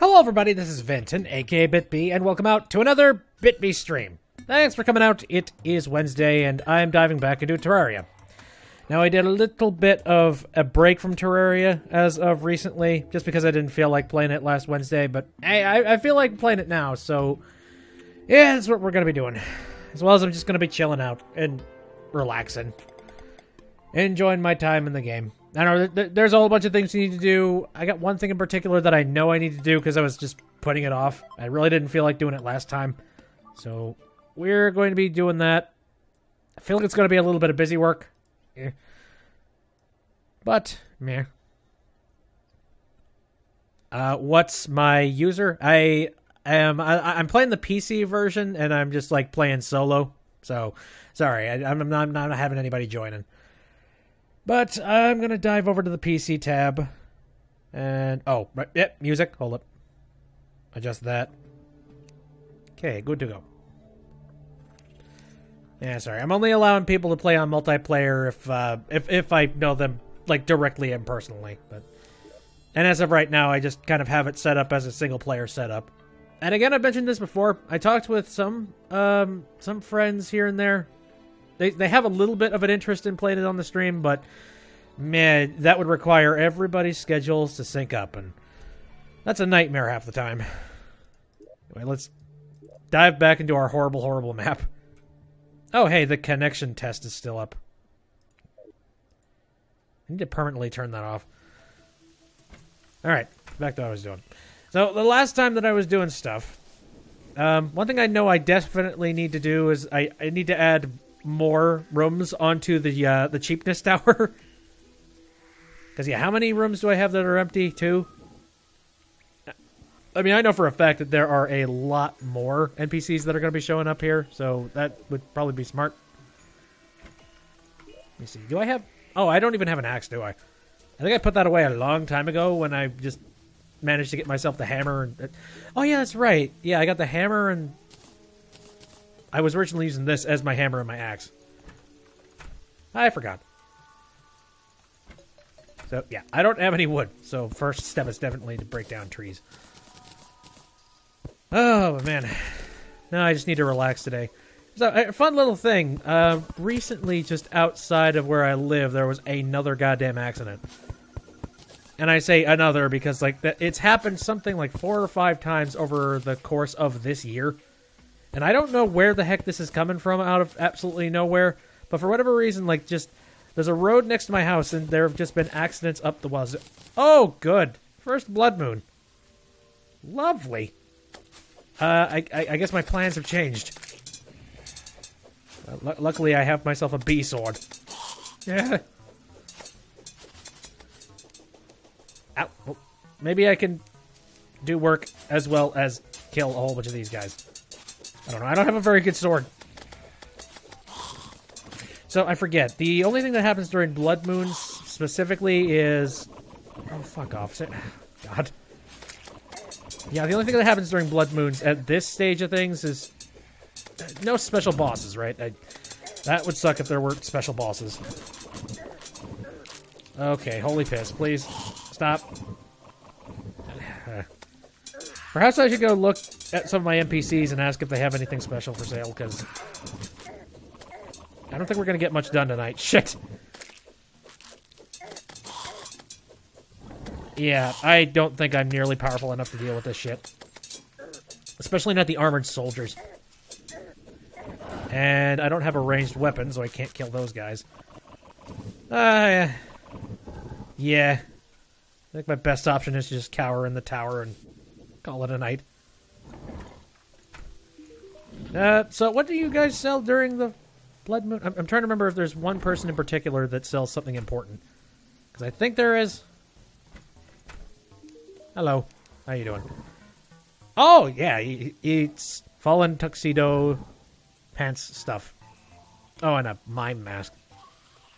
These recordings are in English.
Hello everybody, this is Vinton, aka BitB, and welcome out to another BitB stream. Thanks for coming out. It is Wednesday, and I'm diving back into Terraria. Now, I did a little bit of a break from Terraria as of recently, just because I didn't feel like playing it last Wednesday, but hey, I feel like playing it now, so yeah, that's what we're going to be doing. As well as I'm just going to be chilling out and relaxing. Enjoying my time in the game. I know there's a whole bunch of things you need to do. I got one thing in particular that I know I need to do because I was just putting it off. I really didn't feel like doing it last time. So we're going to be doing that. I feel like it's going to be a little bit of busy work. Yeah. But, meh. What's my user? I'm playing the PC version and I'm just like playing solo. So, sorry, I'm not having anybody joining. But I'm going to dive over to the PC tab. And, oh, right, yep, music. Hold up. Adjust that. Okay, good to go. Yeah, sorry. I'm only allowing people to play on multiplayer if I know them, like, directly and personally. And as of right now, I just kind of have it set up as a single-player setup. And again, I've mentioned this before. I talked with some friends here and there. They have a little bit of an interest in playing it on the stream, but man, that would require everybody's schedules to sync up, and that's a nightmare half the time. Anyway, let's dive back into our horrible, horrible map. Oh, hey, the connection test is still up. I need to permanently turn that off. Alright, back to what I was doing. So, the last time that I was doing stuff, one thing I know I definitely need to do is I need to add more rooms onto the cheapness tower. Because, yeah, how many rooms do I have that are empty? 2? I mean, I know for a fact that there are a lot more NPCs that are going to be showing up here, so that would probably be smart. Let me see. Do I have... Oh, I don't even have an axe, do I? I think I put that away a long time ago when I just managed to get myself the hammer. And... Oh, yeah, that's right. Yeah, I got the hammer and... I was originally using this as my hammer and my axe. I forgot. So, yeah, I don't have any wood. So, first step is definitely to break down trees. Oh, man. No, I just need to relax today. So, a fun little thing. Recently, just outside of where I live, there was another goddamn accident. And I say another because, like, it's happened something like 4 or 5 times over the course of this year. And I don't know where the heck this is coming from out of absolutely nowhere. But for whatever reason, like, just... There's a road next to my house, and there have just been accidents up the walls. Oh, good. First blood moon. Lovely. I guess my plans have changed. Luckily, I have myself a bee sword. Yeah. Ow. Oh, maybe I can do work as well as kill a whole bunch of these guys. I don't know. I don't have a very good sword. So, I forget. The only thing that happens during blood moons specifically is... Oh, fuck off. God. Yeah, the only thing that happens during blood moons at this stage of things is... No special bosses, right? That would suck if there weren't special bosses. Okay, holy piss. Please. Stop. Perhaps I should go look at some of my NPCs and ask if they have anything special for sale, because... I don't think we're going to get much done tonight. Shit! Yeah, I don't think I'm nearly powerful enough to deal with this shit. Especially not the armored soldiers. And I don't have a ranged weapon, so I can't kill those guys. Yeah. I think my best option is to just cower in the tower and call it a night. So what do you guys sell during the... Blood moon? I'm trying to remember if there's one person in particular that sells something important. Because I think there is. Hello. How you doing? Oh, yeah. It's fallen tuxedo pants stuff. Oh, and a mime mask.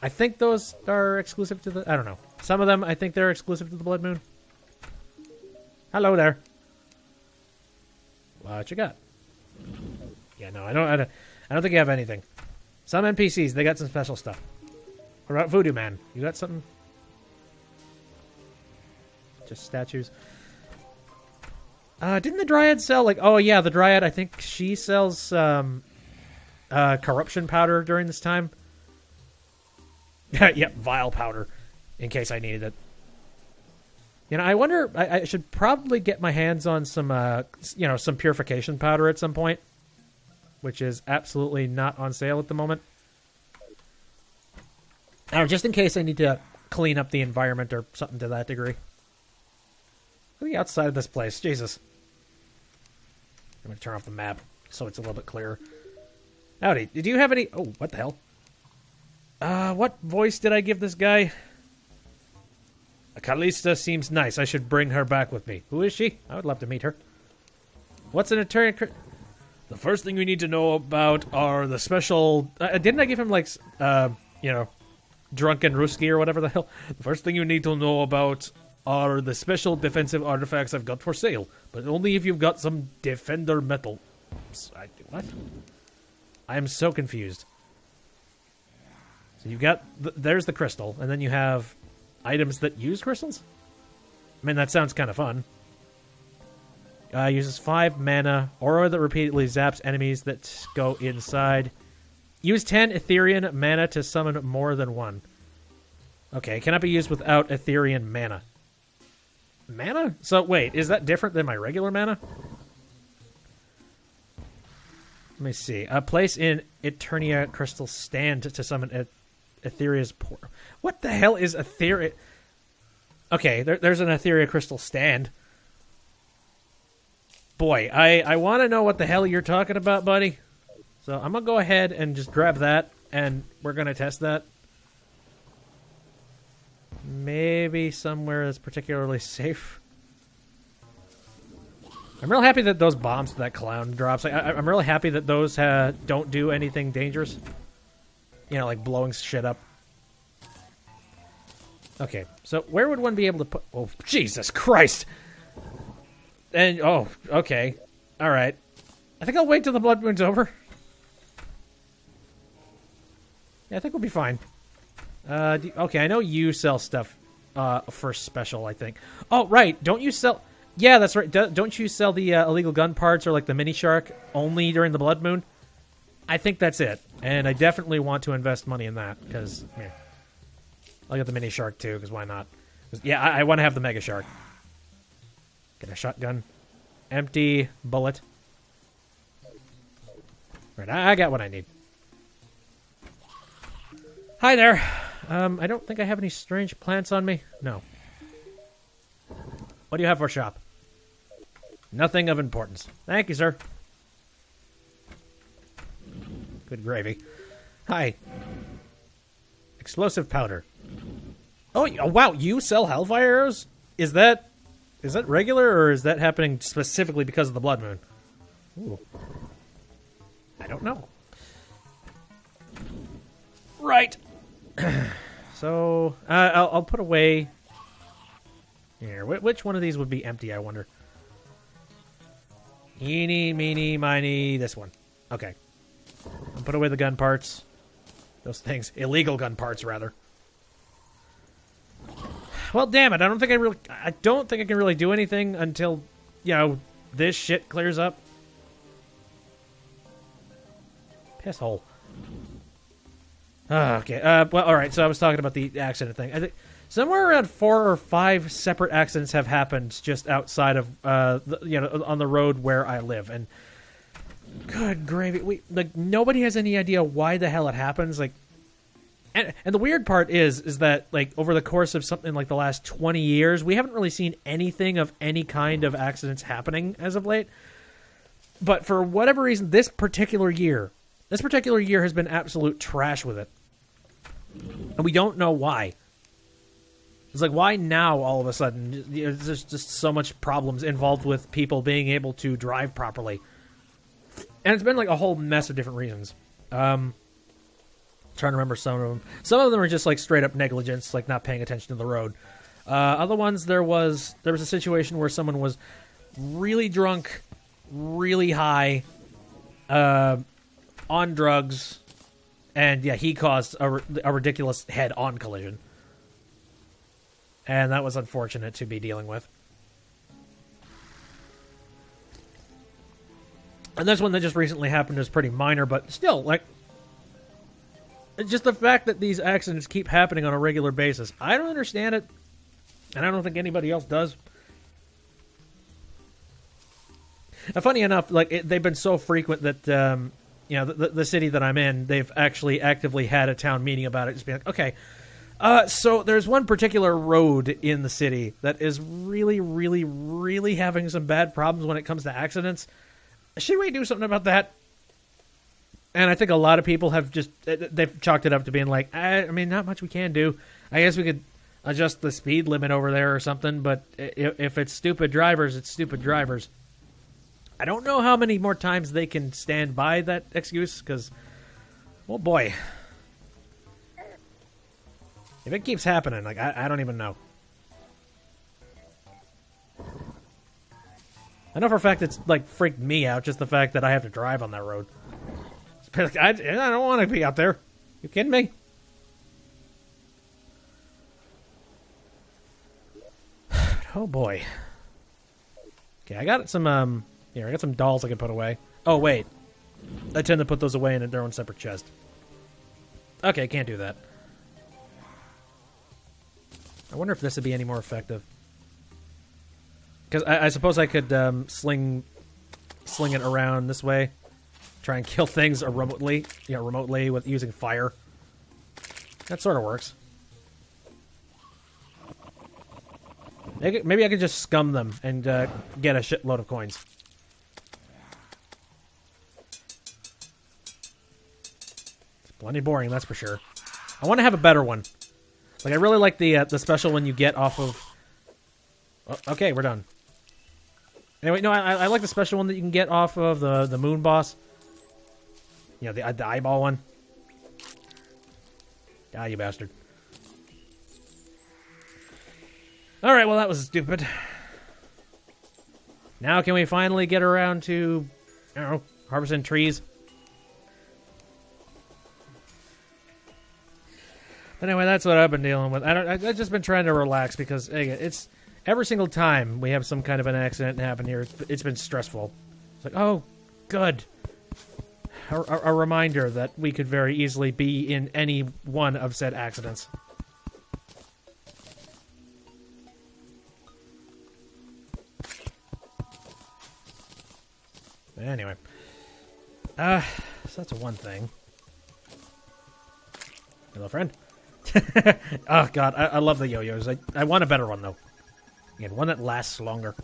I think those are exclusive to the... I don't know. Some of them, I think they're exclusive to the Blood Moon. Hello there. What you got? Yeah, no, I don't think you have anything. Some NPCs, they got some special stuff. What about Voodoo Man? You got something? Just statues. Didn't the Dryad sell, like... Oh, yeah, the Dryad, I think she sells corruption powder during this time. Yep, vile powder, in case I needed it. You know, I wonder... I should probably get my hands on some, some purification powder at some point, which is absolutely not on sale at the moment. Or just in case I need to clean up the environment or something to that degree. Look at the outside of this place. Jesus. I'm going to turn off the map so it's a little bit clearer. Howdy. Did you have any... Oh, what the hell? What voice did I give this guy? Callista seems nice. I should bring her back with me. Who is she? I would love to meet her. What's an attorney... The first thing we need to know about are the special... didn't I give him, like, drunken Ruski or whatever the hell? The first thing you need to know about are the special defensive artifacts I've got for sale, but only if you've got some defender metal. What? I am so confused. So you've got... there's the crystal, and then you have items that use crystals? I mean, that sounds kind of fun. Uses 5 mana. Aura that repeatedly zaps enemies that go inside. Use 10 Etherean mana to summon more than one. Okay, cannot be used without Etherean mana. Mana? So, wait, is that different than my regular mana? Let me see. Place in Eternia Crystal Stand to summon Etheria's Portal. What the hell is Etheria? Okay, there's an Etheria Crystal Stand. Boy, I want to know what the hell you're talking about, buddy. So I'm going to go ahead and just grab that, and we're going to test that. Maybe somewhere that's particularly safe. I'm real happy that those bombs that clown drops, I'm really happy that those don't do anything dangerous. You know, like blowing shit up. Okay, so where would one be able to put... Oh, Jesus Christ! And, oh, okay. Alright. I think I'll wait till the blood moon's over. Yeah, I think we'll be fine. Okay, I know you sell stuff for special, I think. Oh, right. Don't you sell... Yeah, that's right. Don't you sell the illegal gun parts or, like, the mini shark only during the blood moon? I think that's it. And I definitely want to invest money in that, because... Yeah. I'll get the mini shark, too, because why not? Yeah, I want to have the mega shark. Get a shotgun. Empty bullet. Right, I got what I need. Hi there. I don't think I have any strange plants on me. No. What do you have for shop? Nothing of importance. Thank you, sir. Good gravy. Hi. Explosive powder. Oh, wow, you sell Hellfire arrows? Is that regular, or is that happening specifically because of the blood moon? Ooh. I don't know. Right. So, I'll put away... Here, which one of these would be empty, I wonder? Eeny, meeny, miny, this one. Okay. I'll put away the gun parts. Those things. Illegal gun parts, rather. Well, damn it, I don't think I can really do anything until, this shit clears up. Piss hole. Okay. Well, all right. So I was talking about the accident thing. I think somewhere around 4 or 5 separate accidents have happened just outside of, on the road where I live. And good gravy, nobody has any idea why the hell it happens. And the weird part is that, over the course of something like the last 20 years, we haven't really seen anything of any kind of accidents happening as of late. But for whatever reason, this particular year has been absolute trash with it. And we don't know why. It's like, why now all of a sudden? There's just so much problems involved with people being able to drive properly. And it's been a whole mess of different reasons. Trying to remember some of them. Some of them are just straight up negligence, not paying attention to the road. Other ones, there was a situation where someone was really drunk, really high, on drugs, and yeah, he caused a ridiculous head-on collision. And that was unfortunate to be dealing with. And this one that just recently happened is pretty minor, but still, like, it's just the fact that these accidents keep happening on a regular basis. I don't understand it, and I don't think anybody else does. Funny enough, like, they've been so frequent that, you know, the city that I'm in, they've actually actively had a town meeting about it, just being like, okay, so there's one particular road in the city that is really, really, really having some bad problems when it comes to accidents. Should we do something about that? And I think a lot of people have just, they've chalked it up to being like, I mean, not much we can do. I guess we could adjust the speed limit over there or something, but if it's stupid drivers, it's stupid drivers. I don't know how many more times they can stand by that excuse, because, oh boy. If it keeps happening, like, I don't even know. I know for a fact it's, like, freaked me out, just the fact that I have to drive on that road. I don't want to be out there. You kidding me? Oh, boy. Okay, I got some, here, I got some dolls I can put away. Oh, wait. I tend to put those away in their own separate chest. Okay, can't do that. I wonder if this would be any more effective. Because I suppose I could sling it around this way, try and kill things remotely, remotely with using fire. That sort of works. Maybe I could just scum them and get a shitload of coins. It's plenty boring, that's for sure. I want to have a better one. Like, I really like the special one you get off of... Oh, okay, we're done. Anyway, no, I like the special one that you can get off of the moon boss. You know, the eyeball one. Ah, you bastard. Alright, well, that was stupid. Now can we finally get around to, I don't know, harvesting trees? Anyway, that's what I've been dealing with. I've just been trying to relax because it's every single time we have some kind of an accident happen here, it's been stressful. It's like, oh, good. A reminder that we could very easily be in any one of said accidents. Anyway. So that's one thing. Hello, friend. Oh, God, I love the yo-yos. I want a better one, though. Again, one that lasts longer.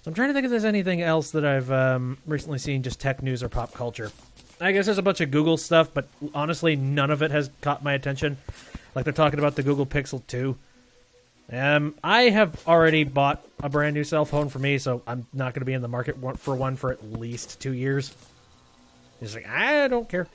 So I'm trying to think if there's anything else that I've recently seen, just tech news or pop culture. I guess there's a bunch of Google stuff, but honestly, none of it has caught my attention. Like they're talking about the Google Pixel 2. I have already bought a brand new cell phone for me, so I'm not going to be in the market for one for at least 2 years. It's like, I don't care.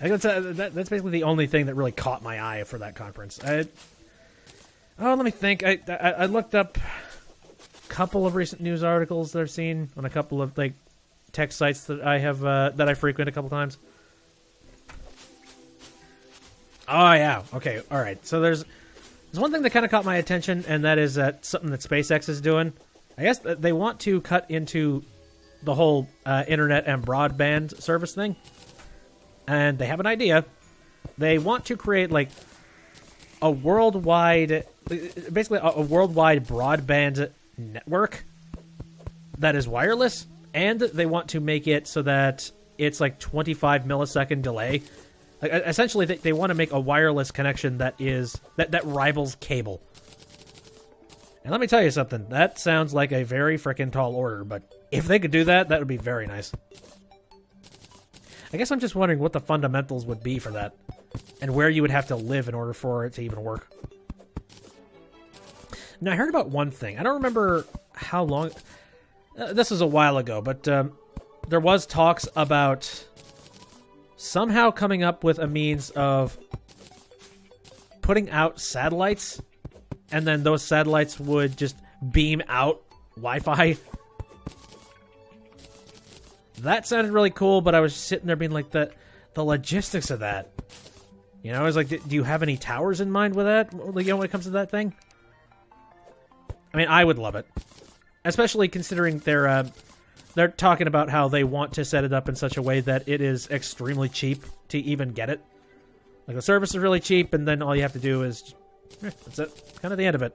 I think that's basically the only thing that really caught my eye for that conference. Let me think. I looked up a couple of recent news articles that I've seen on a couple of like tech sites that I have that I frequent a couple times. Oh yeah, okay, all right. So there's one thing that kind of caught my attention, and that is something that SpaceX is doing. I guess they want to cut into the whole internet and broadband service thing. And they have an idea. They want to create, like, a worldwide... Basically, a worldwide broadband network that is wireless. And they want to make it so that it's, like, 25 millisecond delay. Like, essentially, they want to make a wireless connection that is... That rivals cable. And let me tell you something. That sounds like a very frickin' tall order. But if they could do that, that would be very nice. I guess I'm just wondering what the fundamentals would be for that, and where you would have to live in order for it to even work. Now, I heard about one thing. I don't remember how long... this was a while ago, but there was talks about somehow coming up with a means of putting out satellites, and then those satellites would just beam out Wi-Fi. That sounded really cool, but I was sitting there being like, the logistics of that. You know, I was like, do you have any towers in mind with that? You know, when it comes to that thing? I mean, I would love it. Especially considering they're talking about how they want to set it up in such a way that it is extremely cheap to even get it. Like, the service is really cheap, and then all you have to do is... that's it. Kind of the end of it.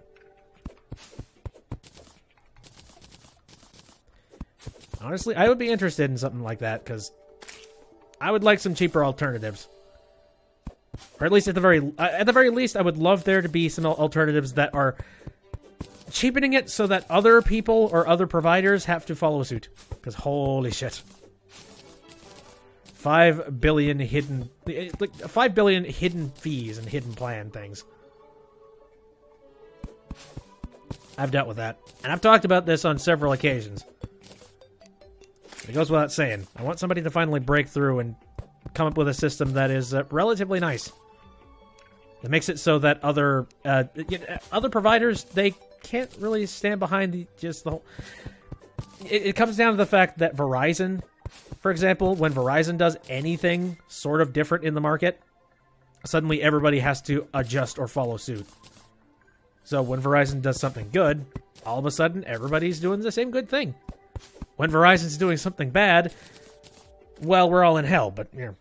Honestly, I would be interested in something like that, because I would like some cheaper alternatives. Or at least at the very least, I would love there to be some alternatives that are cheapening it so that other people or other providers have to follow suit. Because holy shit. 5 billion hidden... like, 5 billion hidden fees and hidden plan things. I've dealt with that. And I've talked about this on several occasions. It goes without saying. I want somebody to finally break through and come up with a system that is relatively nice. That makes it so that other providers, they can't really stand behind the whole... It comes down to the fact that Verizon, for example, when Verizon does anything sort of different in the market, suddenly everybody has to adjust or follow suit. So when Verizon does something good, all of a sudden everybody's doing the same good thing. When Verizon's doing something bad, well, we're all in hell, but, you know.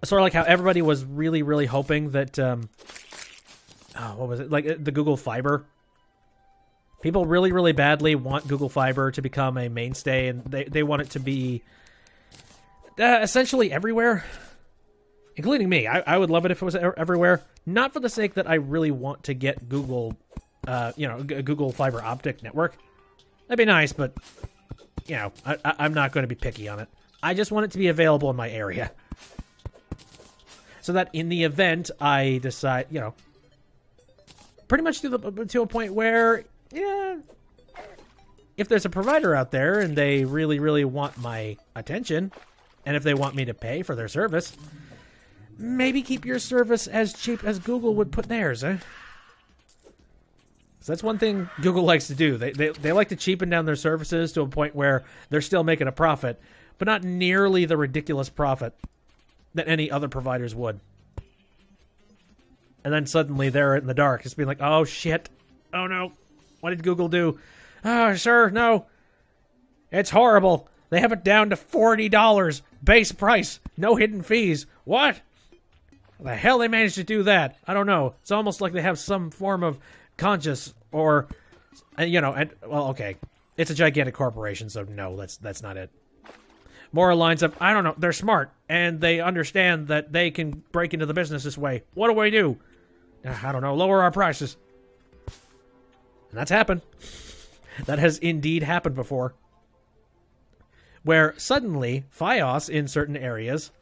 Sort of like how everybody was really, really hoping that, what was it? Like, the Google Fiber. People really, really badly want Google Fiber to become a mainstay, and they want it to be essentially everywhere, including me. I would love it if it was everywhere, not for the sake that I really want to get Google, Google Fiber Optic Network. That'd be nice, but, you know, I'm not going to be picky on it. I just want it to be available in my area. So that in the event I decide, you know, pretty much to a point where, yeah, if there's a provider out there and they really, really want my attention, and if they want me to pay for their service, maybe keep your service as cheap as Google would put theirs, eh? So that's one thing Google likes to do. They like to cheapen down their services to a point where they're still making a profit, but not nearly the ridiculous profit that any other providers would. And then suddenly they're in the dark, just being like, oh shit, oh no, what did Google do? Oh, sure, no, it's horrible. They have it down to $40 base price, no hidden fees. What? How the hell they managed to do that? I don't know. It's almost like they have some form of conscious or, well, okay, it's a gigantic corporation, so no, that's not it. More lines of, I don't know, they're smart, and they understand that they can break into the business this way. What do we do? I don't know, lower our prices. And that's happened. That has indeed happened before. Where suddenly, Fios in certain areas,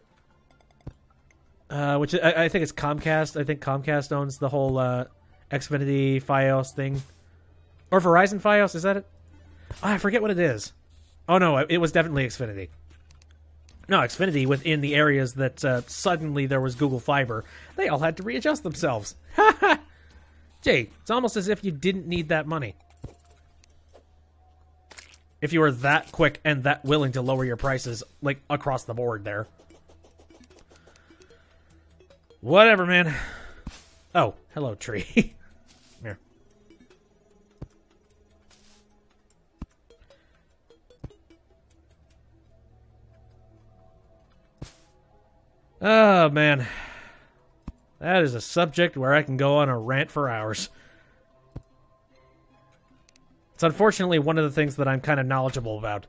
which I think it's Comcast. I think Comcast owns the whole Xfinity Fios thing. Or Verizon Fios, is that it? Oh, I forget what it is. Oh no, it was definitely Xfinity. No, Xfinity, within the areas that suddenly there was Google Fiber, they all had to readjust themselves. Gee, it's almost as if you didn't need that money. If you were that quick and that willing to lower your prices, like, across the board there. Whatever, man. Oh, hello, tree. Here. Oh, man. That is a subject where I can go on a rant for hours. It's unfortunately one of the things that I'm kind of knowledgeable about.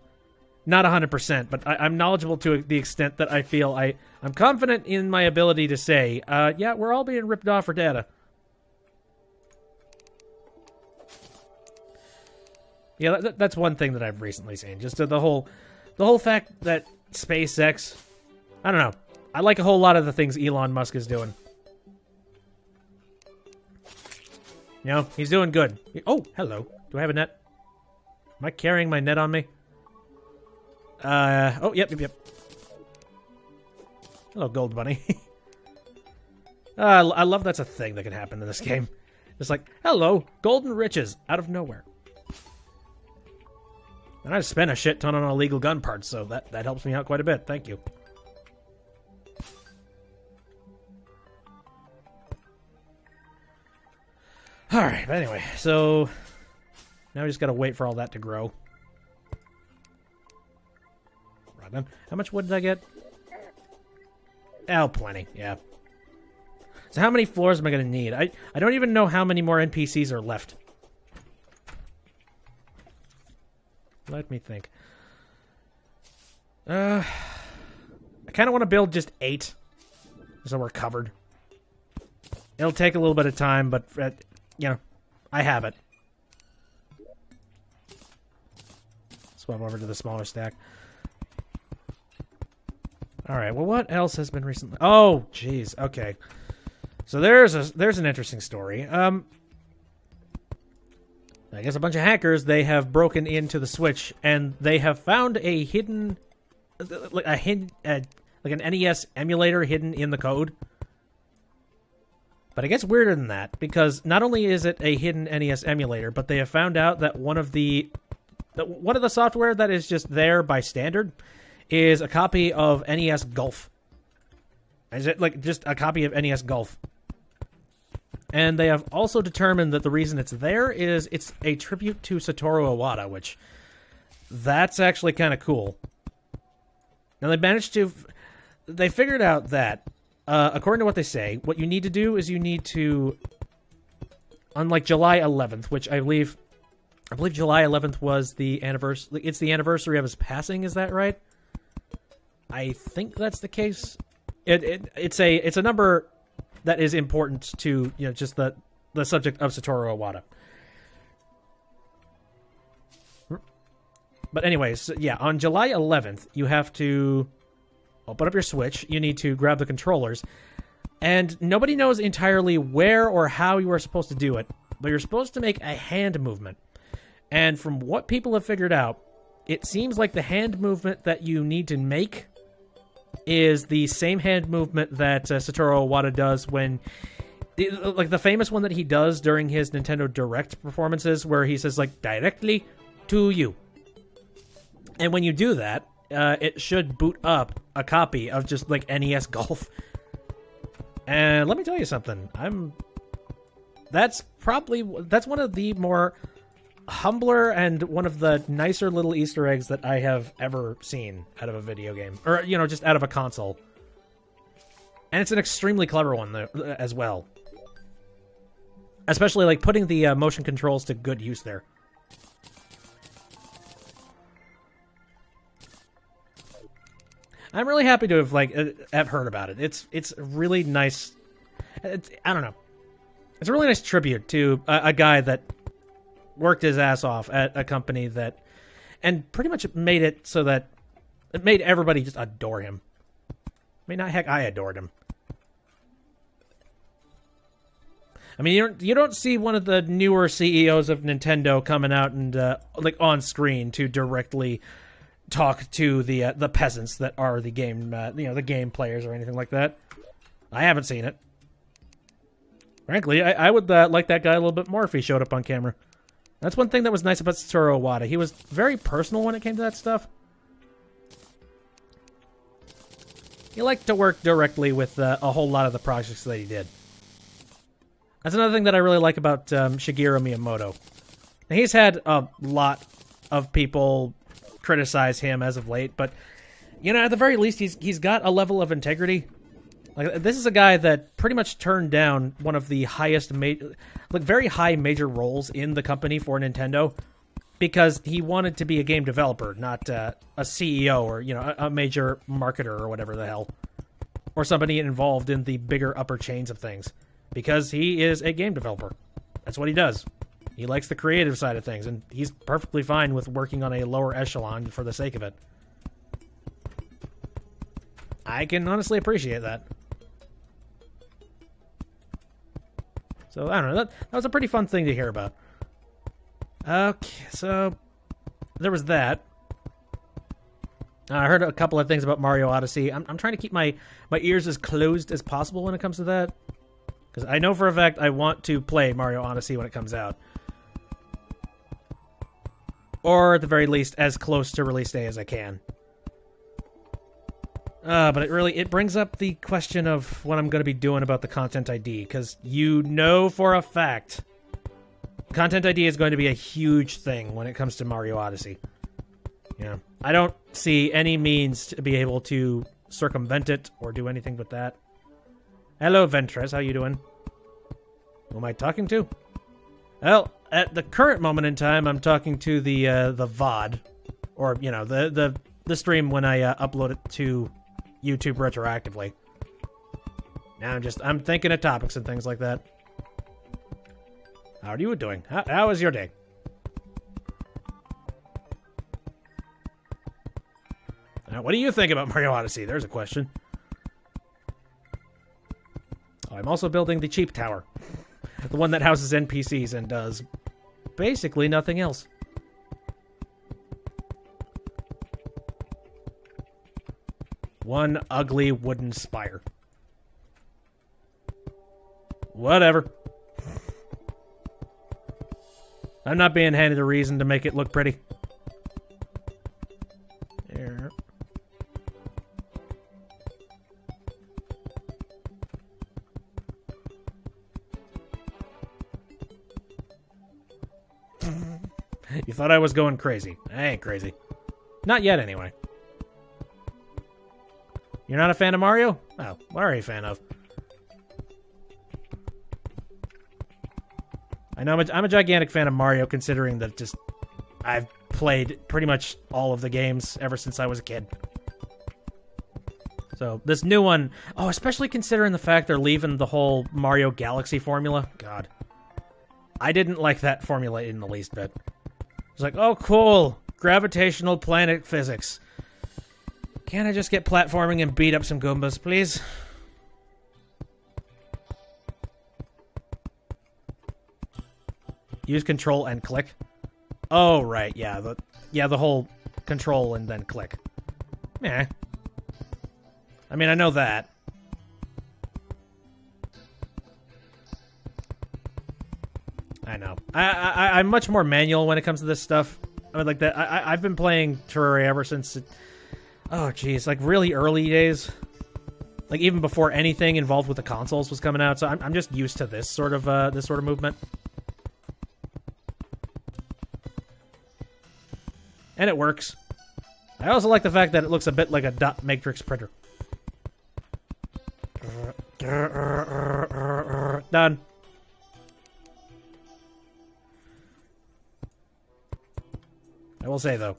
Not 100%, but I'm knowledgeable to the extent that I feel I'm confident in my ability to say, yeah, we're all being ripped off for data. Yeah, that's one thing that I've recently seen. Just the whole fact that SpaceX, I don't know. I like a whole lot of the things Elon Musk is doing. You know, he's doing good. Oh, hello. Do I have a net? Am I carrying my net on me? Oh, yep. Hello, Gold Bunny. I love that's a thing that can happen in this game. It's like, hello, golden riches, out of nowhere. And I spent a shit ton on illegal gun parts, so that helps me out quite a bit. Thank you. Alright, but anyway, so now we just gotta wait for all that to grow. Right then. How much wood did I get? Oh, plenty, yeah. So how many floors am I gonna need? I don't even know how many more NPCs are left. Let me think. I kind of want to build just 8, so we're covered. It'll take a little bit of time, but, you know, I have it. Swap over to the smaller stack. Alright, well, what else has been recently? Oh, jeez, okay. So there's an interesting story. I guess a bunch of hackers, they have broken into the Switch, and they have found a hidden... like an NES emulator hidden in the code. But it gets weirder than that, because not only is it a hidden NES emulator, but they have found out that one of the software that is just there by standard is a copy of NES Golf. Is it like just a copy of NES Golf? And they have also determined that the reason it's there is it's a tribute to Satoru Iwata, which that's actually kind of cool. Now they figured out that, according to what they say, what you need to do is you need to, on like July 11th, which I believe July 11th was the anniversary, it's the anniversary of his passing, is that right? I think that's the case. It's a number that is important to, you know, just the subject of Satoru Iwata. But anyways, yeah, on July 11th, you have to open up your Switch. You need to grab the controllers. And nobody knows entirely where or how you are supposed to do it, but you're supposed to make a hand movement. And from what people have figured out, it seems like the hand movement that you need to make is the same hand movement that Satoru Iwata does when... like, the famous one that he does during his Nintendo Direct performances, where he says, like, directly to you. And when you do that, it should boot up a copy of just, like, NES Golf. And let me tell you something. That's one of the more humbler and one of the nicer little Easter eggs that I have ever seen out of a video game. Or, you know, just out of a console. And it's an extremely clever one, as well. Especially, like, putting the motion controls to good use there. I'm really happy to have heard about it. It's really nice. I don't know. It's a really nice tribute to a guy that worked his ass off at a company that, and pretty much made it so that it made everybody just adore him. I mean, heck, I adored him. I mean, you don't see one of the newer CEOs of Nintendo coming out and like on screen to directly talk to the peasants that are the game, the game players or anything like that. I haven't seen it. Frankly, I would like that guy a little bit more if he showed up on camera. That's one thing that was nice about Satoru Iwata. He was very personal when it came to that stuff. He liked to work directly with a whole lot of the projects that he did. That's another thing that I really like about Shigeru Miyamoto. Now, he's had a lot of people criticize him as of late, but, you know, at the very least, he's got a level of integrity. Like, this is a guy that pretty much turned down one of the highest, very high major roles in the company for Nintendo because he wanted to be a game developer, not a CEO or, you know, a major marketer or whatever the hell. Or somebody involved in the bigger upper chains of things. Because he is a game developer. That's what he does. He likes the creative side of things, and he's perfectly fine with working on a lower echelon for the sake of it. I can honestly appreciate that. So, I don't know. That was a pretty fun thing to hear about. Okay, so there was that. I heard a couple of things about Mario Odyssey. I'm trying to keep my ears as closed as possible when it comes to that. Because I know for a fact I want to play Mario Odyssey when it comes out. Or, at the very least, as close to release day as I can. But it brings up the question of what I'm going to be doing about the Content ID. Because you know for a fact Content ID is going to be a huge thing when it comes to Mario Odyssey. Yeah, I don't see any means to be able to circumvent it or do anything with that. Hello, Ventress. How you doing? Who am I talking to? Well, at the current moment in time, I'm talking to the VOD, or you know, the stream when I upload it to YouTube retroactively. Now I'm thinking of topics and things like that. How are you doing? How was your day? What do you think about Mario Odyssey? There's a question. Oh, I'm also building the cheap tower. The one that houses NPCs and does basically nothing else. One ugly wooden spire. Whatever. I'm not being handed a reason to make it look pretty. There. You thought I was going crazy. I ain't crazy. Not yet, anyway. You're not a fan of Mario? Oh, what are you a fan of? I know I'm a gigantic fan of Mario, considering that just I've played pretty much all of the games ever since I was a kid. So this new one, oh, especially considering the fact they're leaving the whole Mario Galaxy formula. God, I didn't like that formula in the least bit. It's like, oh, cool, gravitational planet physics. Can't I just get platforming and beat up some Goombas, please? Use control and click. Oh, right, yeah, the whole control and then click. Meh. I mean, I know that. I know. I'm much more manual when it comes to this stuff. I mean, like that. I've been playing Terraria ever since. Oh, geez, like really early days. Like even before anything involved with the consoles was coming out. So I'm just used to this sort of movement. And it works. I also like the fact that it looks a bit like a dot matrix printer. Done. I will say, though,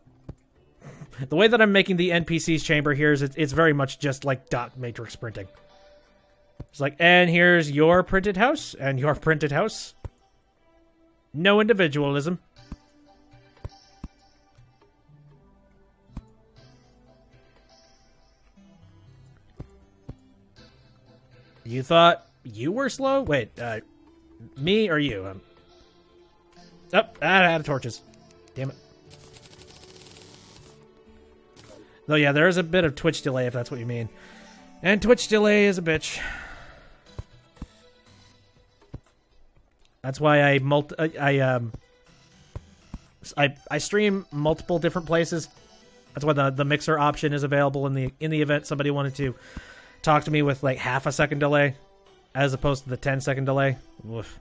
the way that I'm making the NPC's chamber here is it's very much just like dot matrix printing. It's like, and here's your printed house, and your printed house. No individualism. You thought you were slow? Wait, me or you? Oh, out of torches. Damn it. Though, yeah, there is a bit of Twitch delay, if that's what you mean. And Twitch delay is a bitch. That's why I stream multiple different places. That's why the mixer option is available in the event somebody wanted to talk to me with like half a second delay, as opposed to the 10-second delay. Woof.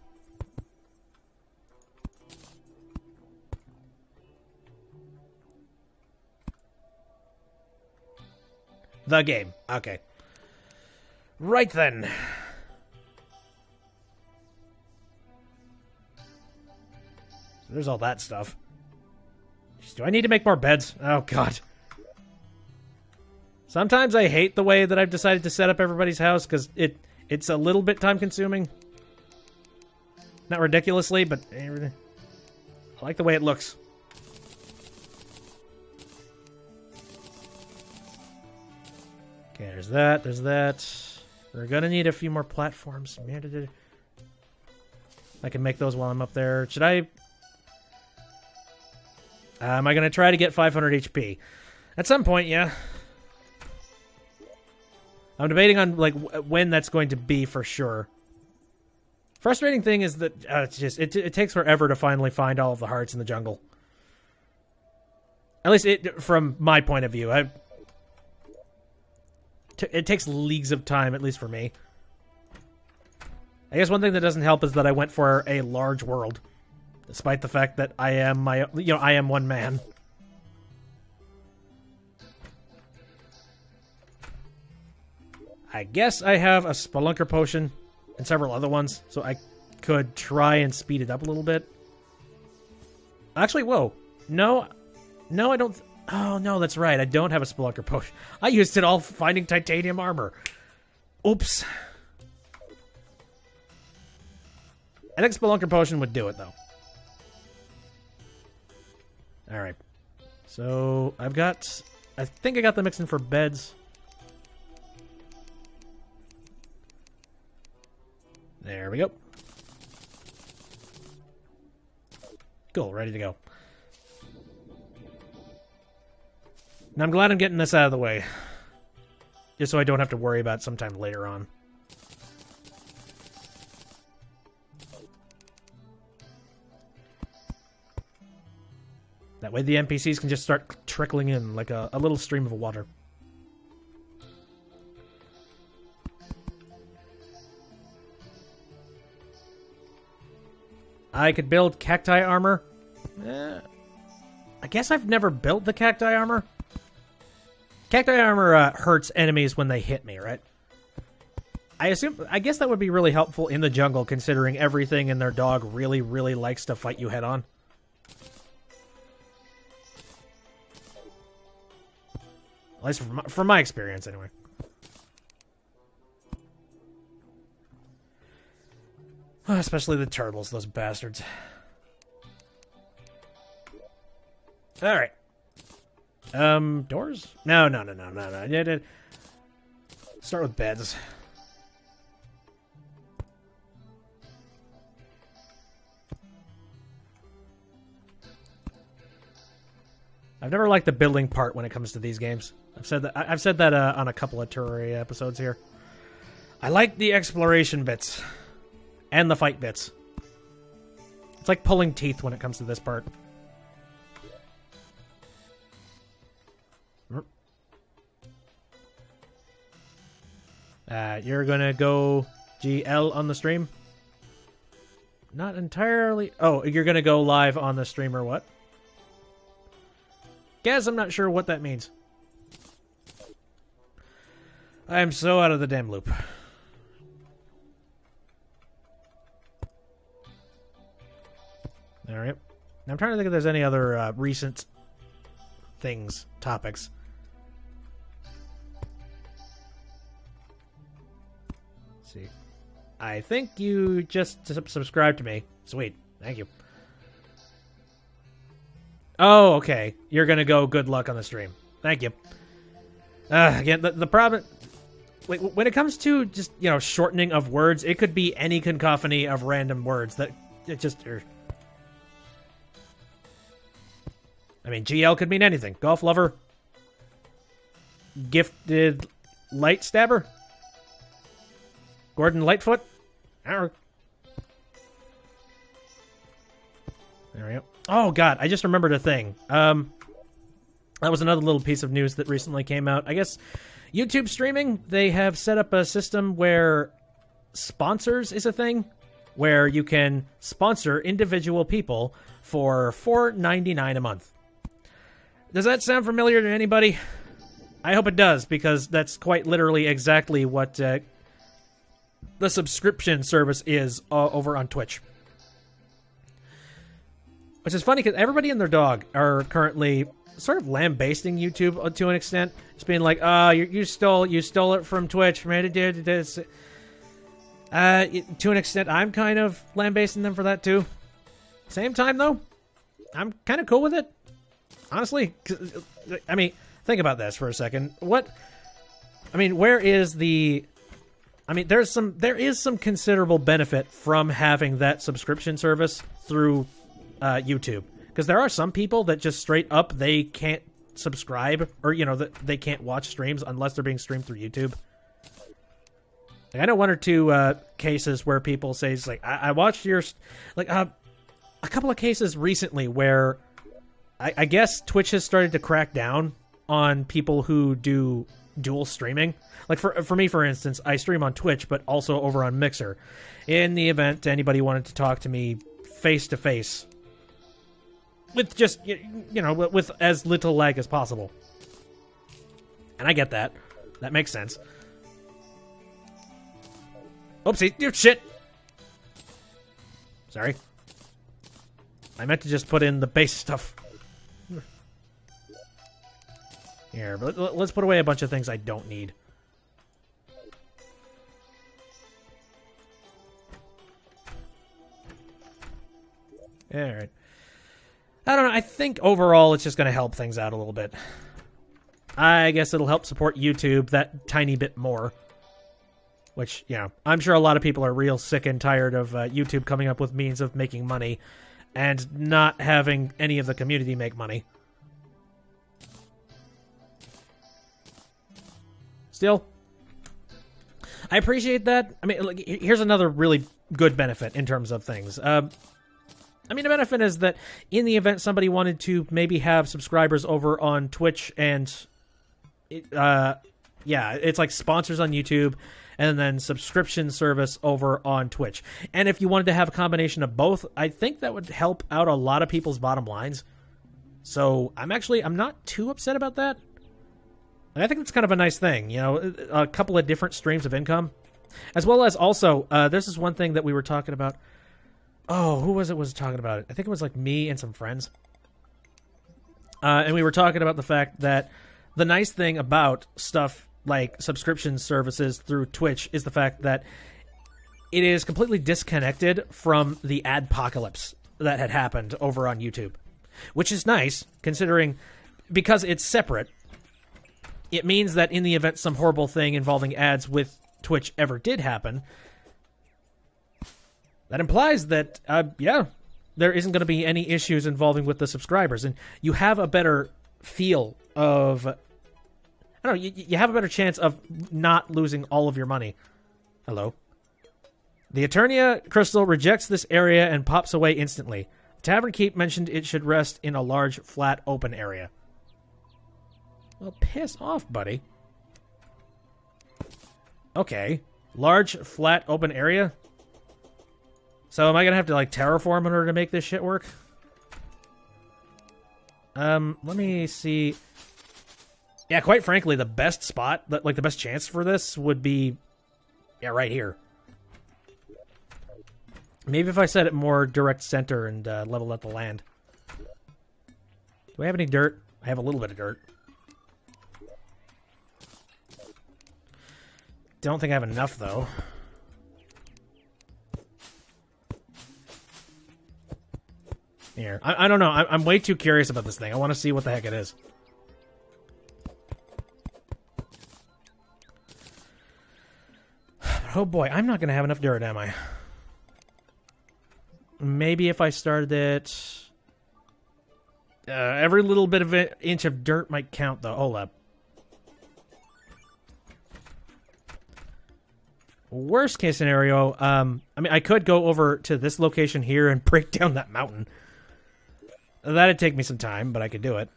The game. Okay. Right then. So there's all that stuff. Do I need to make more beds? Oh, God. Sometimes I hate the way that I've decided to set up everybody's house, because it's a little bit time-consuming. Not ridiculously, but I like the way it looks. Okay, there's that. We're gonna need a few more platforms. I can make those while I'm up there. Should I... am I gonna try to get 500 HP? At some point, yeah. I'm debating on like when that's going to be for sure. Frustrating thing is that it takes forever to finally find all of the hearts in the jungle. At least from my point of view. It takes leagues of time, at least for me. I guess one thing that doesn't help is that I went for a large world. despite the fact that I am I am one man. I guess I have a Spelunker potion and several other ones, so I could try and speed it up a little bit. Actually, whoa. No, I don't. Oh, no, that's right. I don't have a Spelunker potion. I used it all finding titanium armor. Oops. I think Spelunker potion would do it, though. Alright. So, I think I got the mixing for beds. There we go. Cool, ready to go. And I'm glad I'm getting this out of the way. Just so I don't have to worry about it sometime later on. That way the NPCs can just start trickling in like a little stream of water. I could build cacti armor. I guess I've never built the cacti armor. Cacti armor hurts enemies when they hit me, right? I guess that would be really helpful in the jungle, considering everything in their dog really, really likes to fight you head on. At least from my experience, anyway. Especially the turtles, those bastards. Alright. Doors? No. Start with beds. I've never liked the building part when it comes to these games. I've said that on a couple of Terraria episodes here. I like the exploration bits. And the fight bits. It's like pulling teeth when it comes to this part. You're gonna go GL on the stream? Not entirely. Oh, you're gonna go live on the stream or what? Guess I'm not sure what that means. I am so out of the damn loop. Alright. I'm trying to think if there's any other recent topics. Let's see. I think you just subscribed to me. Sweet. Thank you. Oh, okay. You're gonna go good luck on the stream. Thank you. Again, the problem... When it comes to just, shortening of words, it could be any cacophony of random words that it just... I mean, GL could mean anything. Golf lover. Gifted light stabber. Gordon Lightfoot. Arr. There we go. Oh, God. I just remembered a thing. That was another little piece of news that recently came out. I guess YouTube streaming, they have set up a system where sponsors is a thing. Where you can sponsor individual people for $4.99 a month. Does that sound familiar to anybody? I hope it does, because that's quite literally exactly what the subscription service is over on Twitch. Which is funny, because everybody and their dog are currently sort of lambasting YouTube to an extent. Just being like, you stole it from Twitch. To an extent, I'm kind of lambasting them for that, too. Same time, though, I'm kind of cool with it. Honestly, I mean, think about this for a second. Where is the... I mean, there is some considerable benefit from having that subscription service through YouTube. Because there are some people that just straight up, they can't subscribe, or, they can't watch streams unless they're being streamed through YouTube. Like, I know one or two cases where people say, it's like, I watched your... a couple of cases recently where... I guess Twitch has started to crack down on people who do dual streaming. Like, for me, for instance, I stream on Twitch, but also over on Mixer. In the event anybody wanted to talk to me face-to-face with just, with as little lag as possible. And I get that. That makes sense. Oopsie, shit. Sorry. I meant to just put in the base stuff. Here, but let's put away a bunch of things I don't need. Alright. I don't know, I think overall it's just going to help things out a little bit. I guess it'll help support YouTube that tiny bit more. Which, I'm sure a lot of people are real sick and tired of YouTube coming up with means of making money and not having any of the community make money. Still, I appreciate that. I mean, here's another really good benefit in terms of things. The benefit is that in the event somebody wanted to maybe have subscribers over on Twitch and, it's like sponsors on YouTube and then subscription service over on Twitch. And if you wanted to have a combination of both, I think that would help out a lot of people's bottom lines. So I'm not too upset about that. I think it's kind of a nice thing, a couple of different streams of income. As well as also, this is one thing that we were talking about. Oh, who was talking about it? I think it was like me and some friends. And we were talking about the fact that the nice thing about stuff like subscription services through Twitch is the fact that it is completely disconnected from the adpocalypse that had happened over on YouTube. Which is nice, considering, because it's separate, it means that in the event some horrible thing involving ads with Twitch ever did happen, that implies that, there isn't going to be any issues involving with the subscribers. And you have a better feel of, you have a better chance of not losing all of your money. Hello. The Eternia crystal rejects this area and pops away instantly. Tavern Keep mentioned it should rest in a large, flat, open area. Well, piss off, buddy. Okay. Large, flat, open area? So am I gonna have to, terraform in order to make this shit work? Let me see. Yeah, quite frankly, the best spot, the best chance for this would be, right here. Maybe if I set it more direct center and level out the land. Do I have any dirt? I have a little bit of dirt. Don't think I have enough, though. Here. I don't know. I'm way too curious about this thing. I want to see what the heck it is. Oh boy, I'm not going to have enough dirt, am I? Maybe if I started it... every little bit of inch of dirt might count, though. Hold up. Worst case scenario, I could go over to this location here and break down that mountain. That'd take me some time, but I could do it.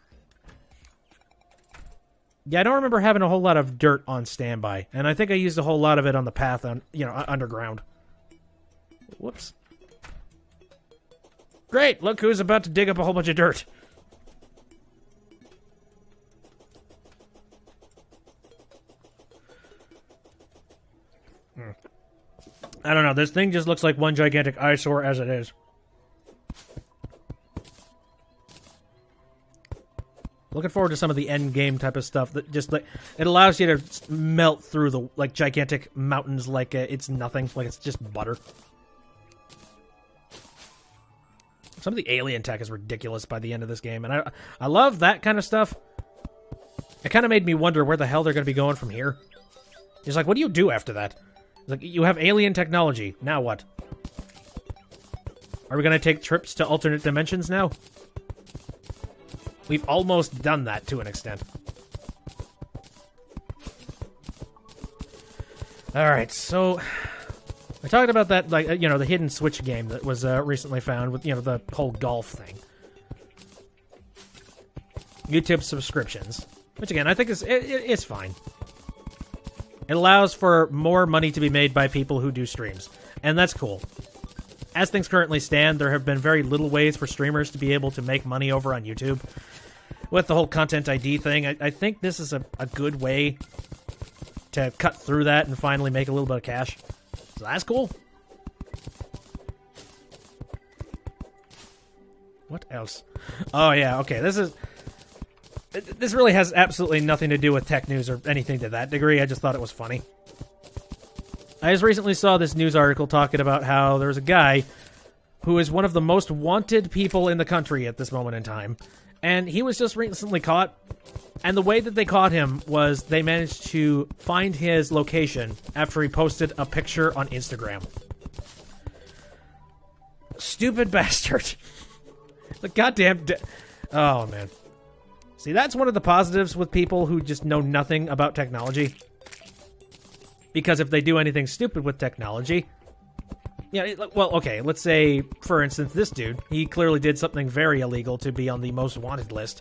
Yeah, I don't remember having a whole lot of dirt on standby, and I think I used a whole lot of it on the path on, underground. Whoops. Great, look who's about to dig up a whole bunch of dirt. I don't know, this thing just looks like one gigantic eyesore as it is. Looking forward to some of the end game type of stuff that just it allows you to melt through the gigantic mountains like it's nothing, like it's just butter. Some of the alien tech is ridiculous by the end of this game, and I love that kind of stuff. It kind of made me wonder where the hell they're going to be going from here. It's like, what do you do after that? Like, you have alien technology. Now what? Are we going to take trips to alternate dimensions now? We've almost done that to an extent. Alright, so... I talked about that, the hidden Switch game that was recently found with, the whole golf thing. YouTube subscriptions. Which, again, I think it's fine. It allows for more money to be made by people who do streams. And that's cool. as things currently stand, there have been very little ways for streamers to be able to make money over on YouTube. With the whole Content ID thing, I think this is a good way to cut through that and finally make a little bit of cash. So that's cool. What else? Oh, yeah, okay. This really has absolutely nothing to do with tech news or anything to that degree. I just thought it was funny. I just recently saw this news article talking about how there's a guy who is one of the most wanted people in the country at this moment in time. And he was just recently caught. And the way that they caught him was they managed to find his location after he posted a picture on Instagram. Stupid bastard. The goddamn... oh, man. See, that's one of the positives with people who just know nothing about technology. Because if they do anything stupid with technology... yeah, well, okay, let's say, for instance, this dude. He clearly did something very illegal to be on the most wanted list.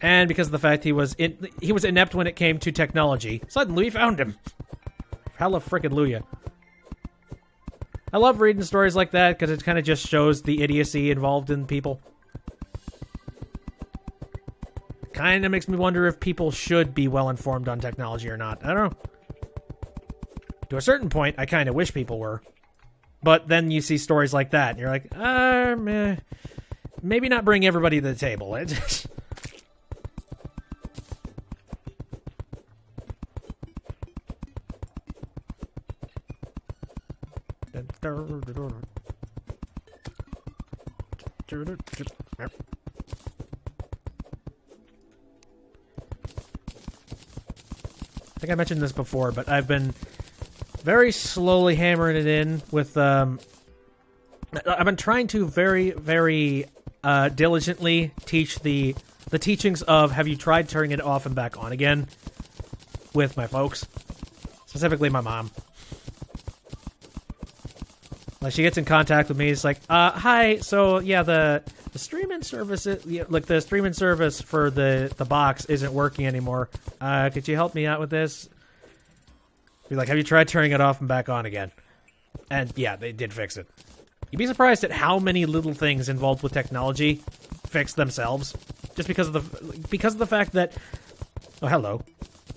And because of the fact he was inept when it came to technology, suddenly we found him. Hella frickin' Luya. I love reading stories like that because it kind of just shows the idiocy involved in people. Kind of makes me wonder if people should be well informed on technology or not. I don't know. To a certain point, I kind of wish people were. But then you see stories like that, and you're like, maybe not bring everybody to the table. I think I mentioned this before, but I've been very slowly hammering it in with, I've been trying to very, very, diligently teach the teachings of have you tried turning it off and back on again with my folks, specifically my mom. Like, she gets in contact with me, it's like, hi, so, yeah, the streaming service, the streaming service for the box isn't working anymore. Could you help me out with this? Be like, have you tried turning it off and back on again? And, yeah, they did fix it. You'd be surprised at how many little things involved with technology fix themselves. Just because of the fact that... oh, hello.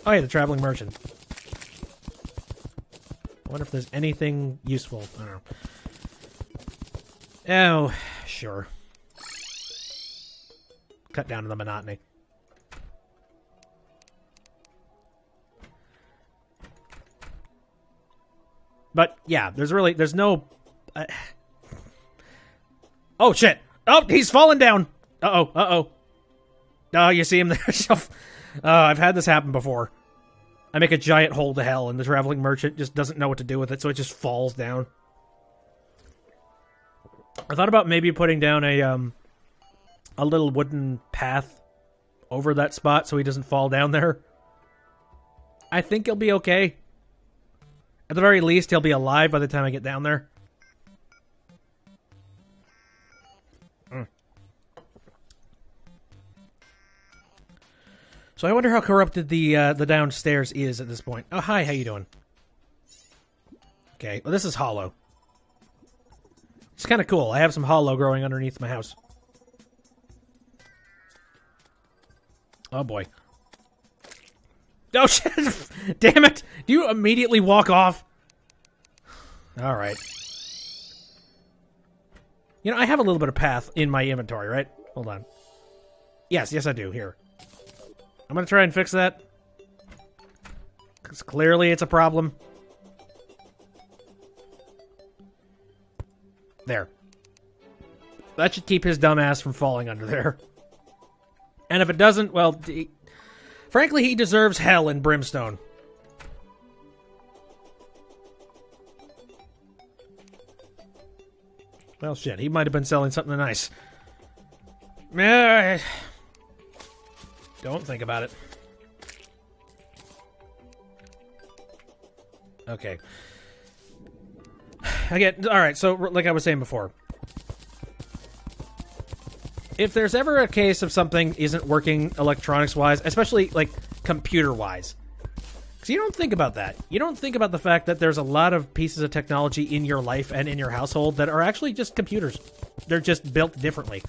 Oh, yeah, the traveling merchant. I wonder if there's anything useful. I don't know. Oh, sure. Cut down to the monotony. But, yeah, there's no... oh, shit! Oh, he's falling down! Uh-oh. Oh, you see him there? I've had this happen before. I make a giant hole to hell, and the traveling merchant just doesn't know what to do with it, so it just falls down. I thought about maybe putting down a little wooden path over that spot so he doesn't fall down there. I think he'll be okay. At the very least, he'll be alive by the time I get down there. So I wonder how corrupted the downstairs is at this point. Oh, hi, how you doing? Okay, well, this is hollow. It's kind of cool. I have some hollow growing underneath my house. Oh, boy. Oh, shit! Damn it! Do you immediately walk off? Alright. You know, I have a little bit of path in my inventory, right? Hold on. Yes, I do. Here. I'm gonna try and fix that. Because clearly it's a problem. There. That should keep his dumbass from falling under there. And if it doesn't, well... frankly, he deserves hell and brimstone. Well, shit, he might have been selling something nice. Don't think about it. Okay. Again, alright, so like I was saying before. If there's ever a case of something isn't working electronics-wise, especially, like, computer-wise, Because you don't think about that. You don't think about the fact that there's a lot of pieces of technology in your life and in your household that are actually just computers. They're just built differently.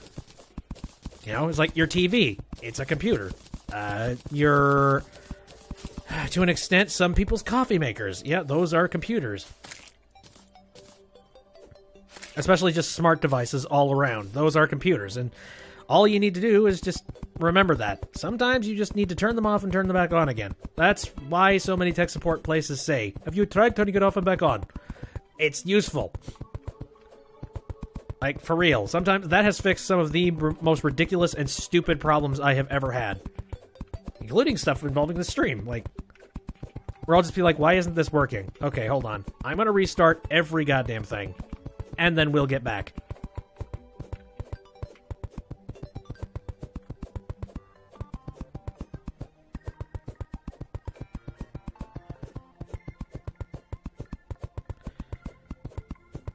You know, it's like your TV. It's a computer. To an extent, some people's coffee makers. Yeah, those are computers. Especially just smart devices all around. Those are computers. And all you need to do is just remember that. Sometimes you just need to turn them off and turn them back on again. That's why so many tech support places say, have you tried turning it off and back on? It's useful. Like, for real. Sometimes that has fixed some of the most ridiculous and stupid problems I have ever had. Including stuff involving the stream. Like, where I'll just be like, why isn't this working? Okay, hold on. I'm gonna restart every goddamn thing. And then we'll get back.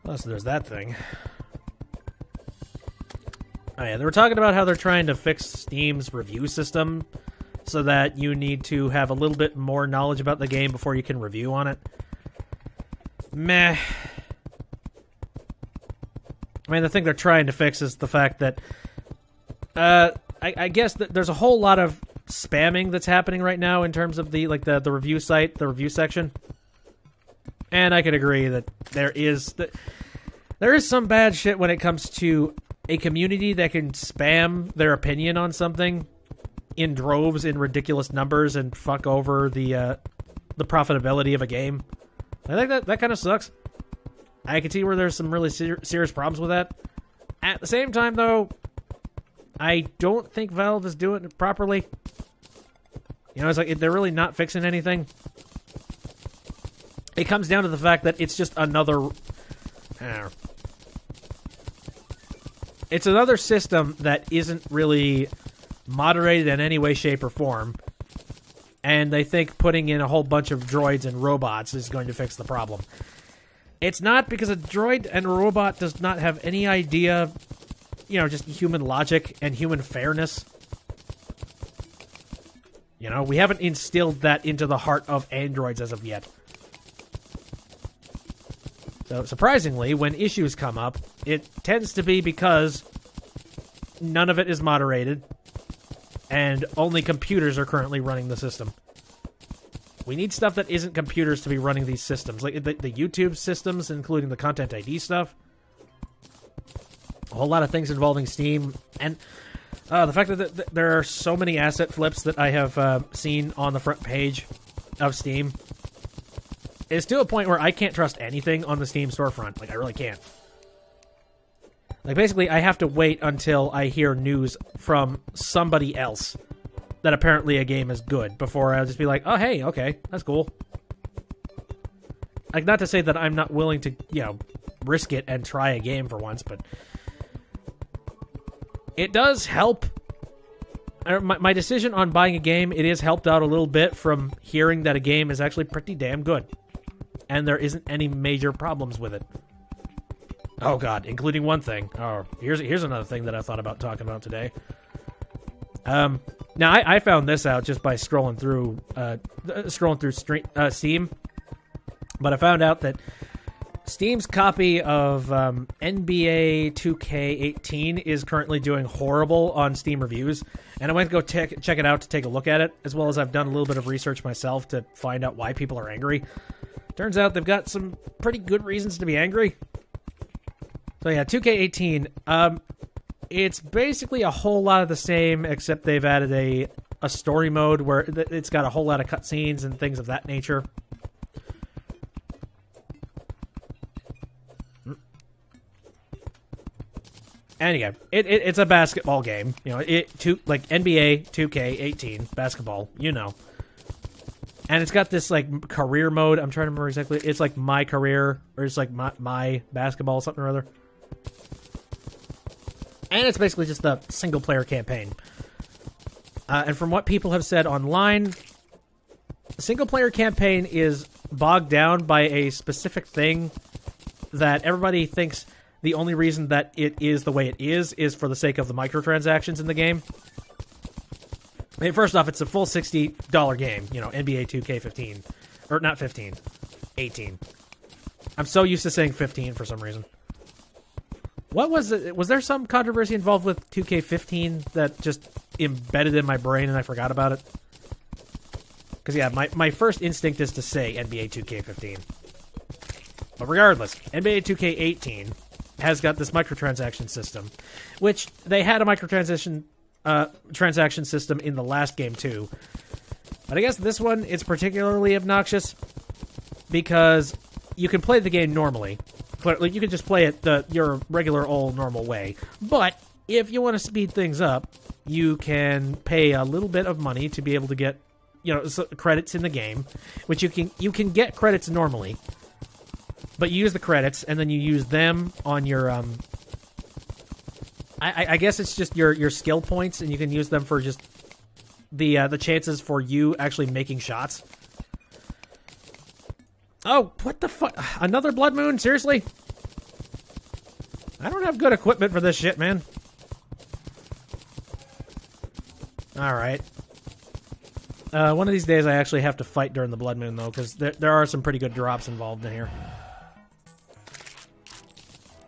Oh, so there's that thing. Oh yeah, they were talking about how they're trying to fix Steam's review system so that you need to have a little bit more knowledge about the game before you can review on it. Meh. I mean, the thing they're trying to fix is the fact that, I guess that there's a whole lot of spamming that's happening right now in terms of the review site, the review section. And I could agree that there is some bad shit when it comes to a community that can spam their opinion on something in droves in ridiculous numbers and fuck over the profitability of a game. I think that kind of sucks. I can see where there's some really serious problems with that. At the same time, though, I don't think Valve is doing it properly. You know, it's like they're really not fixing anything. It comes down to the fact that it's just another... It's another system that isn't really moderated in any way, shape, or form. And they think putting in a whole bunch of droids and robots is going to fix the problem. It's not, because a droid and a robot does not have any idea, you know, just human logic and human fairness. You know, we haven't instilled that into the heart of androids as of yet. So, surprisingly, when issues come up, it tends to be because none of it is moderated, and only computers are currently running the system. We need stuff that isn't computers to be running these systems, like the YouTube systems, including the Content ID stuff. A whole lot of things involving Steam, and the fact that there are so many asset flips that I have seen on the front page of Steam is to a point where I can't trust anything on the Steam storefront. Like, I really can't. Like, basically, I have to wait until I hear news from somebody else that apparently a game is good before I'll just be like, oh, hey, okay, that's cool. Like, not to say that I'm not willing to, you know, risk it and try a game for once, but it does help. My decision on buying a game, it is helped out a little bit from hearing that a game is actually pretty damn good. And there isn't any major problems with it. Oh god, including one thing. Oh, here's another thing that I thought about talking about today. Now I found this out just by scrolling through Steam, but I found out that Steam's copy of NBA 2K18 is currently doing horrible on Steam reviews, and I went to go check it out to take a look at it, as well as I've done a little bit of research myself to find out why people are angry. Turns out they've got some pretty good reasons to be angry. So yeah, 2K18, it's basically a whole lot of the same, except they've added a story mode where it's got a whole lot of cutscenes and things of that nature. And again, it's a basketball game. You know, like NBA 2K18 basketball, you know. And it's got this, like, career mode. I'm trying to remember exactly. It's like My Career, or it's like my basketball, something or other. And it's basically just the single-player campaign. And from what people have said online, the single-player campaign is bogged down by a specific thing that everybody thinks the only reason that it is the way it is for the sake of the microtransactions in the game. I mean, first off, it's a full $60 game, you know, NBA 2K15. Or not 15, 18. I'm so used to saying 15 for some reason. What was it? Was there some controversy involved with 2K15 that just embedded in my brain and I forgot about it? Because, yeah, my first instinct is to say NBA 2K15. But regardless, NBA 2K18 has got this microtransaction system, which they had a transaction system in the last game too. But I guess this one is particularly obnoxious because you can play the game normally. Like, you can just play it your regular old normal way. But if you want to speed things up, you can pay a little bit of money to be able to get, you know, credits in the game, which you can get credits normally. But you use the credits and then you use them on your I guess it's just your skill points, and you can use them for just the chances for you actually making shots. Oh, what the fuck? Another blood moon? Seriously? I don't have good equipment for this shit, man. Alright. One of these days I actually have to fight during the blood moon, though, because there are some pretty good drops involved in here.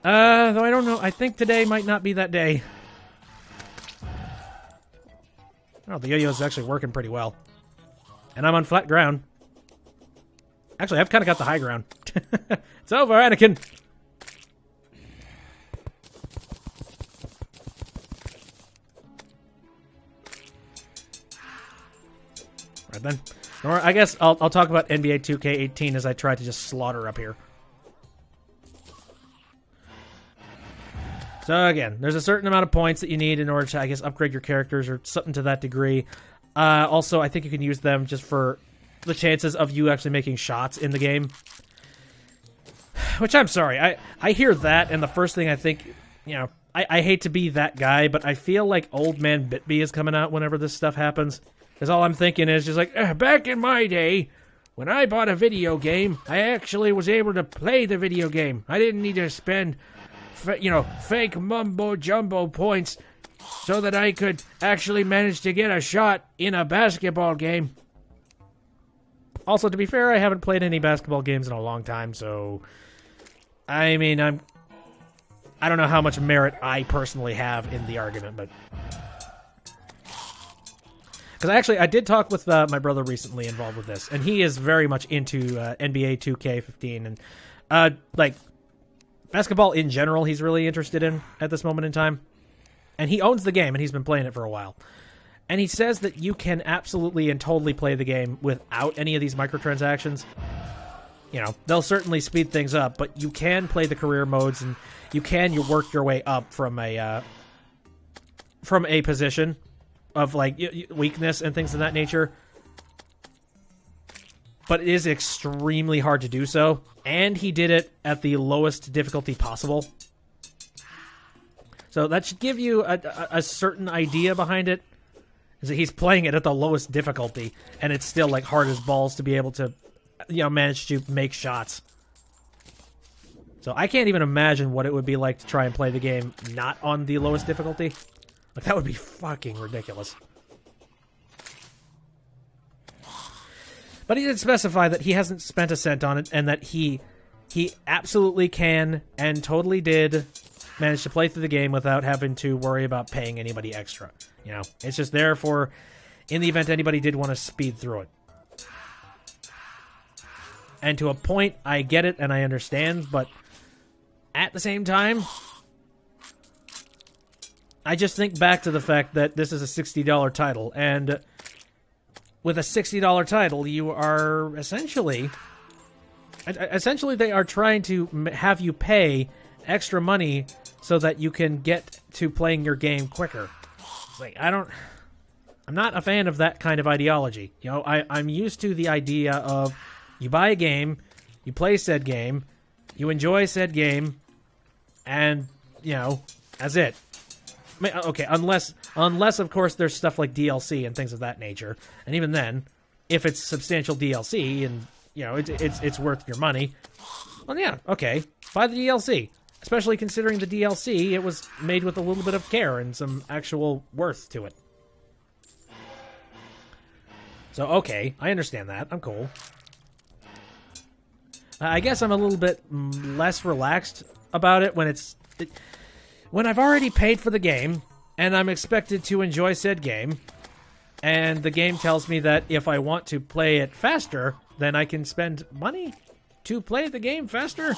Though I don't know. I think today might not be that day. Oh, the yo-yo's actually working pretty well. And I'm on flat ground. Actually, I've kind of got the high ground. It's over, Anakin! Right then. Or I guess I'll talk about NBA 2K18 as I try to just slaughter up here. So again, there's a certain amount of points that you need in order to, I guess, upgrade your characters or something to that degree. Also, I think you can use them just for the chances of you actually making shots in the game. Which, I'm sorry, I hear that, and the first thing I think, you know, I hate to be that guy, but I feel like Old Man Bitby is coming out whenever this stuff happens. Because all I'm thinking is just like, back in my day, when I bought a video game, I actually was able to play the video game. I didn't need to spend, you know, fake mumbo-jumbo points so that I could actually manage to get a shot in a basketball game. Also, to be fair, I haven't played any basketball games in a long time, so... I mean, I don't know how much merit I personally have in the argument, but... Because I did talk with my brother recently involved with this, and he is very much into NBA 2K15, and, like, basketball in general he's really interested in at this moment in time. And he owns the game, and he's been playing it for a while. And he says that you can absolutely and totally play the game without any of these microtransactions. You know, they'll certainly speed things up, but you can play the career modes, and you work your way up from a position of, like, weakness and things of that nature. But it is extremely hard to do so, and he did it at the lowest difficulty possible. So that should give you a certain idea behind it. Is that he's playing it at the lowest difficulty, and it's still, like, hard as balls to be able to, you know, manage to make shots. So I can't even imagine what it would be like to try and play the game not on the lowest difficulty. Like, that would be fucking ridiculous. But he did specify that he hasn't spent a cent on it, and that he absolutely can and totally did manage to play through the game without having to worry about paying anybody extra. You know, it's just there for, in the event anybody did want to speed through it. And to a point, I get it and I understand, but at the same time, I just think back to the fact that this is a $60 title, and with a $60 title, you are essentially they are trying to have you pay extra money so that you can get to playing your game quicker. It's like, I'm not a fan of that kind of ideology. You know, I'm used to the idea of you buy a game, you play said game, you enjoy said game, and, you know, that's it. I mean, okay, unless of course there's stuff like DLC and things of that nature, and even then, if it's substantial DLC and, you know, it's worth your money, well, yeah, okay, buy the DLC. Especially considering the DLC, it was made with a little bit of care and some actual worth to it. So, okay, I understand that. I'm cool. I guess I'm a little bit less relaxed about it when I've already paid for the game and I'm expected to enjoy said game, and the game tells me that if I want to play it faster, then I can spend money to play the game faster.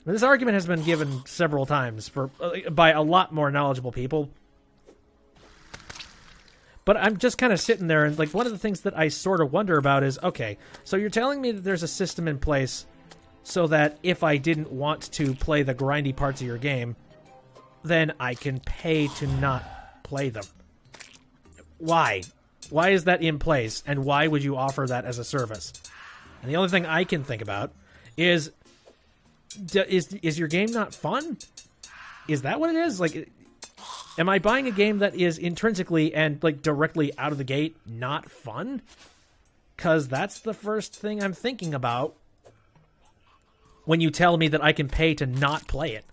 This argument has been given several times by a lot more knowledgeable people. But I'm just kind of sitting there, and like one of the things that I sort of wonder about is, okay, so you're telling me that there's a system in place so that if I didn't want to play the grindy parts of your game, then I can pay to not play them. Why? Why is that in place, and why would you offer that as a service? And the only thing I can think about is your game not fun? Is that what it is? Like, am I buying a game that is intrinsically and like directly out of the gate not fun? Because that's the first thing I'm thinking about when you tell me that I can pay to not play it.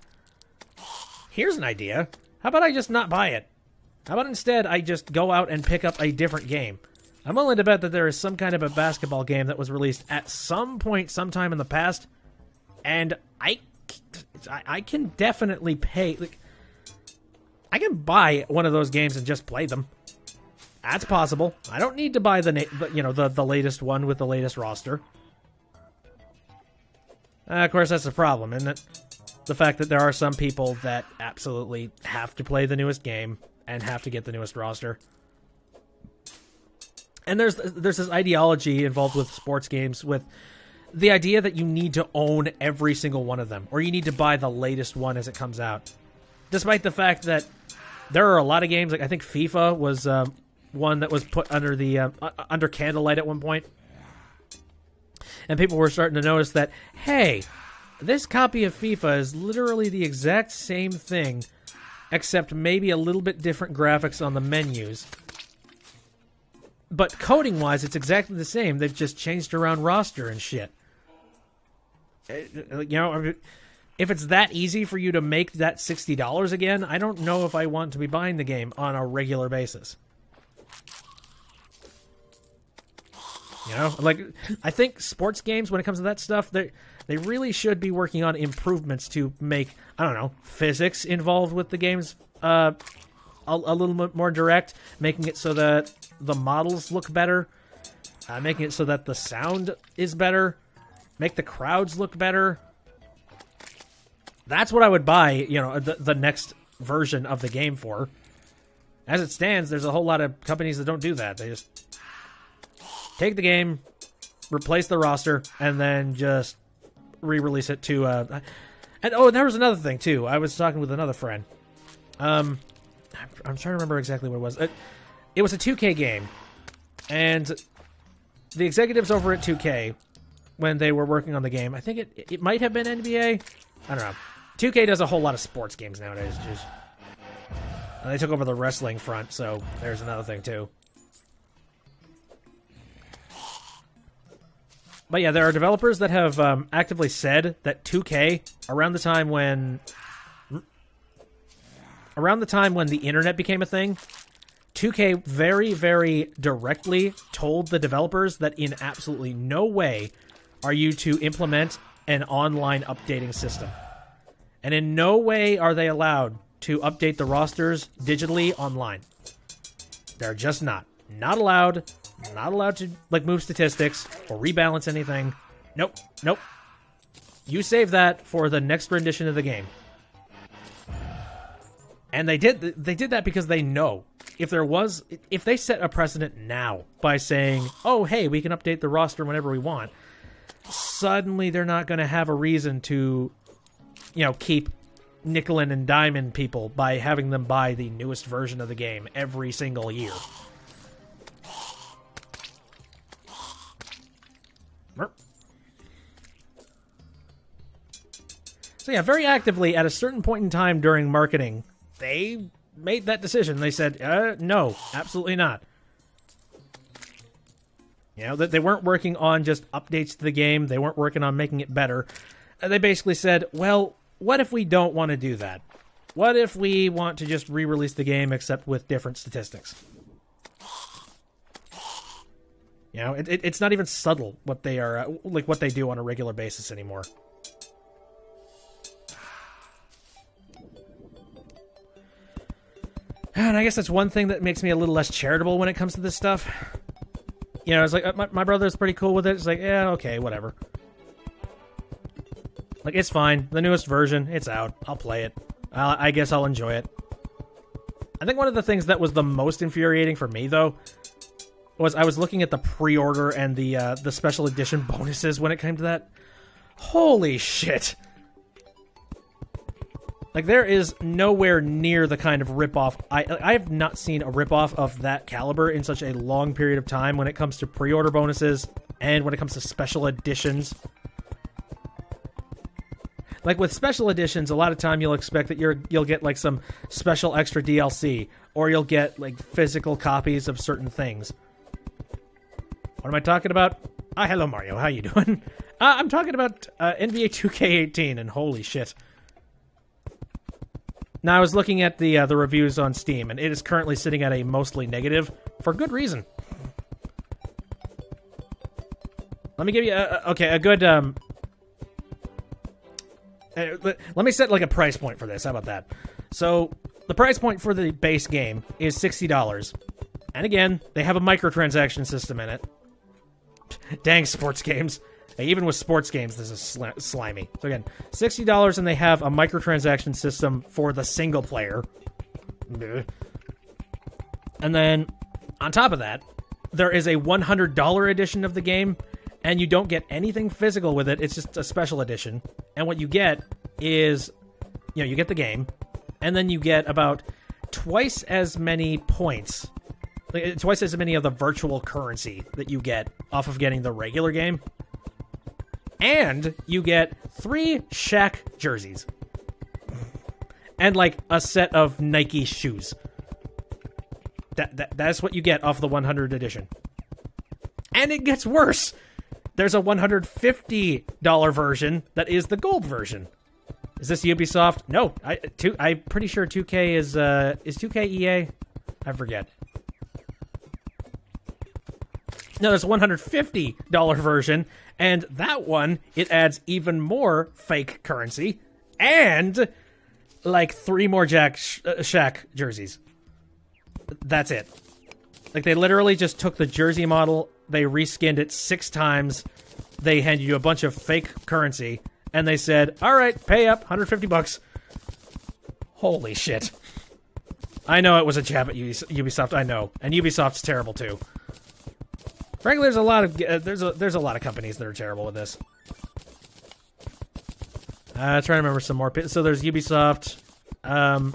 Here's an idea. How about I just not buy it? How about instead I just go out and pick up a different game? I'm willing to bet that there is some kind of a basketball game that was released at some point sometime in the past, and I can definitely pay. Like, I can buy one of those games and just play them. That's possible. I don't need to buy the latest one with the latest roster. Of course, that's the problem, isn't it? The fact that there are some people that absolutely have to play the newest game and have to get the newest roster. And there's this ideology involved with sports games with the idea that you need to own every single one of them, or you need to buy the latest one as it comes out. Despite the fact that there are a lot of games, like I think FIFA was one that was put under the under candlelight at one point, and people were starting to notice that, hey, this copy of FIFA is literally the exact same thing, except maybe a little bit different graphics on the menus. But coding-wise, it's exactly the same. They've just changed around roster and shit. You know, if it's that easy for you to make that $60 again, I don't know if I want to be buying the game on a regular basis. You know, like, I think sports games, when it comes to that stuff, they really should be working on improvements to make, I don't know, physics involved with the games a little bit more direct, making it so that the models look better, making it so that the sound is better, make the crowds look better. That's what I would buy, you know, the next version of the game for. As it stands, there's a whole lot of companies that don't do that. They just take the game, replace the roster, and then just re-release it to... and there was another thing, too. I was talking with another friend. I'm trying to remember exactly what it was. It was a 2K game, and the executives over at 2K, when they were working on the game, I think it might have been NBA. I don't know. 2K does a whole lot of sports games nowadays. They took over the wrestling front, so there's another thing, too. But yeah, there are developers that have actively said that 2K, around the time when the internet became a thing, 2K very, very directly told the developers that in absolutely no way are you to implement an online updating system. And in no way are they allowed to update the rosters digitally online. They're just not. Not allowed. Not allowed to like move statistics or rebalance anything. Nope. Nope. You save that for the next rendition of the game. And they did that because they know if they set a precedent now by saying, oh, hey, we can update the roster whenever we want, suddenly they're not going to have a reason to, you know, keep nickel and diamond people by having them buy the newest version of the game every single year. So yeah, very actively at a certain point in time during marketing, they made that decision. They said, no, absolutely not. You know, that they weren't working on just updates to the game. They weren't working on making it better. They basically said, well, what if we don't want to do that? What if we want to just re-release the game except with different statistics? You know, it's not even subtle what they are, like what they do on a regular basis anymore. And I guess that's one thing that makes me a little less charitable when it comes to this stuff. You know, it's like, my brother's pretty cool with it. It's like, yeah, okay, whatever. Like, it's fine. The newest version, it's out. I'll play it. I guess I'll enjoy it. I think one of the things that was the most infuriating for me, though, was I was looking at the pre-order and the special edition bonuses when it came to that. Holy shit. Like, there is nowhere near the kind of ripoff. I have not seen a ripoff of that caliber in such a long period of time when it comes to pre-order bonuses and when it comes to special editions. Like, with special editions, a lot of time you'll expect that you'll get, like, some special extra DLC, or you'll get, like, physical copies of certain things. What am I talking about? Hello, Mario. How you doing? I'm talking about NBA 2K18, and holy shit. Now, I was looking at the reviews on Steam, and it is currently sitting at a mostly negative, for good reason. Let me give you, a good, let me set, like, a price point for this. How about that? So, the price point for the base game is $60. And again, they have a microtransaction system in it. Dang sports games. Hey, even with sports games, this is slimy. So again, $60, and they have a microtransaction system for the single player. And then, on top of that, there is a $100 edition of the game, and you don't get anything physical with it. It's just a special edition. And what you get is, you know, you get the game, and then you get about twice as many points, like, twice as many of the virtual currency that you get off of getting the regular game. And you get 3 Shaq jerseys. And, like, a set of Nike shoes. That's what you get off the 100 edition. And it gets worse. There's a $150 version that is the gold version. Is this Ubisoft? No. I'm pretty sure 2K is 2K EA? I forget. No, there's a $150 version, and that one, it adds even more fake currency, and, like, 3 more Shaq jerseys. That's it. Like, they literally just took the jersey model, they reskinned it 6 times, they handed you a bunch of fake currency, and they said, alright, pay up, $150. Holy shit. I know it was a jab at Ubisoft, I know, and Ubisoft's terrible too. Frankly, there's a lot of there's a lot of companies that are terrible with this. Trying to remember some more. So there's Ubisoft. I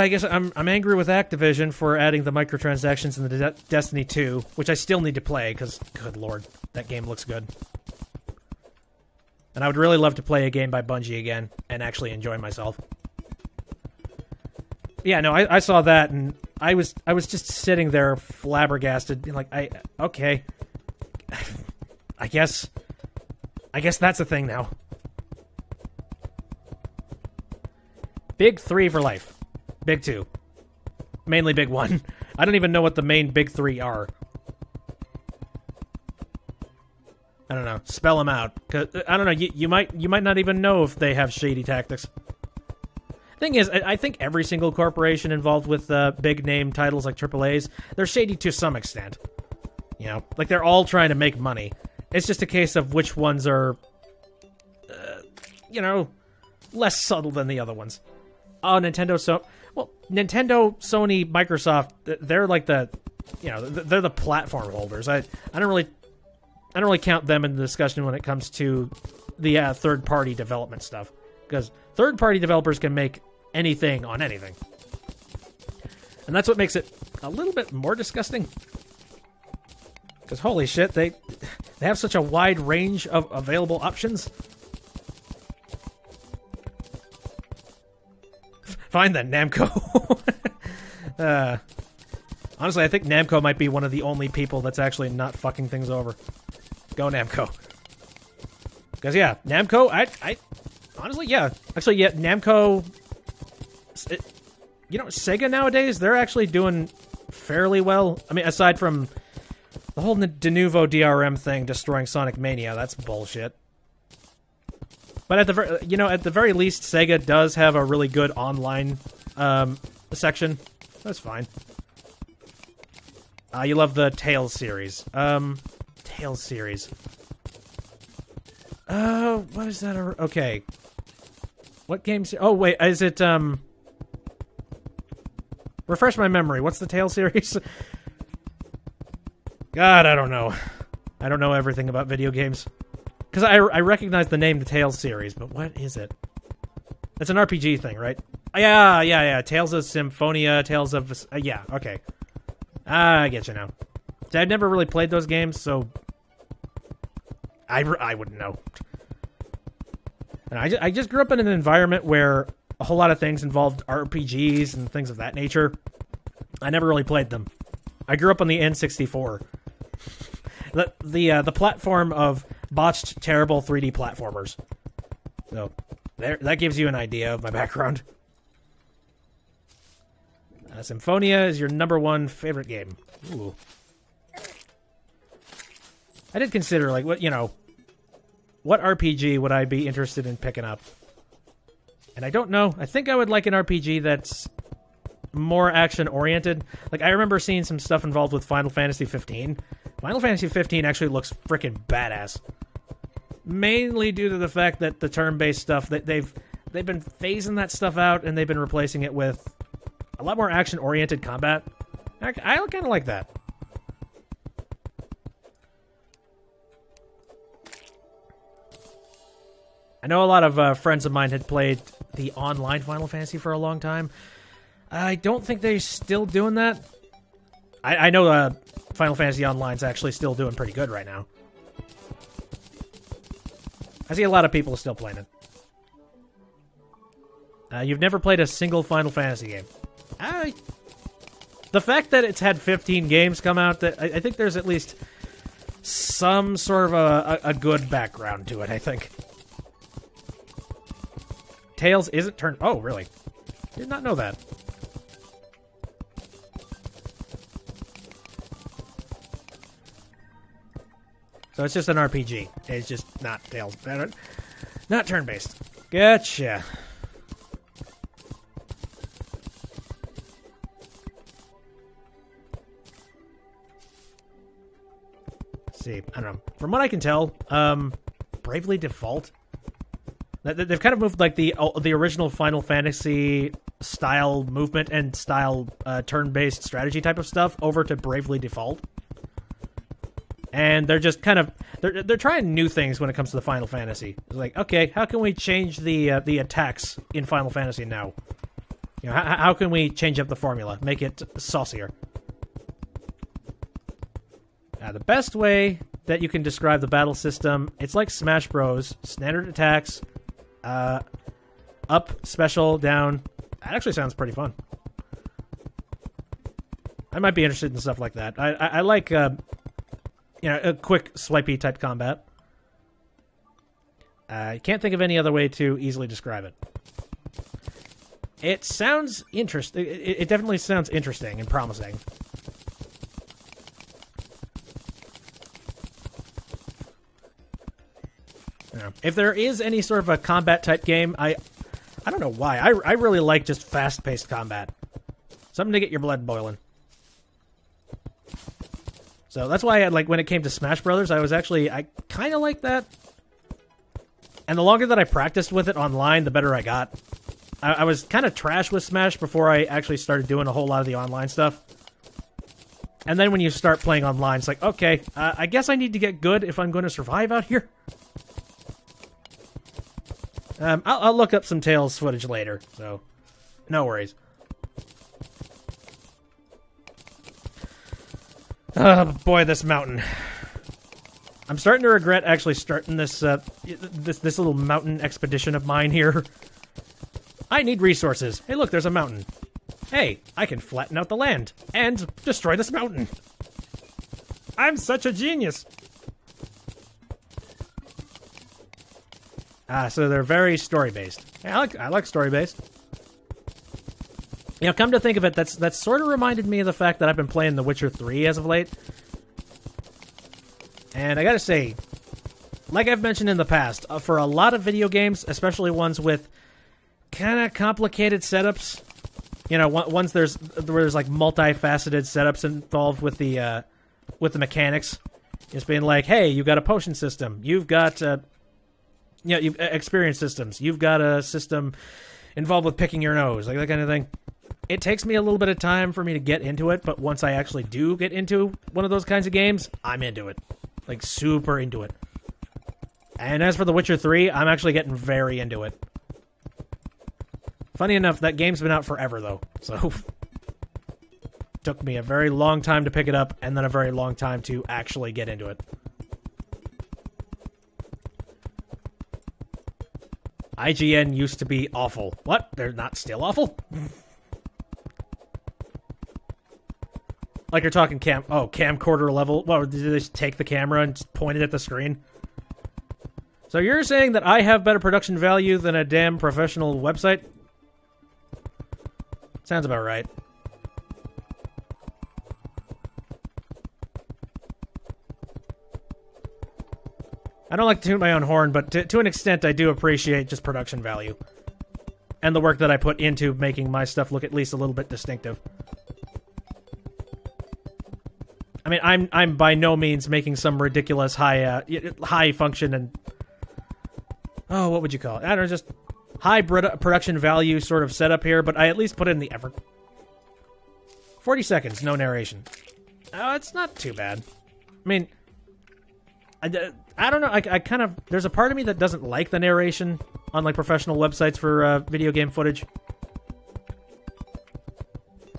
guess I'm angry with Activision for adding the microtransactions in the Destiny 2, which I still need to play because, good lord, that game looks good. And I would really love to play a game by Bungie again and actually enjoy myself. Yeah, no, I saw that, and I was just sitting there flabbergasted, being like, okay, I guess that's a thing now. Big 3 for life. Big 2. Mainly Big 1. I don't even know what the main Big 3 are. I don't know. Spell them out. 'Cause, I don't know. You might not even know if they have shady tactics. Thing is, I think every single corporation involved with big name titles like AAA's, they're shady to some extent. You know, like they're all trying to make money. It's just a case of which ones are, you know, less subtle than the other ones. Oh, Nintendo, Sony, Microsoft, they're like the, you know, they're the platform holders. I don't really count them in the discussion when it comes to the third-party development stuff, because third-party developers can make anything on anything. And that's what makes it a little bit more disgusting. Because holy shit, they have such a wide range of available options. Find that, Namco. Honestly, I think Namco might be one of the only people that's actually not fucking things over. Go Namco. Because, yeah, Namco, I honestly, yeah. Actually, yeah, Namco, you know, Sega nowadays, they're actually doing fairly well. I mean, aside from The whole de novo DRM thing destroying Sonic Mania, that's bullshit. But at the very least, Sega does have a really good online section. That's fine. You love the Tales series. Tales series. What is that? Okay. What games? Oh, wait, is it, refresh my memory. What's the Tales series? God, I don't know. I don't know everything about video games. Because I recognize the name, the Tales series, but what is it? It's an RPG thing, right? Yeah. Tales of Symphonia, Tales of... yeah, okay. I get you now. I've never really played those games, so... I wouldn't know. And I just grew up in an environment where a whole lot of things involved RPGs and things of that nature. I never really played them. I grew up on the N64. The platform of botched, terrible 3D platformers. So, that gives you an idea of my background. Symphonia is your #1 favorite game. Ooh. I did consider, like, what RPG would I be interested in picking up? And I don't know. I think I would like an RPG that's more action-oriented. Like, I remember seeing some stuff involved with Final Fantasy 15. Final Fantasy 15 actually looks freaking badass. Mainly due to the fact that the turn-based stuff, that they've been phasing that stuff out, and they've been replacing it with a lot more action-oriented combat. I kind of like that. I know a lot of friends of mine had played the online Final Fantasy for a long time. I don't think they're still doing that. I know Final Fantasy Online's actually still doing pretty good right now. I see a lot of people still playing it. You've never played a single Final Fantasy game. The fact that it's had 15 games come out, I think there's at least some sort of a good background to it, I think. Tales isn't turned... Oh, really? Did not know that. So it's just an RPG. It's just not Tales. Not turn-based. Gotcha. Let's see. I don't know. From what I can tell, Bravely Default... They've kind of moved like the original Final Fantasy style movement and style turn-based strategy type of stuff over to Bravely Default. And they're just kind of they're trying new things when it comes to the Final Fantasy. It's like, okay, how can we change the attacks in Final Fantasy now? You know, how can we change up the formula, make it saucier? The best way that you can describe the battle system, it's like Smash Bros. Standard attacks. Up, special, down. That actually sounds pretty fun. I might be interested in stuff like that. I like, a quick, swipey type combat. I can't think of any other way to easily describe it. It sounds interesting. It definitely sounds interesting and promising. If there is any sort of a combat type game, I don't know why. I really like just fast-paced combat. Something to get your blood boiling. So that's why when it came to Smash Brothers, I kind of like that. And the longer that I practiced with it online, the better I got. I was kind of trash with Smash before I actually started doing a whole lot of the online stuff. And then when you start playing online, it's like, okay, I guess I need to get good if I'm going to survive out here. I'll look up some Tales footage later, so no worries. Oh, boy, this mountain. I'm starting to regret actually starting this this little mountain expedition of mine here. I need resources. Hey, look, there's a mountain. Hey, I can flatten out the land and destroy this mountain. I'm such a genius. So they're very story-based. Yeah, I like story-based. You know, come to think of it, that's sort of reminded me of the fact that I've been playing The Witcher 3 as of late. And I gotta say, like I've mentioned in the past, for a lot of video games, especially ones with kind of complicated setups, you know, ones where there's like multifaceted setups involved with the mechanics, just being like, hey, you've got a potion system, you've got you've experience systems, you've got a system involved with picking your nose, like that kind of thing. It takes me a little bit of time for me to get into it, but once I actually do get into one of those kinds of games, I'm into it. Like, super into it. And as for The Witcher 3, I'm actually getting very into it. Funny enough, that game's been out forever, though, so... Took me a very long time to pick it up, and then a very long time to actually get into it. IGN used to be awful. What? They're not still awful? Like you're talking camcorder level. What, did they just take the camera and just point it at the screen? So you're saying that I have better production value than a damn professional website? Sounds about right. I don't like to toot my own horn, but to an extent I do appreciate just production value. And the work that I put into making my stuff look at least a little bit distinctive. I mean, I'm by no means making some ridiculous high function and... Oh, what would you call it? I don't know, just high production value sort of setup here, but I at least put in the effort. 40 seconds, no narration. Oh, it's not too bad. I mean... I don't know, I kind of... There's a part of me that doesn't like the narration on, like, professional websites for video game footage.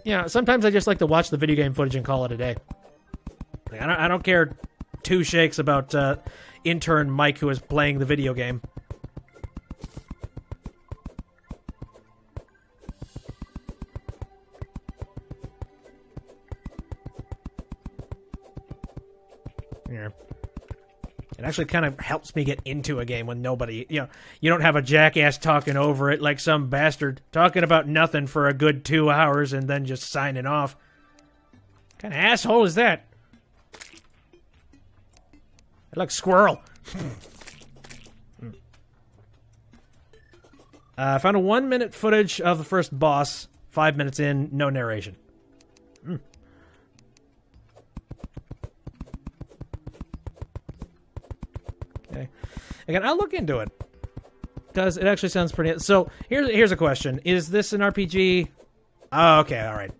Yeah, sometimes I just like to watch the video game footage and call it a day. Like, I don't care two shakes about intern Mike who is playing the video game. Yeah. It actually kind of helps me get into a game when nobody, you know, you don't have a jackass talking over it like some bastard talking about nothing for a good 2 hours and then just signing off. What kind of asshole is that? Look, squirrel. I found a 1-minute footage of the first boss. 5 minutes in, no narration. Okay. Again, I'll look into it. Because it actually sounds pretty... So, here's a question. Is this an RPG? Oh, okay, alright.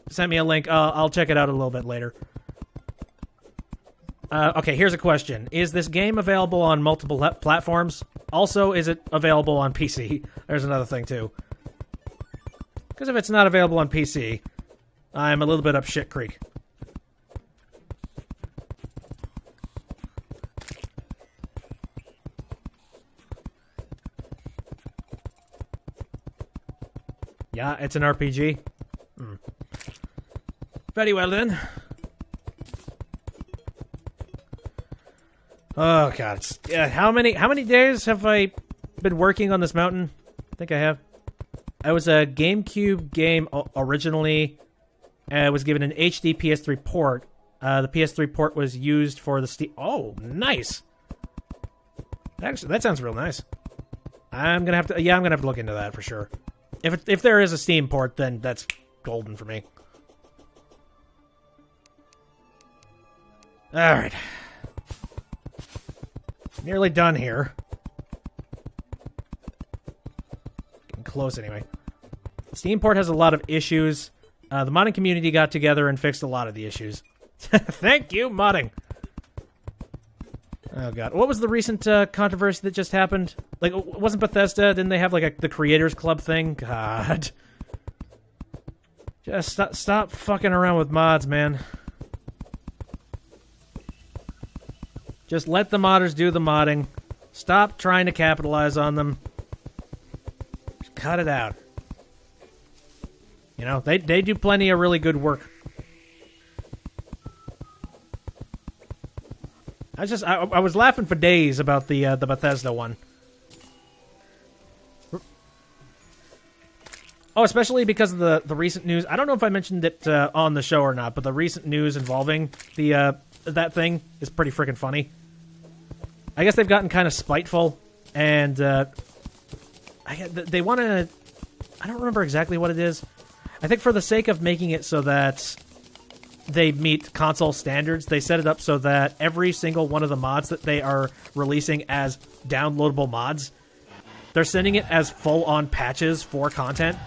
Send me a link. I'll check it out a little bit later. Okay, here's a question. Is this game available on multiple platforms? Also, is it available on PC? There's another thing, too. Because if it's not available on PC, I'm a little bit up shit creek. Yeah, it's an RPG. Very well, then. Oh god, how many days have I been working on this mountain? I think I have. I was a GameCube game originally. I was given an HD PS3 port. The PS3 port was used for the Steam. Oh, nice. Actually, that sounds real nice. I'm gonna have to. Yeah, I'm gonna have to look into that for sure. If there is a Steam port, then that's golden for me. All right. Nearly done here. Getting close anyway. Steam port has a lot of issues. The modding community got together and fixed a lot of the issues. Thank you, modding. Oh god, what was the recent controversy that just happened? Like, wasn't Bethesda? Didn't they have like the Creators Club thing? God, just stop fucking around with mods, man. Just let the modders do the modding. Stop trying to capitalize on them. Just cut it out. You know, they do plenty of really good work. I was laughing for days about the Bethesda one. Oh, especially because of the recent news. I don't know if I mentioned it on the show or not, but the recent news involving the that thing is pretty freaking funny. I guess they've gotten kind of spiteful, and they want to... I don't remember exactly what it is. I think for the sake of making it so that they meet console standards, they set it up so that every single one of the mods that they are releasing as downloadable mods, they're sending it as full-on patches for content,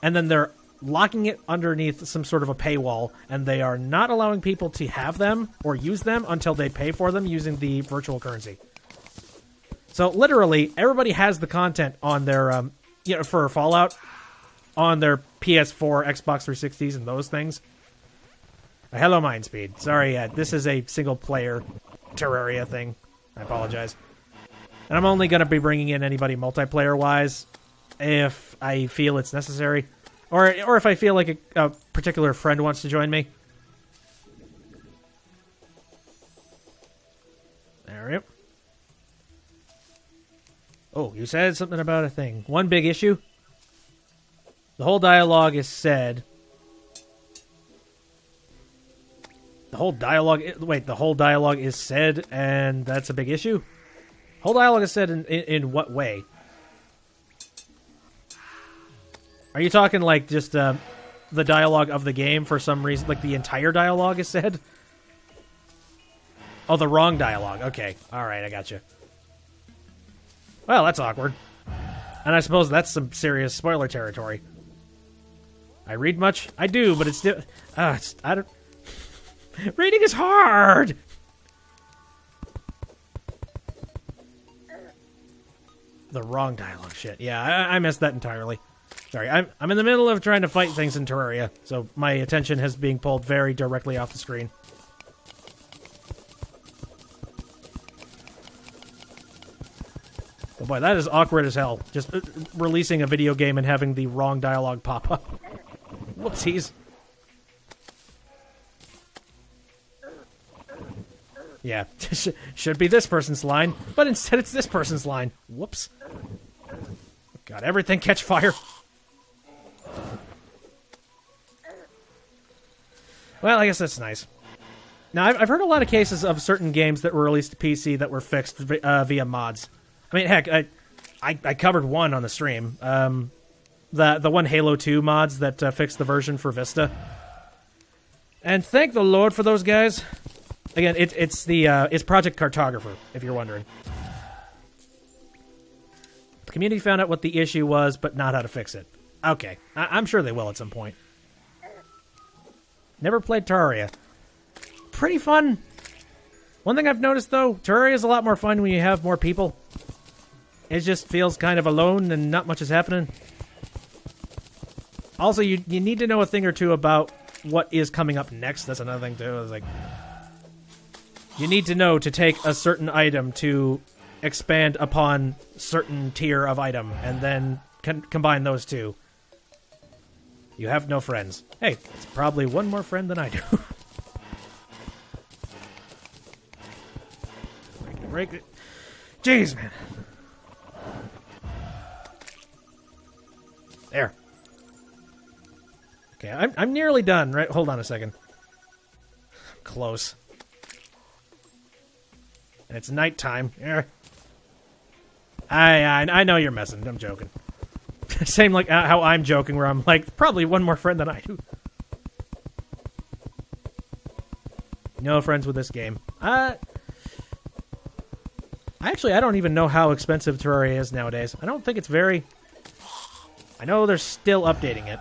and then they're locking it underneath some sort of a paywall, and they are not allowing people to have them or use them until they pay for them using the virtual currency. So literally, everybody has the content on their, for Fallout, on their PS4, Xbox 360s, and those things. Hello, Mindspeed. Sorry, this is a single-player Terraria thing. I apologize. And I'm only going to be bringing in anybody multiplayer-wise if I feel it's necessary. Or if I feel like a particular friend wants to join me. There we go. Oh, you said something about a thing. One big issue? The whole dialogue is said... The whole dialogue... Wait, the whole dialogue is said, and that's a big issue? Whole dialogue is said in what way? Are you talking like just the dialogue of the game for some reason? Like the entire dialogue is said? Oh, the wrong dialogue. Okay. Alright, I got you. Well, that's awkward. And I suppose that's some serious spoiler territory. I read much? I do, but it's still... I don't... Reading is hard! The wrong dialogue. Shit. Yeah, I missed that entirely. Sorry, I'm in the middle of trying to fight things in Terraria, so my attention has being pulled very directly off the screen. Oh boy, that is awkward as hell. Just releasing a video game and having the wrong dialogue pop up. Whoopsies. Yeah, should be this person's line, but instead it's this person's line. Whoops. God, everything catch fire. Well, I guess that's nice. Now, I've heard a lot of cases of certain games that were released to PC that were fixed via mods. I mean, heck, I covered one on the stream. The one Halo 2 mods that fixed the version for Vista. And thank the Lord for those guys. Again, it's Project Cartographer, if you're wondering. The community found out what the issue was, but not how to fix it. Okay, I'm sure they will at some point. Never played Terraria. Pretty fun. One thing I've noticed, though, Terraria is a lot more fun when you have more people. It just feels kind of alone and not much is happening. Also, you need to know a thing or two about what is coming up next. That's another thing, too. It's like, you need to know to take a certain item to expand upon certain tier of item, and then combine those two. You have no friends. Hey, it's probably one more friend than I do. Break it. Jeez, man. There. Okay, I'm nearly done, right? Hold on a second. Close. And it's nighttime. Yeah. I know you're messing. I'm joking. Same like how I'm joking, where I'm like, probably one more friend than I do. No friends with this game. Actually, I don't even know how expensive Terraria is nowadays. I don't think it's very... I know they're still updating it.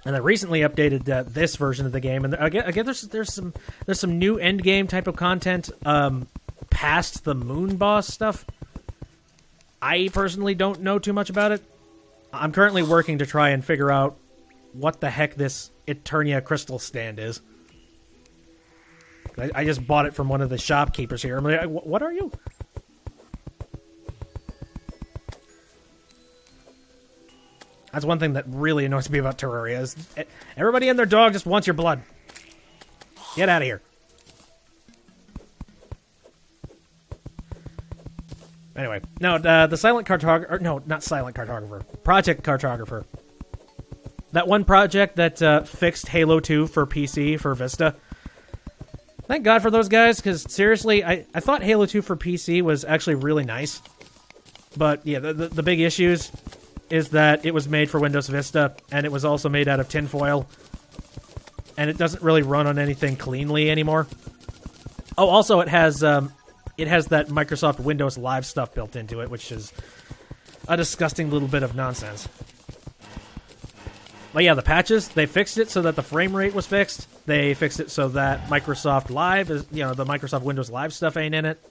And they recently updated this version of the game. And again, there's some new end game type of content past the moon boss stuff. I personally don't know too much about it. I'm currently working to try and figure out what the heck this Eternia crystal stand is. I just bought it from one of the shopkeepers here. I'm like, what are you? That's one thing that really annoys me about Terraria is everybody and their dog just wants your blood. Get out of here. Anyway, no, the Silent Cartographer... No, not Silent Cartographer. Project Cartographer. That one project that fixed Halo 2 for PC, for Vista. Thank God for those guys, because seriously, I thought Halo 2 for PC was actually really nice. But yeah, the big issues is that it was made for Windows Vista, and it was also made out of tinfoil. And it doesn't really run on anything cleanly anymore. Oh, also it has that Microsoft Windows Live stuff built into it, which is a disgusting little bit of nonsense. But yeah, the patches, they fixed it so that the frame rate was fixed. They fixed it so that Microsoft Live is, the Microsoft Windows Live stuff ain't in it.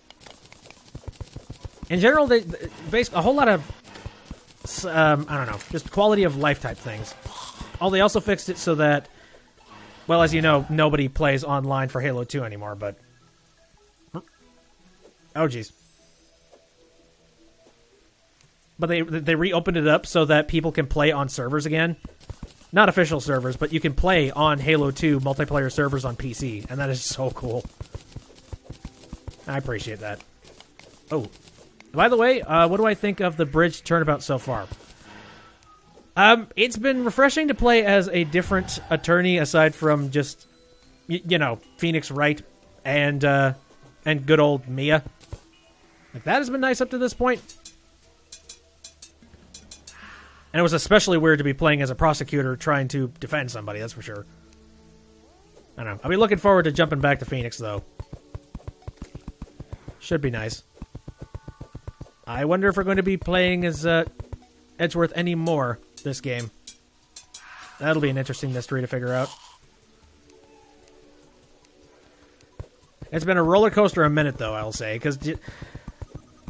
In general, they basically a whole lot of, I don't know, just quality of life type things. Oh, they also fixed it so that, well, as you know, nobody plays online for Halo 2 anymore, but... Oh, jeez. But they reopened it up so that people can play on servers again. Not official servers, but you can play on Halo 2 multiplayer servers on PC, and that is so cool. I appreciate that. Oh. By the way, what do I think of the bridge turnabout so far? It's been refreshing to play as a different attorney aside from just, Phoenix Wright and good old Mia. Like, that has been nice up to this point. And it was especially weird to be playing as a prosecutor trying to defend somebody, that's for sure. I don't know. I'll be looking forward to jumping back to Phoenix, though. Should be nice. I wonder if we're going to be playing as Edgeworth anymore this game. That'll be an interesting mystery to figure out. It's been a roller coaster a minute, though, I'll say, because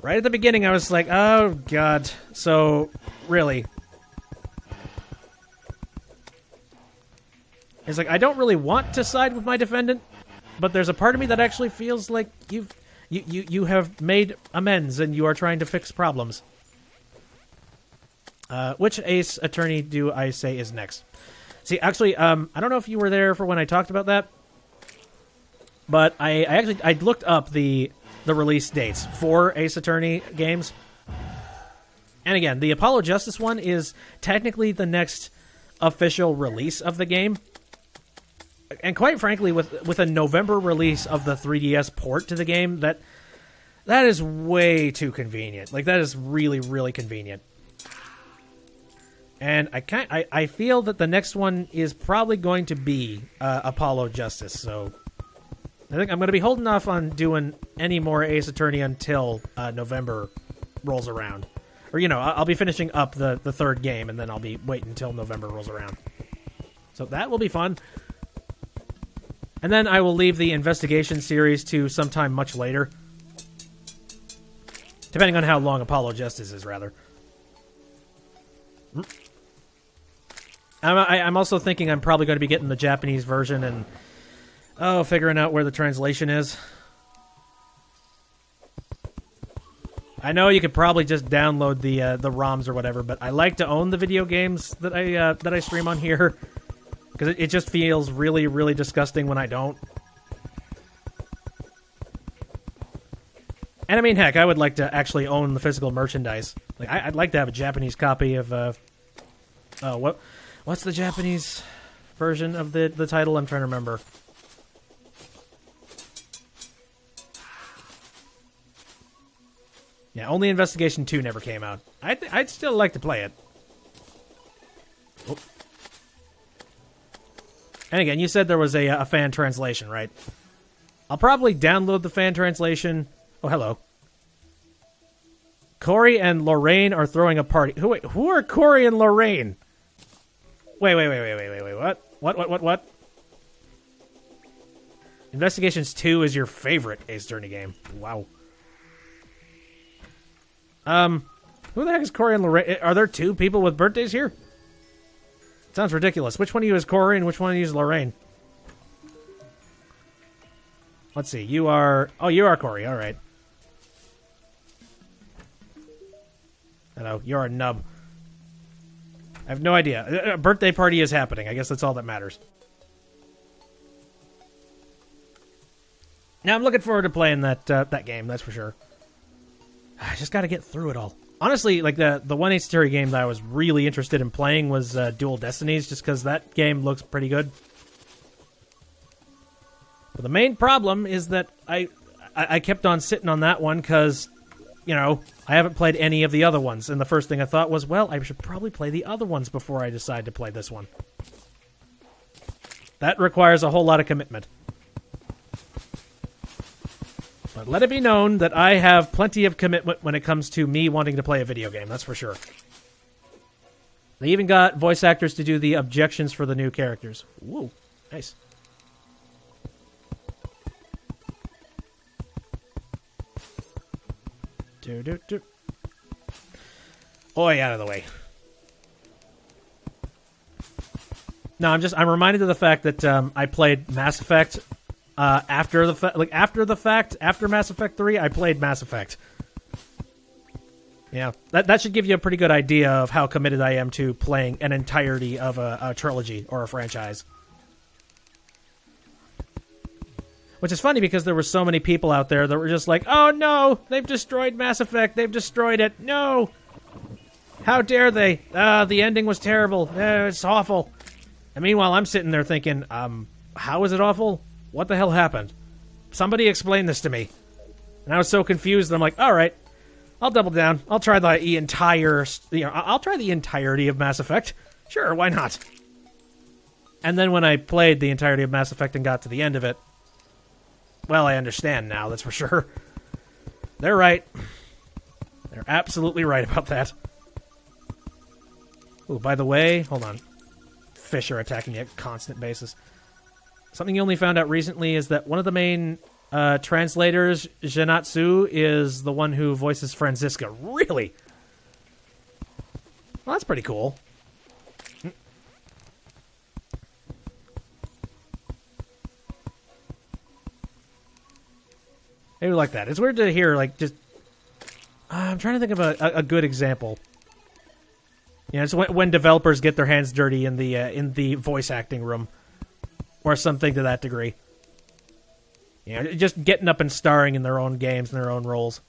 right at the beginning I was like, oh, God. So, really... It's like, I don't really want to side with my defendant, but there's a part of me that actually feels like you have made amends and you are trying to fix problems. Which Ace Attorney do I say is next? See, actually, I don't know if you were there for when I talked about that, but I looked up the release dates for Ace Attorney games. And again, the Apollo Justice one is technically the next official release of the game. And quite frankly, with a November release of the 3DS port to the game, that is way too convenient. Like, that is really, really convenient. And I feel that the next one is probably going to be Apollo Justice. So I think I'm going to be holding off on doing any more Ace Attorney until November rolls around. Or, I'll be finishing up the third game, and then I'll be waiting until November rolls around. So that will be fun. And then I will leave the investigation series to sometime much later. Depending on how long Apollo Justice is, rather. I'm also thinking I'm probably going to be getting the Japanese version and, figuring out where the translation is. I know you could probably just download the ROMs or whatever, but I like to own the video games that I stream on here. Because it just feels really, really disgusting when I don't. And I mean, heck, I would like to actually own the physical merchandise. Like, I'd like to have a Japanese copy of, what's the Japanese version of the title? I'm trying to remember. Yeah, only Investigation 2 never came out. I'd still like to play it. Oh. And again, you said there was a fan translation, right? I'll probably download the fan translation. Oh, hello. Corey and Lorraine are throwing a party. Who are Corey and Lorraine? Wait, what? Investigations 2 is your favorite Ace Attorney game. Wow. Who the heck is Corey and Lorraine? Are there two people with birthdays here? Sounds ridiculous. Which one of you is Corey and which one of you is Lorraine? Let's see. You are... Oh, you are Corey. All right. Hello. You're a nub. I have no idea. A birthday party is happening. I guess that's all that matters. Now, I'm looking forward to playing that game. That's for sure. I just got to get through it all. Honestly, like the one Ace Attorney game that I was really interested in playing was Dual Destinies, just because that game looks pretty good. But the main problem is that I kept on sitting on that one because, you know, I haven't played any of the other ones. And the first thing I thought was, well, I should probably play the other ones before I decide to play this one. That requires a whole lot of commitment. But let it be known that I have plenty of commitment when it comes to me wanting to play a video game, that's for sure. They even got voice actors to do the objections for the new characters. Woo, nice. Oi, out of the way. No, I'm reminded of the fact that I played Mass Effect after the fact, after Mass Effect 3, I played Mass Effect. Yeah, that should give you a pretty good idea of how committed I am to playing an entirety of a trilogy or a franchise. Which is funny because there were so many people out there that were just like, oh no, they've destroyed Mass Effect, they've destroyed it, no! How dare they? The ending was terrible, it's awful. And meanwhile, I'm sitting there thinking, how is it awful? What the hell happened? Somebody explain this to me. And I was so confused that I'm like, alright, I'll double down. I'll try the entire, I'll try the entirety of Mass Effect. Sure, why not? And then when I played the entirety of Mass Effect and got to the end of it, well, I understand now, that's for sure. They're right. They're absolutely right about that. Oh, by the way, hold on. Fish are attacking me at a constant basis. Something you only found out recently is that one of the main translators, Janatsu, is the one who voices Franziska. Really? Well, that's pretty cool. Maybe like that. It's weird to hear, like, just... I'm trying to think of a good example. You know, it's when developers get their hands dirty in the voice acting room. Or something to that degree. You know, just getting up and starring in their own games and their own roles.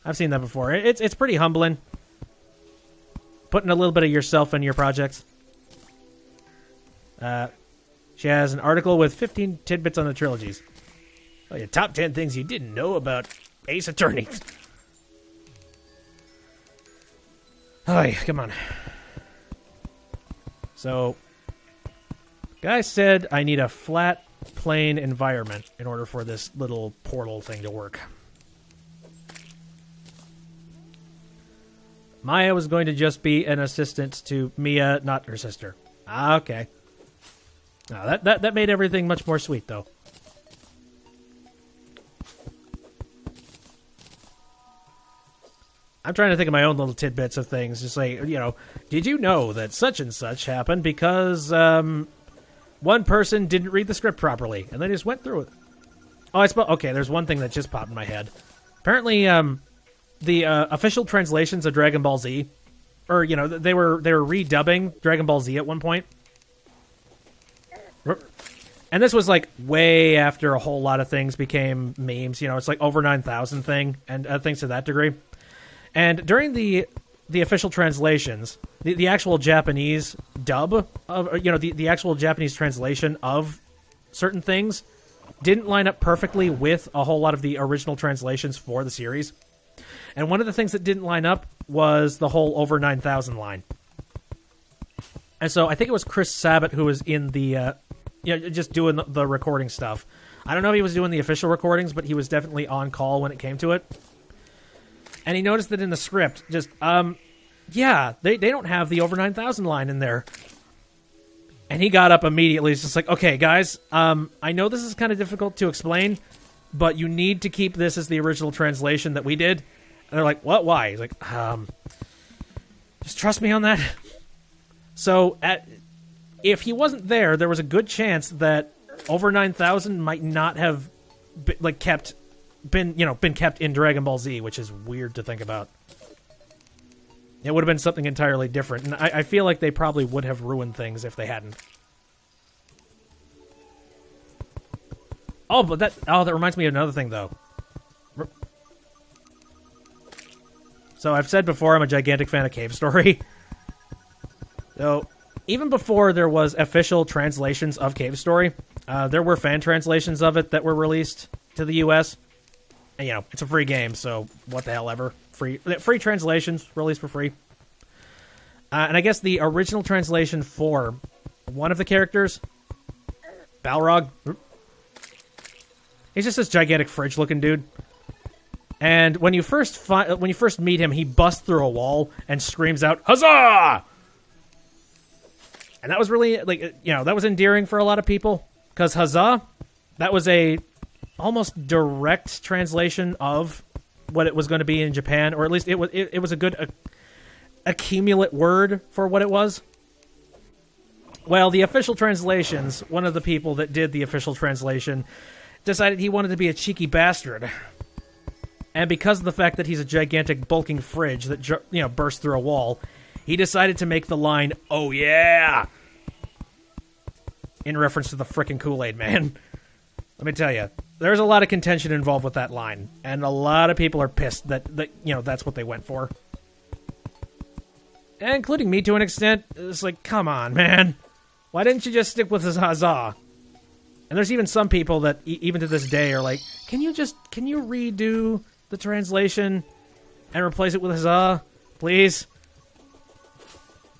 I've seen that before. It's pretty humbling. Putting a little bit of yourself in your projects. She has an article with 15 tidbits on the trilogies. Oh, your top 10 things you didn't know about Ace Attorney. Oh, come on. So, guy said I need a flat, plain environment in order for this little portal thing to work. Maya was going to just be an assistant to Mia, not her sister. Ah, okay. No, that made everything much more sweet, though. I'm trying to think of my own little tidbits of things. Just like, you know, did you know that such and such happened because one person didn't read the script properly, and they just went through it. Oh, okay, there's one thing that just popped in my head. Apparently, the official translations of Dragon Ball Z, or, you know, they were redubbing Dragon Ball Z at one point. And this was, like, way after a whole lot of things became memes. You know, it's like over 9,000 thing, and things to that degree. And during the official translations, the actual Japanese dub of, you know, the actual Japanese translation of certain things didn't line up perfectly with a whole lot of the original translations for the series. And one of the things that didn't line up was the whole over 9,000 line. And so I think it was Chris Sabat who was in the, just doing the recording stuff. I don't know if he was doing the official recordings, but he was definitely on call when it came to it. And he noticed that in the script, just, yeah, they don't have the over 9,000 line in there. And he got up immediately. He's just like, okay, guys, I know this is kind of difficult to explain, but you need to keep this as the original translation that we did. And they're like, what? Why? He's like, just trust me on that. So, if he wasn't there, there was a good chance that over 9,000 might not have been kept in Dragon Ball Z, which is weird to think about. It would have been something entirely different, and I feel like they probably would have ruined things if they hadn't. Oh, but that reminds me of another thing, though. So I've said before, I'm a gigantic fan of Cave Story. So even before there was official translations of Cave Story, There were fan translations of it that were released to the U.S. And, it's a free game, so what the hell ever. Free translations, released for free. And I guess the original translation for one of the characters, Balrog, he's just this gigantic fridge-looking dude. And when you first meet him, he busts through a wall and screams out, "Huzzah!" And that was really, that was endearing for a lot of people. Because huzzah, that was a almost direct translation of what it was going to be in Japan. Or at least it was a good accumulate word for what it was. Well, the official translations, one of the people that did the official translation decided he wanted to be a cheeky bastard. And because of the fact that he's a gigantic bulking fridge that, bursts through a wall, he decided to make the line, "Oh yeah!" in reference to the frickin' Kool-Aid Man. Let me tell you, there's a lot of contention involved with that line, and a lot of people are pissed that that's what they went for. And including me to an extent. It's like, come on, man. Why didn't you just stick with his huzzah? And there's even some people that, even to this day, are like, can you redo the translation and replace it with huzzah, please?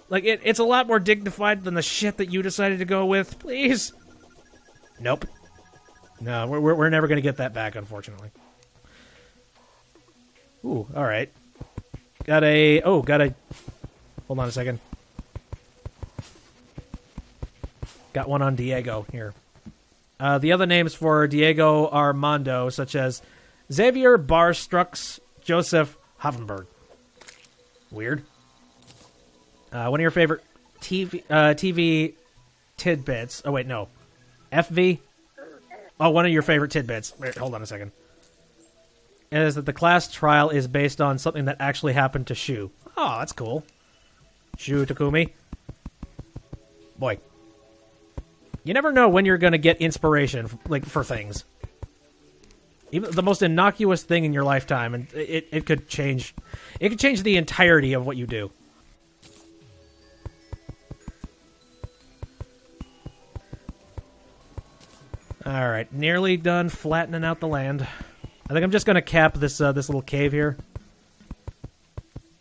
Like, it's a lot more dignified than the shit that you decided to go with, please. Nope. No, we're never going to get that back, unfortunately. Ooh, alright. Got a... Hold on a second. Got one on Diego here. The other names for Diego Armando, such as Xavier Barstrux Joseph Hoffenberg. Weird. One of your favorite TV tidbits. Oh, wait, no. FV? Oh, one of your favorite tidbits. Wait, hold on a second. Is that the class trial is based on something that actually happened to Shu. Oh, that's cool. Shu Takumi. Boy. You never know when you're going to get inspiration, for things. Even the most innocuous thing in your lifetime, and it could change. It could change the entirety of what you do. Alright, nearly done flattening out the land. I think I'm just going to cap this this little cave here.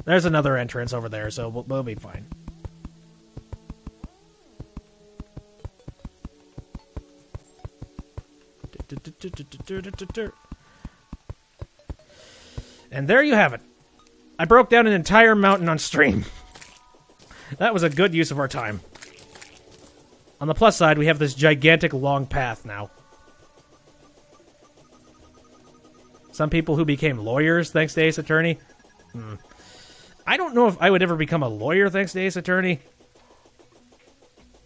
There's another entrance over there, so we'll be fine. And there you have it. I broke down an entire mountain on stream. That was a good use of our time. On the plus side, we have this gigantic long path now. Some people who became lawyers thanks to Ace Attorney. I don't know if I would ever become a lawyer thanks to Ace Attorney.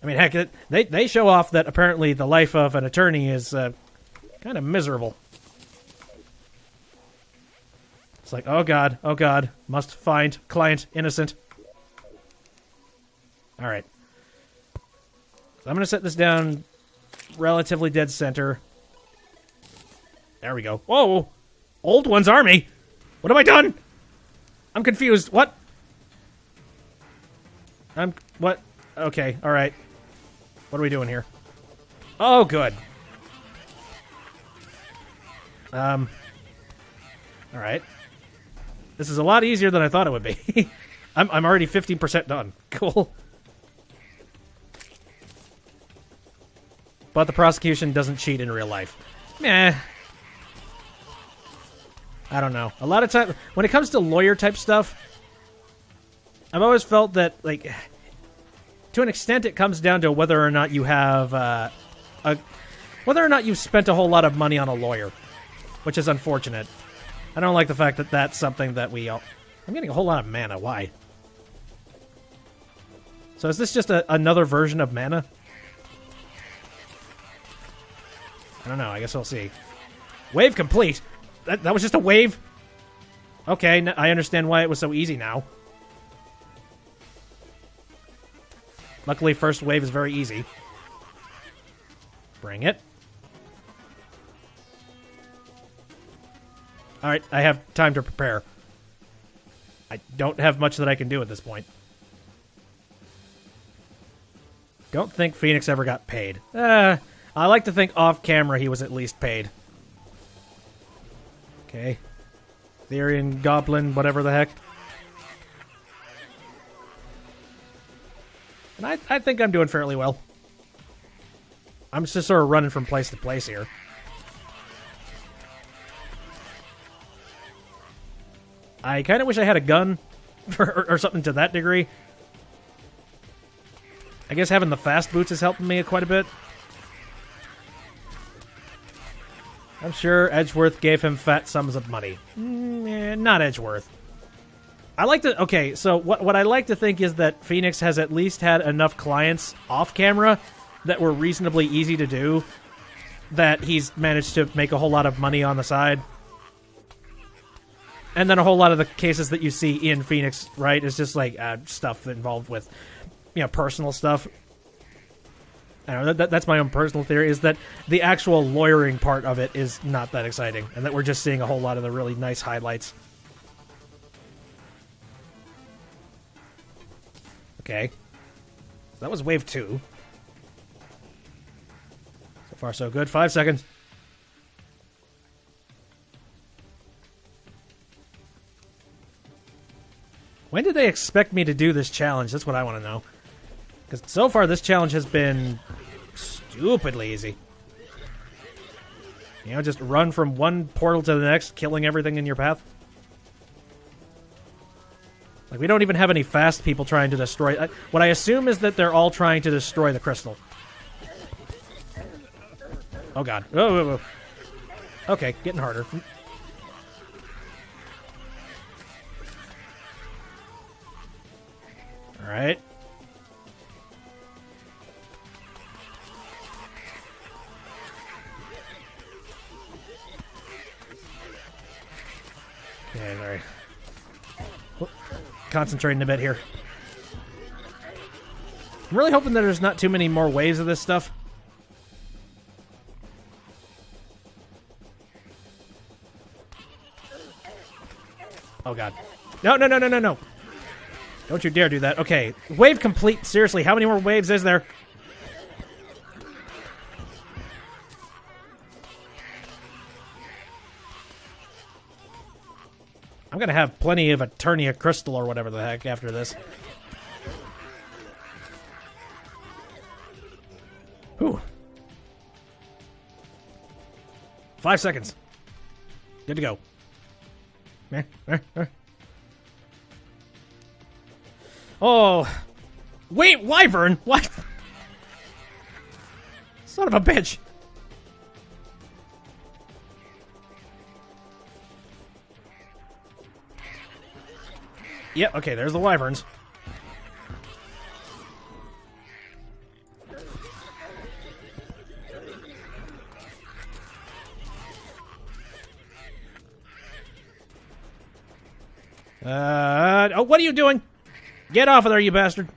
I mean, heck, they show off that apparently the life of an attorney is kind of miserable. It's like, oh god, must find client innocent. Alright. I'm going to set this down relatively dead center. There we go. Whoa! Old One's army! What have I done? I'm confused. What? What? Okay, alright. What are we doing here? Oh, good. Alright. This is a lot easier than I thought it would be. I'm already 15% done. Cool. But the prosecution doesn't cheat in real life. Meh. I don't know. A lot of times, when it comes to lawyer-type stuff, I've always felt that, to an extent, it comes down to whether or not you have, whether or not you've spent a whole lot of money on a lawyer, which is unfortunate. I don't like the fact that that's something that we all... I'm getting a whole lot of mana. Why? So is this just another version of mana? I don't know. I guess we'll see. Wave complete. That was just a wave? Okay, I understand why it was so easy now. Luckily, first wave is very easy. Bring it. Alright, I have time to prepare. I don't have much that I can do at this point. Don't think Phoenix ever got paid. I like to think off camera he was at least paid. Okay. Therian Goblin, whatever the heck. And I think I'm doing fairly well. I'm just sort of running from place to place here. I kind of wish I had a gun or something to that degree. I guess having the fast boots is helping me quite a bit. I'm sure Edgeworth gave him fat sums of money. Not Edgeworth. I like to... Okay, so what I like to think is that Phoenix has at least had enough clients off camera that were reasonably easy to do, that he's managed to make a whole lot of money on the side. And then a whole lot of the cases that you see in Phoenix, right, is just like stuff involved with, you know, personal stuff. I don't know, that's my own personal theory, is that the actual lawyering part of it is not that exciting, and that we're just seeing a whole lot of the really nice highlights. Okay. So that was wave 2. So far, so good. 5 seconds. When did they expect me to do this challenge? That's what I want to know. Because so far, this challenge has been stupidly easy. You know, just run from one portal to the next, killing everything in your path. Like, we don't even have any fast people trying to destroy... what I assume is that they're all trying to destroy the crystal. Oh, God. Oh. Okay, getting harder. Alright. Okay, sorry. Concentrating a bit here. I'm really hoping that there's not too many more waves of this stuff. Oh, God. No. Don't you dare do that. Okay, wave complete. Seriously, how many more waves is there? I'm gonna have plenty of Eternia Crystal or whatever the heck after this. Whew. 5 seconds. Good to go. Oh. Wait, Wyvern? What? Son of a bitch. Yep, okay, there's the Wyverns. Oh, what are you doing? Get off of there, you bastard.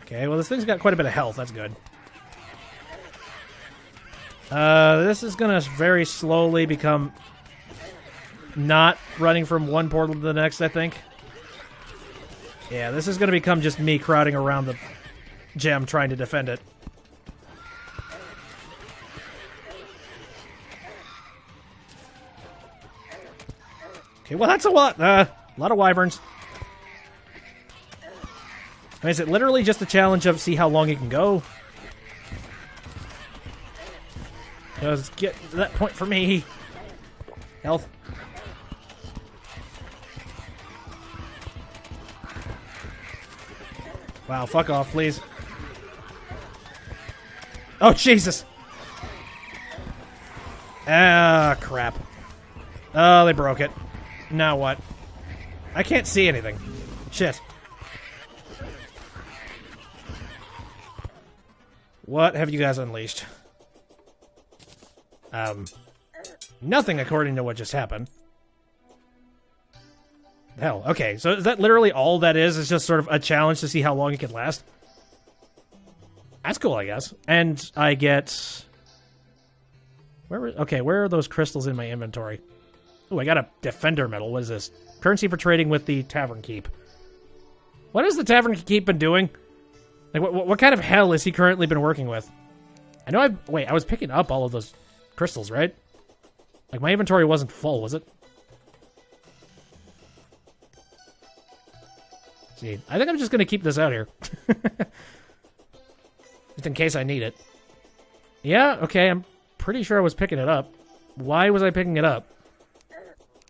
Okay, well, this thing's got quite a bit of health. That's good. This is gonna very slowly become not running from one portal to the next, I think. Yeah, this is gonna become just me crowding around the gem trying to defend it. Okay, well, that's a lot of wyverns. I mean, is it literally just a challenge of see how long you can go? Let's get to that point for me. Health. Wow, fuck off, please. Oh, Jesus! Ah, crap. Oh, they broke it. Now what? I can't see anything. Shit. What have you guys unleashed? Nothing according to what just happened. Hell, okay, so is that literally all that is? It's just sort of a challenge to see how long it can last? That's cool, I guess. And I get... where are those crystals in my inventory? Oh, I got a Defender medal. What is this? Currency for trading with the Tavern Keep. What has the Tavern Keep been doing? Like, what kind of hell has he currently been working with? I know I was picking up all of those crystals, right? Like, my inventory wasn't full, was it? See, I think I'm just gonna keep this out here. Just in case I need it. Yeah, okay, I'm pretty sure I was picking it up. Why was I picking it up?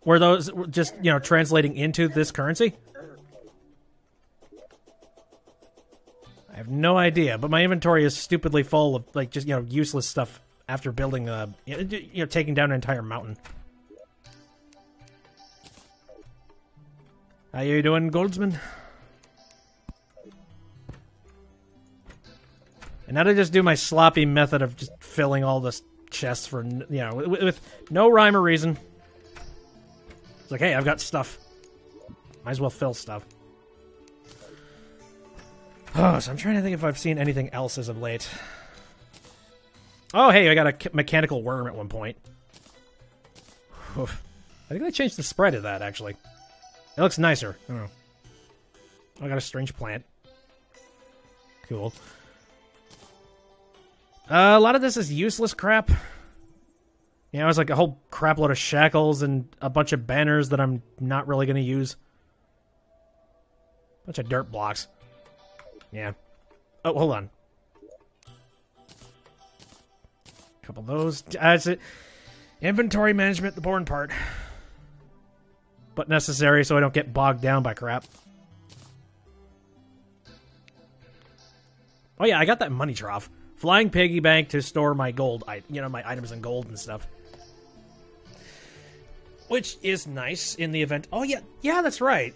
Were those just, you know, translating into this currency? I have no idea, but my inventory is stupidly full of, like, just, you know, useless stuff after building, you know, taking down an entire mountain. How you doing, Goldsman? And now to just do my sloppy method of just filling all this chests for, you know, with no rhyme or reason. It's like, hey, I've got stuff. Might as well fill stuff. Oh, so I'm trying to think if I've seen anything else as of late. Oh, hey, I got a mechanical worm at one point. Oof. I think they changed the spread of that, actually. It looks nicer. I don't know. I got a strange plant. Cool. A lot of this is useless crap. You know, it's like a whole crap load of shackles and a bunch of banners that I'm not really going to use. Bunch of dirt blocks. Yeah. Oh, hold on. A couple of those. That's it. Inventory management, the boring part. But necessary so I don't get bogged down by crap. Oh yeah, I got that money trough. Flying piggy bank to store my gold, you know, my items and gold and stuff. Which is nice in the event. Oh yeah, that's right.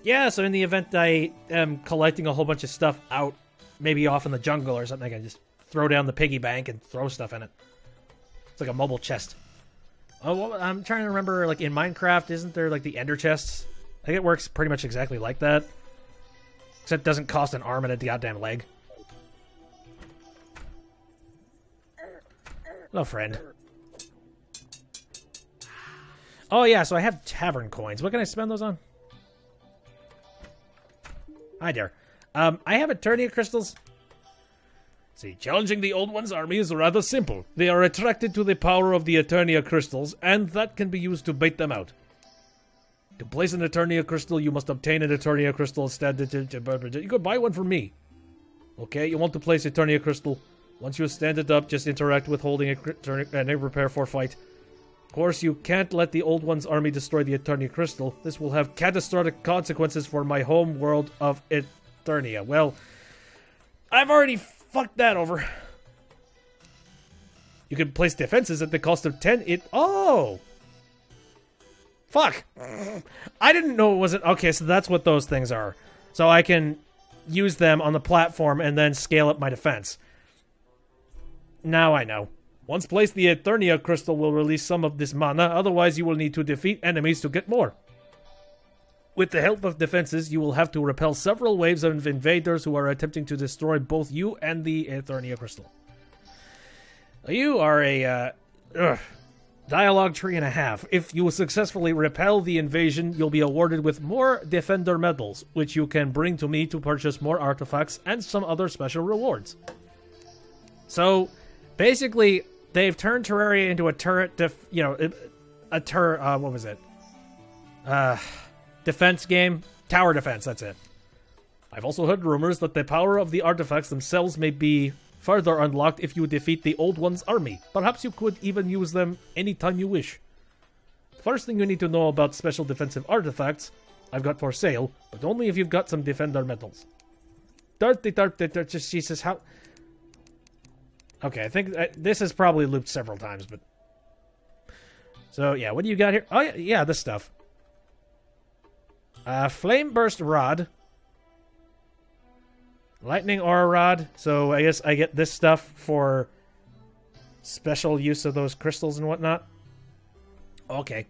Yeah, so in the event I am collecting a whole bunch of stuff out, maybe off in the jungle or something, I can just throw down the piggy bank and throw stuff in it. It's like a mobile chest. Oh, well, I'm trying to remember, like, in Minecraft, isn't there, like, the ender chests? I think it works pretty much exactly like that. Except it doesn't cost an arm and a goddamn leg. Hello, friend. Oh, yeah, so I have tavern coins. What can I spend those on? Hi there. I have Eternia crystals. See, challenging the Old One's army is rather simple. They are attracted to the power of the Eternia crystals, and that can be used to bait them out. To place an Eternia crystal, you must obtain an Eternia crystal standard. You could buy one from me. Okay, you want to place Eternia crystal. Once you stand it up, just interact with holding it and prepare for fight. Of course, you can't let the Old One's army destroy the Eternia crystal. This will have catastrophic consequences for my home world of Eternia. Well, I've already fucked that over. You can place defenses at the cost of 10. Oh! Fuck! I didn't know it wasn't... Okay, so that's what those things are. So I can use them on the platform and then scale up my defense. Now I know. Once placed, the Eternia crystal will release some of this mana, otherwise you will need to defeat enemies to get more. With the help of defenses, you will have to repel several waves of invaders who are attempting to destroy both you and the Eternia crystal. You are a, dialogue tree and a half. If you successfully repel the invasion, you'll be awarded with more Defender medals, which you can bring to me to purchase more artifacts and some other special rewards. So, basically, they've turned Terraria into a turret, what was it? Defense game? Tower defense, that's it. I've also heard rumors that the power of the artifacts themselves may be further unlocked if you defeat the Old One's army. Perhaps you could even use them anytime you wish. The first thing you need to know about special defensive artifacts I've got for sale, but only if you've got some Defender medals. Dirty, Jesus, how... Okay, I think this is probably looped several times, but... So, yeah, what do you got here? Oh, yeah, this stuff. Flame Burst Rod. Lightning Aura Rod. So, I guess I get this stuff for special use of those crystals and whatnot. Okay.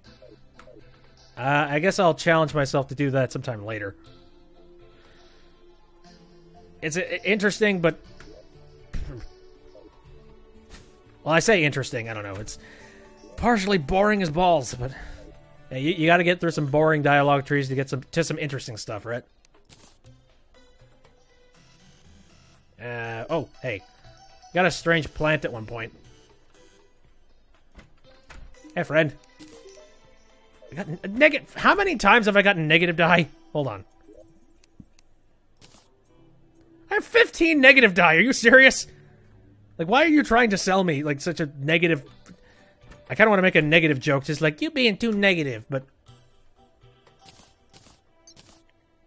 I guess I'll challenge myself to do that sometime later. It's interesting, but... Well, I say interesting, I don't know. It's partially boring as balls, but yeah, you got to get through some boring dialogue trees to get to some interesting stuff, right? Oh, hey. Got a strange plant at one point. Hey, friend. I got negative. How many times have I gotten negative die? Hold on. I have 15 negative die. Are you serious? Like, why are you trying to sell me, like, such a negative... I kind of want to make a negative joke, just like, you being too negative, but...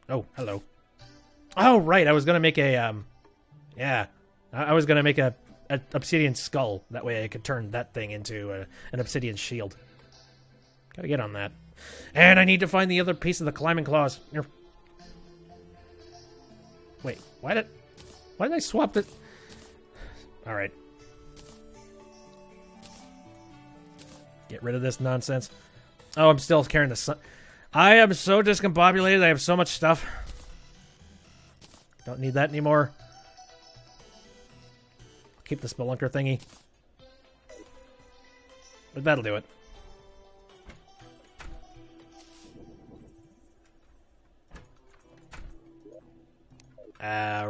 Oh, hello. Oh, right, I was going to make a, Yeah. I was going to make a obsidian skull. That way I could turn that thing into an obsidian shield. Gotta get on that. And I need to find the other piece of the climbing claws. Here. Wait, why did I swap it? Alright. Get rid of this nonsense. Oh, I'm still carrying the sun. I am so discombobulated. I have so much stuff. Don't need that anymore. Keep the spelunker thingy. But that'll do it.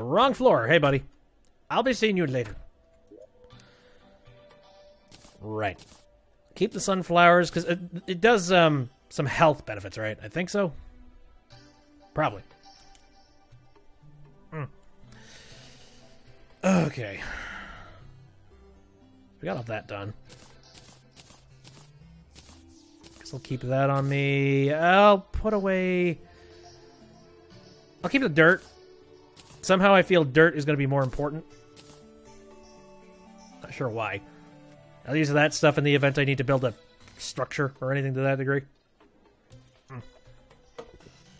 Wrong floor. Hey, buddy. I'll be seeing you later. Right. Keep the sunflowers, because it does some health benefits, right? I think so. Probably. Okay. We got all that done. Guess I'll keep that on me. I'll put away... I'll keep the dirt. Somehow I feel dirt is going to be more important. Not sure why. I'll use that stuff in the event I need to build a structure or anything to that degree.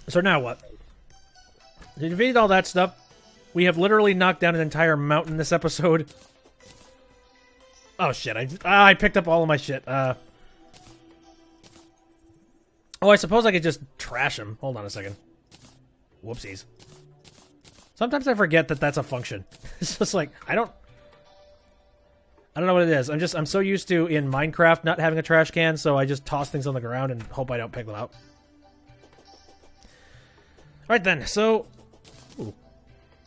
So now what? To defeat all that stuff, we have literally knocked down an entire mountain this episode. Oh shit, I picked up all of my shit. Oh, I suppose I could just trash him. Hold on a second. Whoopsies. Sometimes I forget that that's a function. It's just like, I don't know what it is. I'm so used to, in Minecraft, not having a trash can, so I just toss things on the ground and hope I don't pick them up. Alright then, so... Ooh,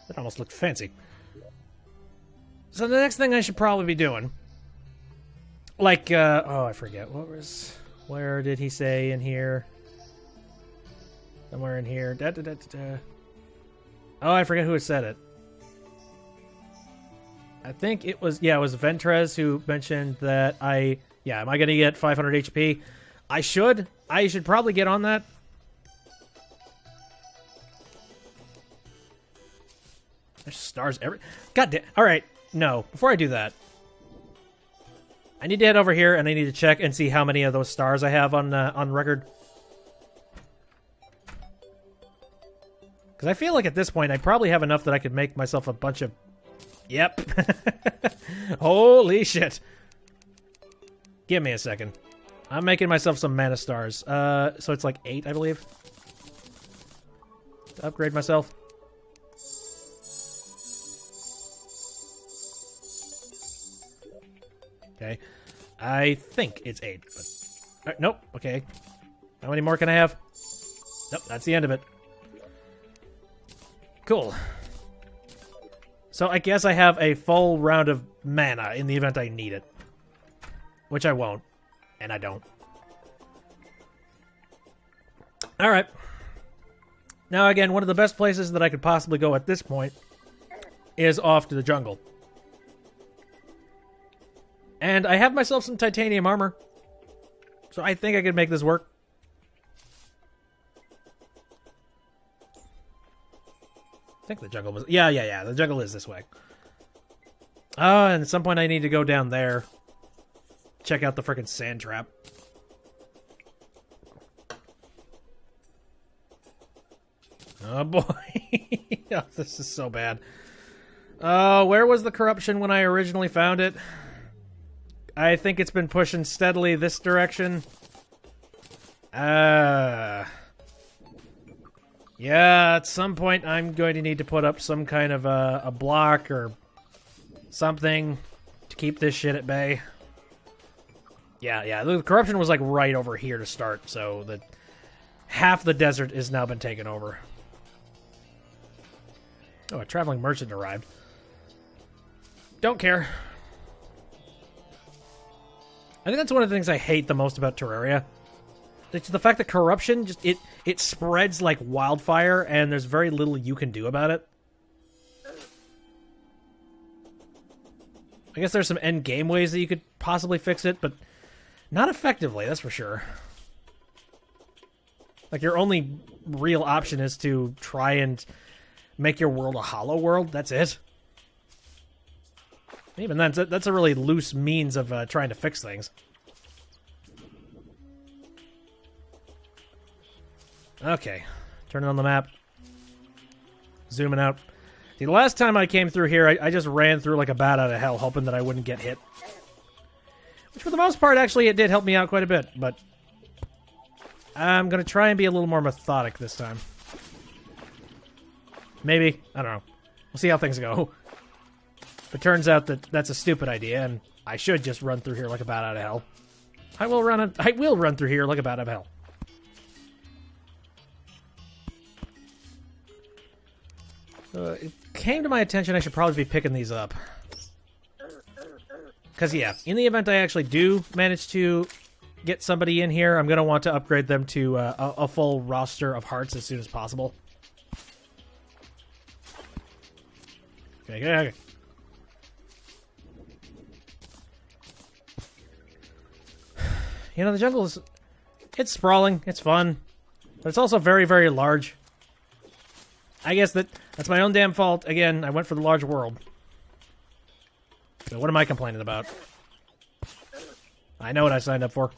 that almost looked fancy. So the next thing I should probably be doing... Like, oh, I forget. Where did he say in here? Somewhere in here. Oh, I forget who had said it. I think it was, yeah, it was Ventrez who mentioned that am I going to get 500 HP? I should probably get on that. There's stars God damn. All right, no. Before I do that, I need to head over here and I need to check and see how many of those stars I have on record. Because I feel like at this point I probably have enough that I could make myself a bunch of... Yep. Holy shit. Give me a second. I'm making myself some mana stars. So it's like 8, I believe. To upgrade myself. Okay. I think it's 8. But... nope. Okay. How many more can I have? Nope, that's the end of it. Cool. So I guess I have a full round of mana in the event I need it. Which I won't. And I don't. Alright. Now again, one of the best places that I could possibly go at this point is off to the jungle. And I have myself some titanium armor. So I think I could make this work. I think the jungle was... Yeah. The jungle is this way. Oh, and at some point I need to go down there. Check out the frickin' sand trap. Oh, boy. Oh, this is so bad. Where was the corruption when I originally found it? I think it's been pushing steadily this direction. Yeah, at some point I'm going to need to put up some kind of a block or something to keep this shit at bay. Yeah, the corruption was like right over here to start, so half the desert has now been taken over. Oh, a traveling merchant arrived. Don't care. I think that's one of the things I hate the most about Terraria. It's the fact that corruption just it spreads like wildfire, and there's very little you can do about it. I guess there's some end game ways that you could possibly fix it, but not effectively, that's for sure. Like, your only real option is to try and make your world a hollow world. That's it. Even then, that's a really loose means of trying to fix things. Okay, turning on the map. Zooming out. See, the last time I came through here, I just ran through like a bat out of hell, hoping that I wouldn't get hit. Which, for the most part, actually, it did help me out quite a bit, but I'm going to try and be a little more methodic this time. Maybe. I don't know. We'll see how things go. But it turns out that that's a stupid idea, and I should just run through here like a bat out of hell. I will run through here like a bat out of hell. It came to my attention I should probably be picking these up. Because, yeah, in the event I actually do manage to get somebody in here, I'm going to want to upgrade them to a full roster of hearts as soon as possible. Okay. You know, the jungle is... It's sprawling, it's fun, but it's also very, very large. I guess that's my own damn fault. Again, I went for the large world. So what am I complaining about? I know what I signed up for.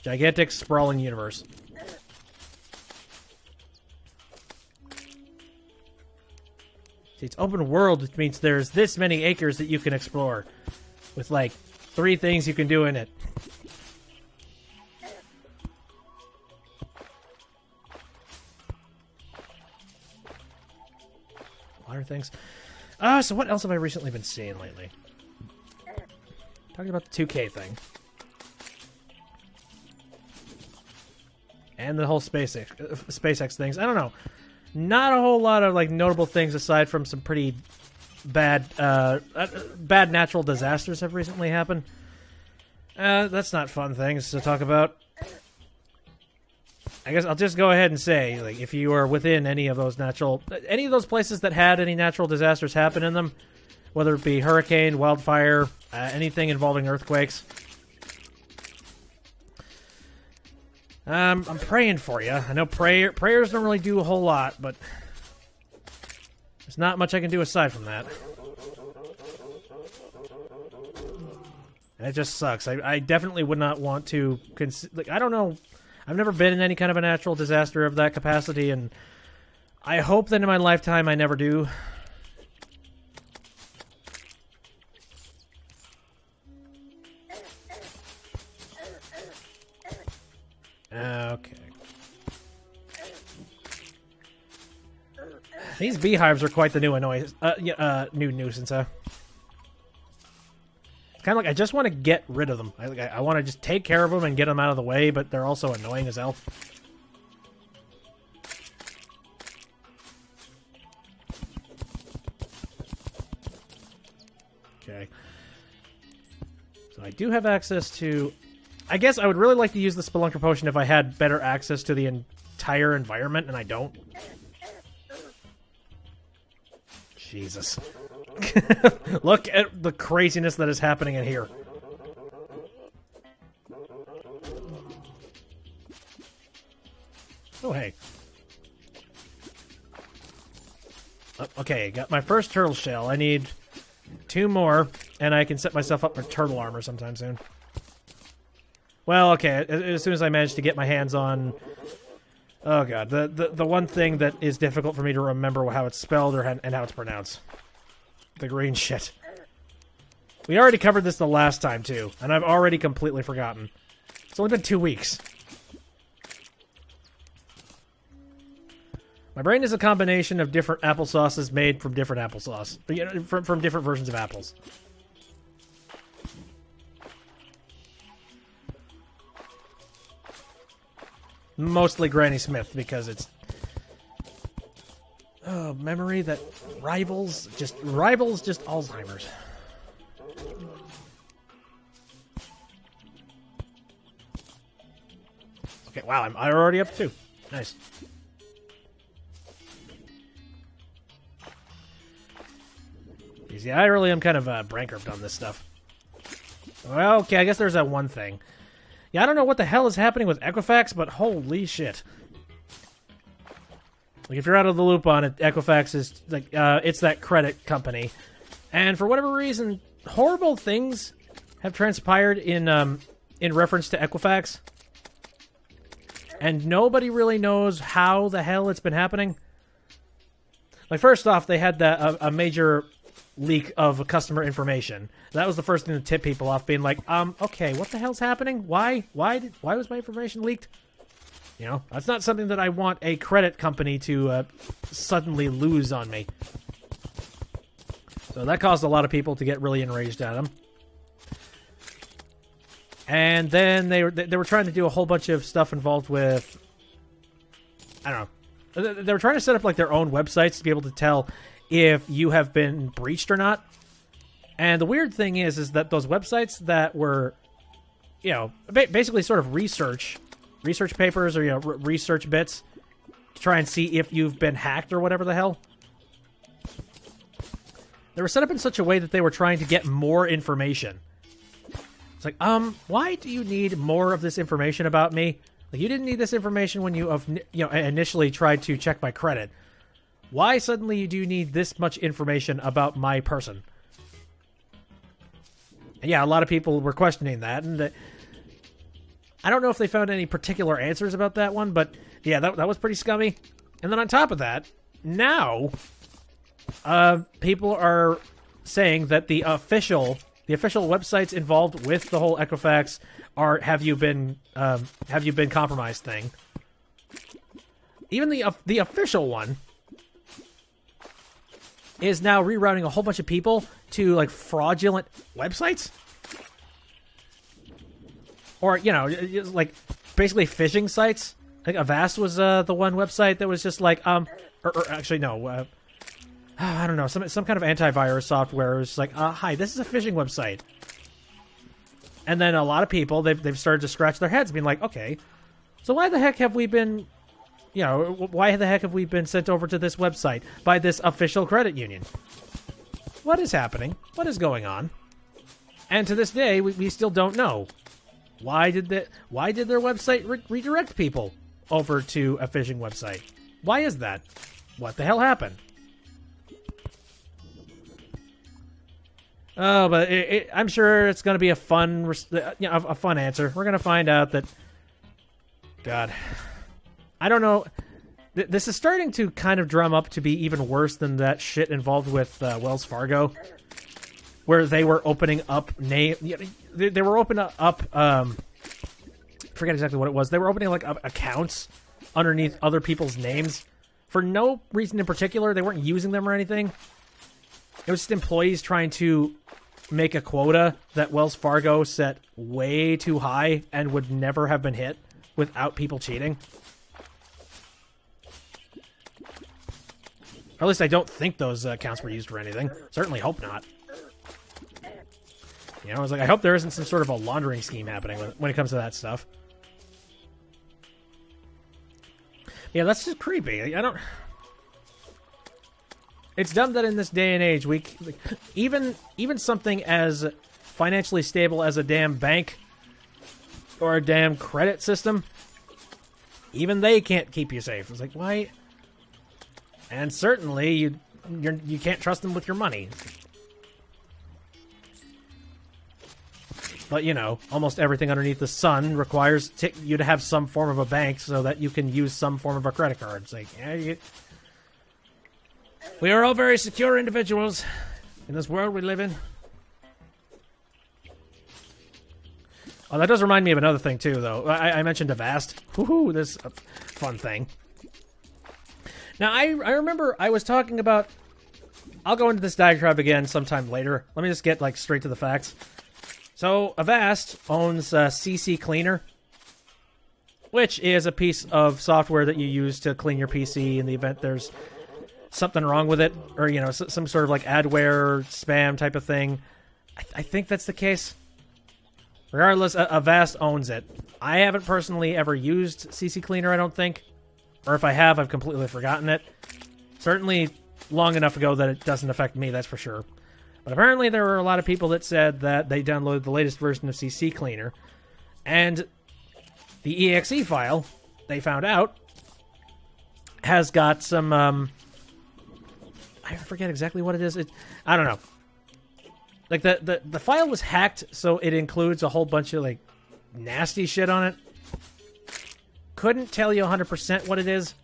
Gigantic, sprawling universe. See, it's open world, which means there's this many acres that you can explore. With, like, 3 things you can do in it. Water things. So what else have I recently been seeing lately? Talking about the 2K thing. And the whole SpaceX things. I don't know. Not a whole lot of like notable things aside from some pretty bad natural disasters have recently happened. That's not fun things to talk about. I guess I'll just go ahead and say, like, if you are within any of those places that had any natural disasters happen in them, whether it be hurricane, wildfire, anything involving earthquakes, I'm praying for you. I know prayers don't really do a whole lot, but there's not much I can do aside from that. And it just sucks. I definitely would not want to I don't know. I've never been in any kind of a natural disaster of that capacity, and I hope that in my lifetime I never do. Okay. These beehives are quite the new annoyance. New nuisance, huh? Kind of like I just want to get rid of them. I want to just take care of them and get them out of the way, but they're also annoying as hell. Okay. So I do have access to... I guess I would really like to use the Spelunker Potion if I had better access to the entire environment, and I don't. Jesus. Look at the craziness that is happening in here. Oh, hey. Okay, got my first turtle shell. I need 2 more, and I can set myself up for turtle armor sometime soon. Well, okay, as soon as I manage to get my hands on... Oh, God. The one thing that is difficult for me to remember how it's spelled and how it's pronounced. The green shit. We already covered this the last time, too, and I've already completely forgotten. It's only been 2 weeks. My brain is a combination of different applesauces made from different applesauce. From different versions of apples. Mostly Granny Smith, because it's... Oh, memory that rivals just Alzheimer's. Okay, wow, I'm already up 2. Nice. Yeah, I really am kind of bankrupt on this stuff. Well, okay, I guess there's that one thing. Yeah, I don't know what the hell is happening with Equifax, but holy shit. Like, if you're out of the loop on it, Equifax is, like, it's that credit company. And for whatever reason, horrible things have transpired in reference to Equifax. And nobody really knows how the hell it's been happening. Like, first off, they had a major leak of customer information. That was the first thing to tip people off, being like, okay, what the hell's happening? Why was my information leaked? You know, that's not something that I want a credit company to suddenly lose on me. So that caused a lot of people to get really enraged at them. And then they were trying to do a whole bunch of stuff involved with, I don't know. They were trying to set up like their own websites to be able to tell if you have been breached or not. And the weird thing is that those websites that were, you know, basically sort of research papers or, you know, research bits to try and see if you've been hacked or whatever the hell. They were set up in such a way that they were trying to get more information. It's like, why do you need more of this information about me? Like, you didn't need this information when you initially tried to check my credit. Why suddenly do you need this much information about my person? And yeah, a lot of people were questioning that, and I don't know if they found any particular answers about that one, but yeah, that was pretty scummy. And then on top of that, now people are saying that the official websites involved with the whole Equifax have you been compromised thing. Even the official one is now rerouting a whole bunch of people to like fraudulent websites. Or, you know, like basically phishing sites. I think Avast was the one website that was just like or actually no, I don't know, some kind of antivirus software. It was like, hi, this is a phishing website. And then a lot of people they've started to scratch their heads, being like, okay, so why the heck have we been, you know, why the heck have we been sent over to this website by this official credit union? What is happening? What is going on? And to this day, we still don't know. Why did their website redirect people over to a phishing website? Why is that? What the hell happened? Oh, but I'm sure it's going to be a fun answer. We're going to find out that, God, I don't know. This is starting to kind of drum up to be even worse than that shit involved with Wells Fargo, where they were opening up they were opening up forget exactly what it was. They were opening like accounts underneath other people's names for no reason in particular. They weren't using them or anything. It was just employees trying to make a quota that Wells Fargo set way too high and would never have been hit without people cheating. Or at least I don't think those accounts were used for anything. Certainly hope not. You know, I was like, I hope there isn't some sort of a laundering scheme happening when it comes to that stuff. Yeah, that's just creepy. I don't... It's dumb that in this day and age, even something as financially stable as a damn bank or a damn credit system, even they can't keep you safe. It's like, why? And certainly, you can't trust them with your money. But, you know, almost everything underneath the sun requires you to have some form of a bank so that you can use some form of a credit card. It's like, yeah, we are all very secure individuals in this world we live in. Oh, that does remind me of another thing, too, though. I mentioned Avast. Woohoo, this is a fun thing. Now, I remember I was talking about... I'll go into this diatribe again sometime later. Let me just get, like, straight to the facts. So, Avast owns CC Cleaner, which is a piece of software that you use to clean your PC in the event there's something wrong with it, or, you know, some sort of like adware spam type of thing. I think that's the case. Regardless, Avast owns it. I haven't personally ever used CC Cleaner, I don't think. Or if I have, I've completely forgotten it. Certainly long enough ago that it doesn't affect me, that's for sure. But apparently there were a lot of people that said that they downloaded the latest version of CC Cleaner, and the exe file, they found out, has got some, I forget exactly what it is. I don't know. Like, the file was hacked, so it includes a whole bunch of, like, nasty shit on it. Couldn't tell you 100% what it is.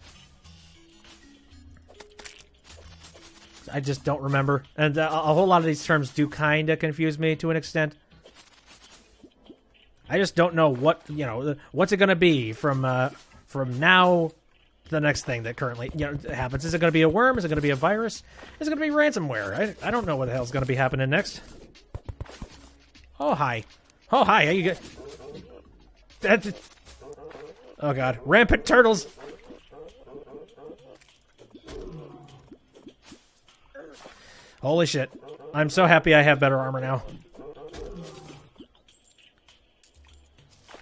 I just don't remember. And a whole lot of these terms do kind of confuse me to an extent. I just don't know what, you know, what's it going to be from now to the next thing that currently, you know, happens. Is it going to be a worm? Is it going to be a virus? Is it going to be ransomware? I don't know what the hell's going to be happening next. Oh, hi. Oh, hi. How you get... Oh, God. Rampant turtles! Holy shit. I'm so happy I have better armor now.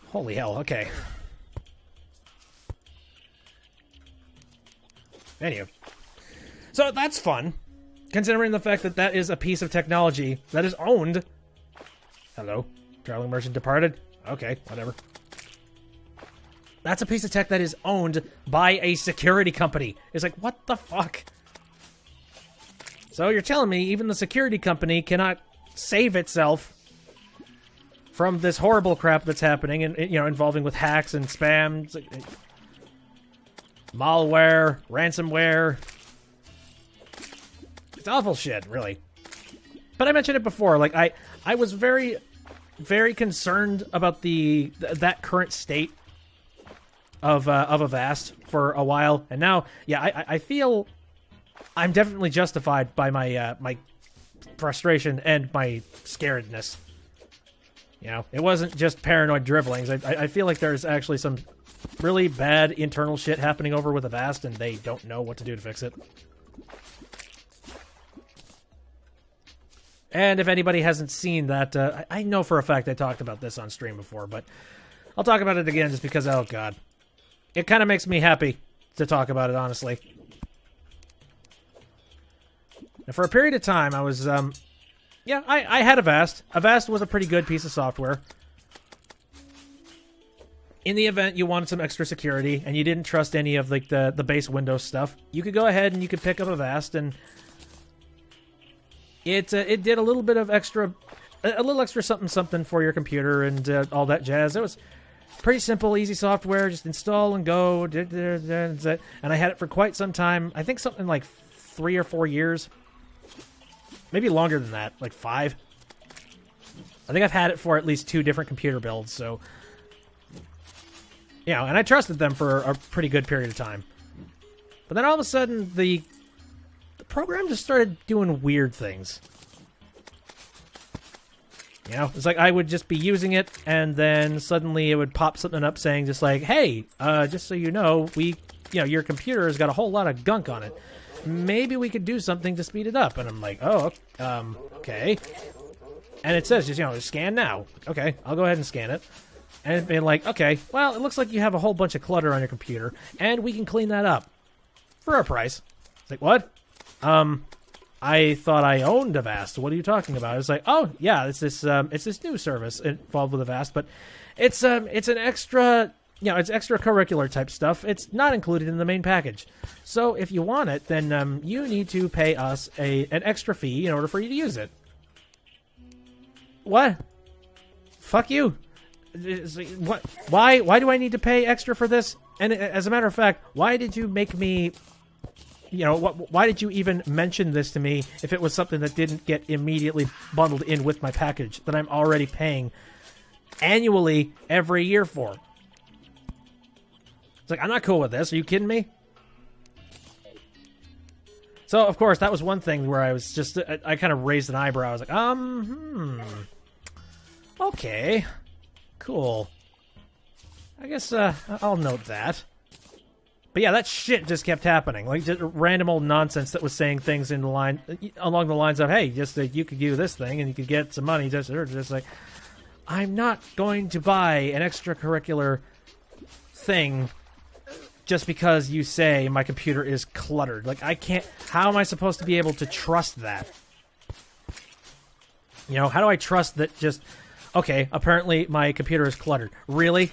Holy hell, okay. Anyway. So that's fun, considering the fact that that is a piece of technology that is owned... Hello? Traveling merchant departed? Okay, whatever. That's a piece of tech that is owned by a security company. It's like, what the fuck? So you're telling me even the security company cannot save itself from this horrible crap that's happening and, you know, involving with hacks and spam, malware, ransomware. It's awful shit, really. But I mentioned it before, like, I was very, very concerned about that current state of Avast for a while, and now, yeah, I feel I'm definitely justified by my my frustration and my scaredness. You know, it wasn't just paranoid dribblings. I feel like there's actually some really bad internal shit happening over with Avast, and they don't know what to do to fix it. And if anybody hasn't seen that, I know for a fact I talked about this on stream before, but I'll talk about it again just because, oh god. It kind of makes me happy to talk about it, honestly. And for a period of time, I was, yeah, I had Avast. Avast was a pretty good piece of software. In the event you wanted some extra security and you didn't trust any of, like, the base Windows stuff, you could go ahead and you could pick up Avast, and it did a little bit of extra, a little extra something for your computer and all that jazz. It was pretty simple, easy software, just install and go, and I had it for quite some time. I think something like 3 or 4 years. Maybe longer than that, like 5. I think I've had it for at least 2 different computer builds, so... You know, and I trusted them for a pretty good period of time. But then all of a sudden, the program just started doing weird things. You know, it's like I would just be using it, and then suddenly it would pop something up saying just like, hey, just so you know, your computer has got a whole lot of gunk on it. Maybe we could do something to speed it up. And I'm like, oh, okay. And it says, just, you know, scan now. Okay, I'll go ahead and scan it. And it's been like, okay, well, it looks like you have a whole bunch of clutter on your computer, and we can clean that up for a price. It's like, what? I thought I owned Avast. What are you talking about? It's like, oh yeah, it's this new service involved with Avast, but it's an extra, you know, it's extracurricular type stuff. It's not included in the main package. So if you want it, then you need to pay us an extra fee in order for you to use it. What? Fuck you. What? Why do I need to pay extra for this? And as a matter of fact, why did you make me... You know, why did you even mention this to me if it was something that didn't get immediately bundled in with my package that I'm already paying annually every year for? It's like, I'm not cool with this. Are you kidding me? So, of course, that was one thing where I was just... I kind of raised an eyebrow. I was like, okay. Cool. I guess I'll note that. But yeah, that shit just kept happening. Like, just random old nonsense that was saying things in the line, along the lines of, hey, just you could do this thing and you could get some money. Just like, I'm not going to buy an extracurricular thing just because you say my computer is cluttered. Like, I can't... How am I supposed to be able to trust that? You know, how do I trust that just... Okay, apparently my computer is cluttered. Really?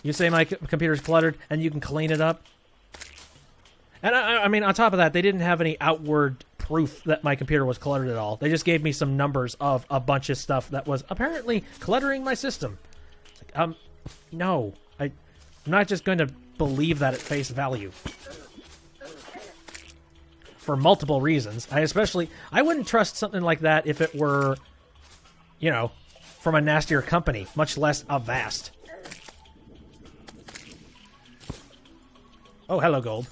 You say my computer is cluttered and you can clean it up? And I mean, on top of that, they didn't have any outward proof that my computer was cluttered at all. They just gave me some numbers of a bunch of stuff that was apparently cluttering my system. It's like, no. I'm not just going to believe that at face value. For multiple reasons. I wouldn't trust something like that if it were, you know, from a nastier company, much less Avast. Oh, hello, gold.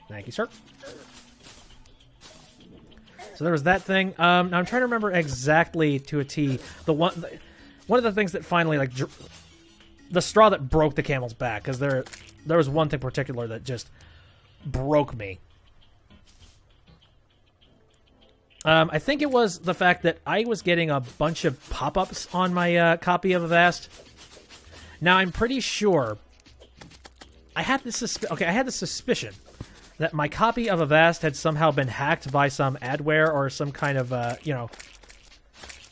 Thank you, sir. So there was that thing. Now I'm trying to remember exactly to a T. One of the things that finally, like, the straw that broke the camel's back, because there was one thing in particular that just broke me. I think it was the fact that I was getting a bunch of pop-ups on my copy of Avast. Now I'm pretty sure I had the suspicion that my copy of Avast had somehow been hacked by some adware or some kind of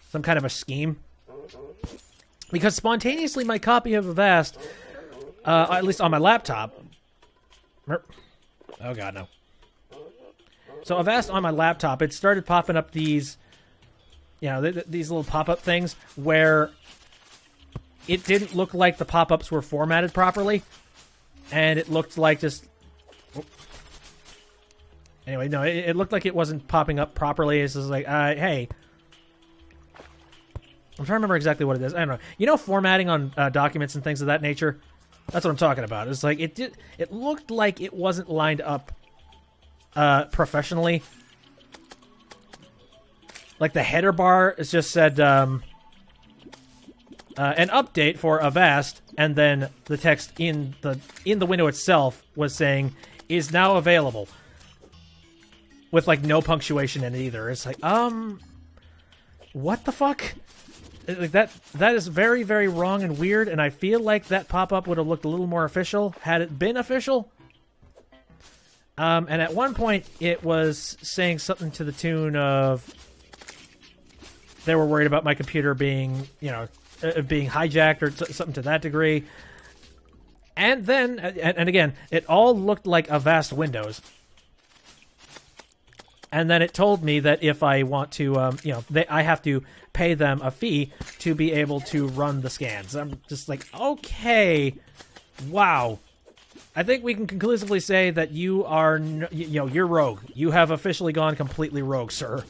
some kind of a scheme. Because spontaneously my copy of Avast, at least on my laptop... Oh god, no. So Avast on my laptop, it started popping up these, you know, these little pop-up things where it didn't look like the pop-ups were formatted properly. And it looked like just... Anyway, no, it looked like it wasn't popping up properly. It's just like, hey. I'm trying to remember exactly what it is. I don't know. You know formatting on documents and things of that nature? That's what I'm talking about. It's like, it looked like it wasn't lined up professionally. Like the header bar, it just said... an update for Avast, and then the text in the window itself was saying, is now available. With, like, no punctuation in it either. It's like, what the fuck? Like, that is very, very wrong and weird, and I feel like that pop-up would have looked a little more official had it been official. And at one point, it was saying something to the tune of, they were worried about my computer being, you know, being hijacked or something to that degree. And then, and again, it all looked like Avast Windows. And then it told me that if I want to, you know, I have to pay them a fee to be able to run the scans. I'm just like, okay, wow. I think we can conclusively say that you are, you know, you're rogue. You have officially gone completely rogue, sir.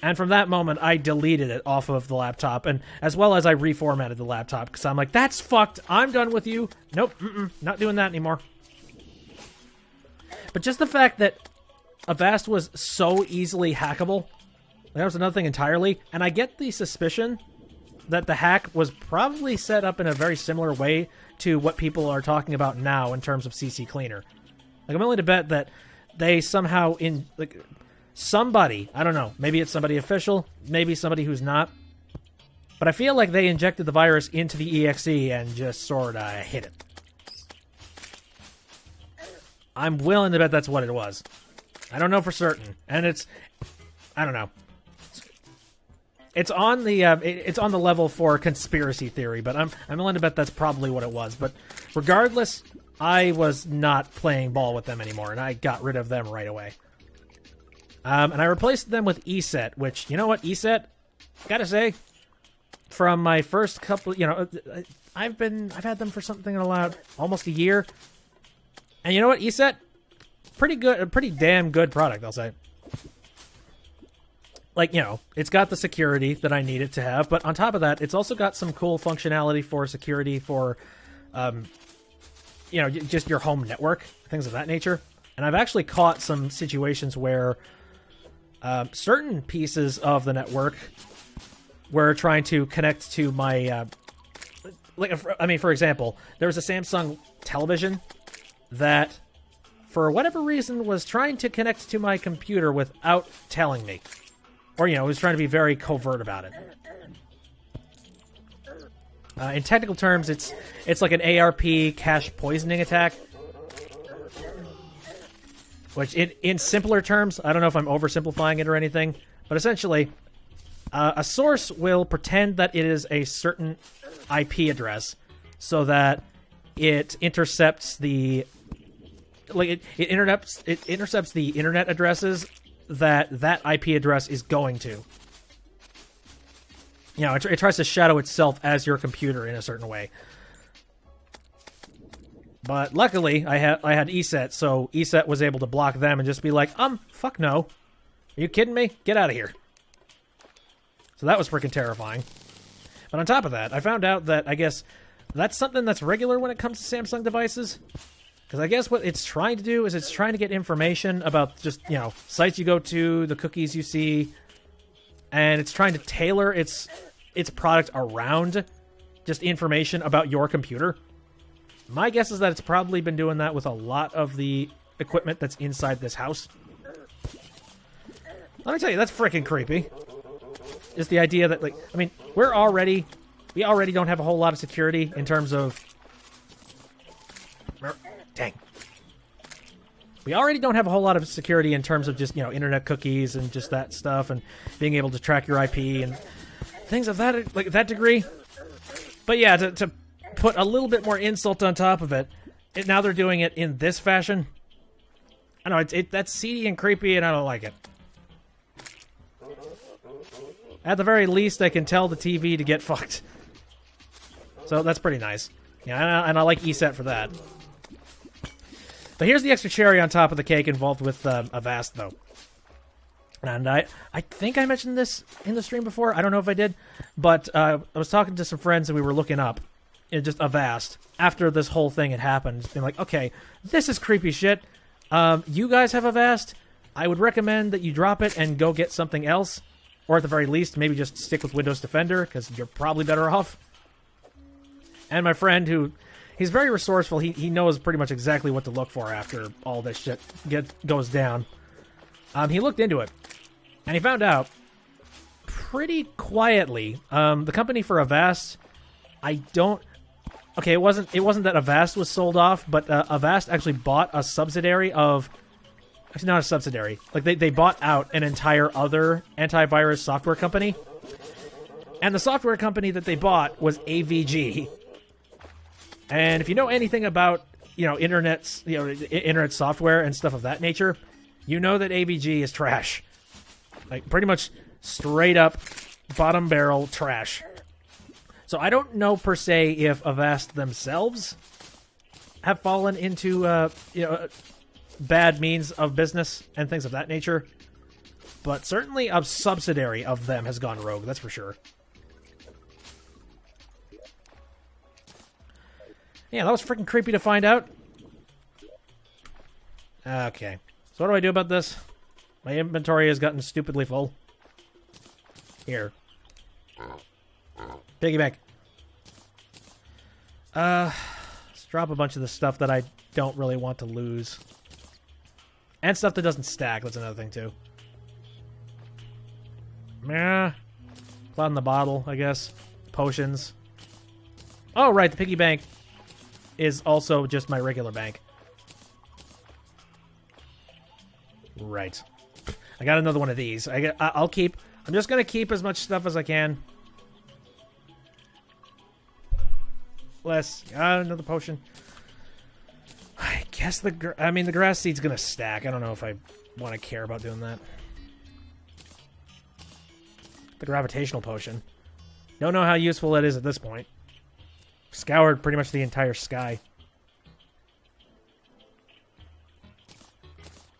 And from that moment, I deleted it off of the laptop, and as well as I reformatted the laptop, because I'm like, that's fucked, I'm done with you. Nope, not doing that anymore. But just the fact that Avast was so easily hackable, that was another thing entirely, and I get the suspicion that the hack was probably set up in a very similar way to what people are talking about now in terms of CC Cleaner. Like, I'm willing to bet that they somehow, somebody, I don't know, maybe it's somebody official, maybe somebody who's not, but I feel like they injected the virus into the EXE and just sort of hid it. I'm willing to bet that's what it was. I don't know for certain, and I don't know. It's on the level for conspiracy theory, but I'm willing to bet that's probably what it was. But regardless, I was not playing ball with them anymore, and I got rid of them right away. And I replaced them with ESET, which, you know what, ESET, gotta say, from my first couple, you know, I've had them for something like almost a year. And you know what, ESET, pretty good, a pretty damn good product, I'll say. Like, you know, it's got the security that I need it to have, but on top of that, it's also got some cool functionality for security for, you know, just your home network, things of that nature. And I've actually caught some situations where certain pieces of the network were trying to connect to my I mean, for example, there was a Samsung television that, for whatever reason, was trying to connect to my computer without telling me. Or, you know, it was trying to be very covert about it. In technical terms, it's like an ARP cache poisoning attack. Which, in simpler terms, I don't know if I'm oversimplifying it or anything, but essentially, a source will pretend that it is a certain IP address so that it intercepts the... Like, it intercepts the internet addresses that IP address is going to. You know, it tries to shadow itself as your computer in a certain way. But luckily, I had ESET, so ESET was able to block them and just be like, fuck no. Are you kidding me? Get out of here. So that was freaking terrifying. But on top of that, I found out that, I guess, that's something that's regular when it comes to Samsung devices. Because I guess what it's trying to do is it's trying to get information about just, you know, sites you go to, the cookies you see, and it's trying to tailor its product around just information about your computer. My guess is that it's probably been doing that with a lot of the equipment that's inside this house. Let me tell you, that's freaking creepy. Is the idea that, like, I mean, we already don't have a whole lot of security in terms of... Dang. We already don't have a whole lot of security in terms of just, you know, internet cookies and just that stuff and being able to track your IP and things of that, like, that degree. But yeah, to put a little bit more insult on top of it, now they're doing it in this fashion. I know, that's seedy and creepy and I don't like it. At the very least, I can tell the TV to get fucked. So that's pretty nice. Yeah, and I like ESET for that. But here's the extra cherry on top of the cake involved with Avast, though. And I think I mentioned this in the stream before. I don't know if I did. But I was talking to some friends and we were looking up just Avast after this whole thing had happened. Just being like, okay, this is creepy shit. You guys have Avast? I would recommend that you drop it and go get something else. Or at the very least, maybe just stick with Windows Defender, because you're probably better off. And my friend, who... He's very resourceful. He knows pretty much exactly what to look for after all this shit goes down. He looked into it, and he found out pretty quietly. The company for Avast, I don't... Okay, it wasn't that Avast was sold off, but Avast actually bought a subsidiary of... Actually, not a subsidiary. Like, they bought out an entire other antivirus software company. And the software company that they bought was AVG. And if you know anything about, you know, internet software and stuff of that nature, you know that AVG is trash. Like, pretty much straight up bottom barrel trash. So I don't know per se if Avast themselves have fallen into, bad means of business and things of that nature. But certainly a subsidiary of them has gone rogue, that's for sure. Yeah, that was freaking creepy to find out. Okay. So what do I do about this? My inventory has gotten stupidly full. Here. Piggy bank. Let's drop a bunch of the stuff that I don't really want to lose. And stuff that doesn't stack, that's another thing too. Meh. Cloud in the bottle, I guess. Potions. Oh, right, the piggy bank is also just my regular bank. Right. I got another one of these. I'm just gonna keep as much stuff as I can. Another potion. I guess the grass seed's gonna stack. I don't know if I want to care about doing that. The gravitational potion. Don't know how useful it is at this point. Scoured pretty much the entire sky.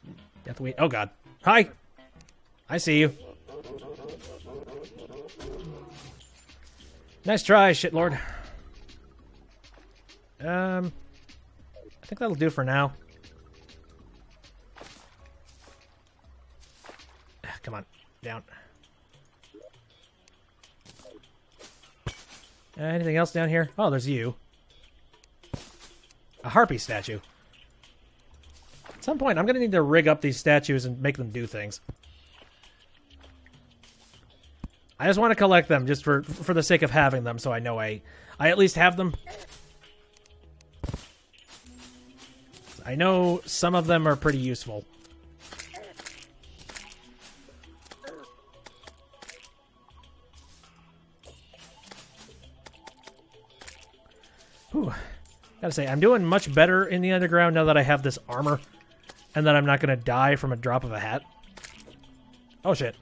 You have to wait. Oh, God. Hi! I see you. Nice try, shitlord. I think that'll do for now. Come on. Down. Anything else down here? Oh, there's you. A harpy statue. At some point, I'm going to need to rig up these statues and make them do things. I just want to collect them just for the sake of having them, so I know I at least have them. I know some of them are pretty useful. Whew. Gotta say, I'm doing much better in the underground now that I have this armor. And that I'm not going to die from a drop of a hat. Oh, shit.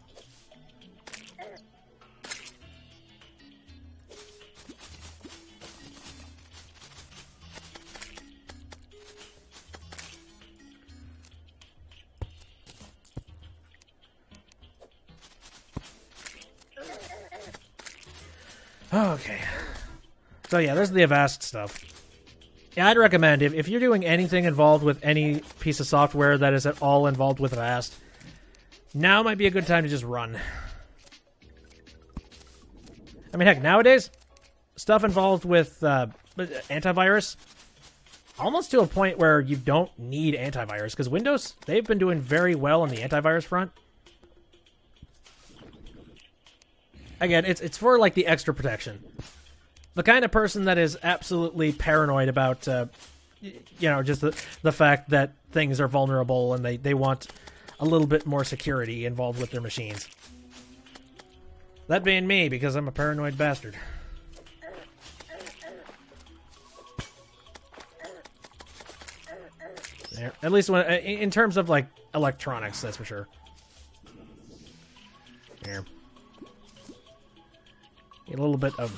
Okay. So yeah, there's the Avast stuff. Yeah, I'd recommend, if you're doing anything involved with any piece of software that is at all involved with Avast, now might be a good time to just run. I mean, heck, nowadays, stuff involved with antivirus, almost to a point where you don't need antivirus, because Windows, they've been doing very well on the antivirus front. Again, it's for, like, the extra protection. The kind of person that is absolutely paranoid about, just the fact that things are vulnerable and they want a little bit more security involved with their machines. That being me, because I'm a paranoid bastard. There. At least when, in terms of, like, electronics, that's for sure. Here. Get a little bit of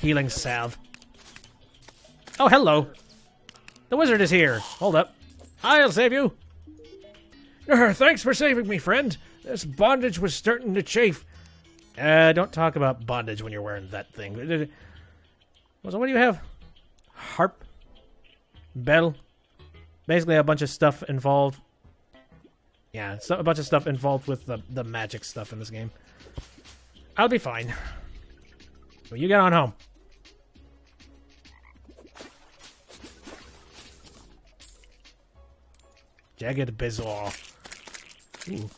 healing salve. Oh, hello. The wizard is here. Hold up. I'll save you. Thanks for saving me, friend. This bondage was starting to chafe. Don't talk about bondage when you're wearing that thing. So what do you have? Harp. Bell. Basically a bunch of stuff involved. Yeah, a bunch of stuff involved with the magic stuff in this game. I'll be fine. Well, you get on home. Jagged Bizarre. Ooh,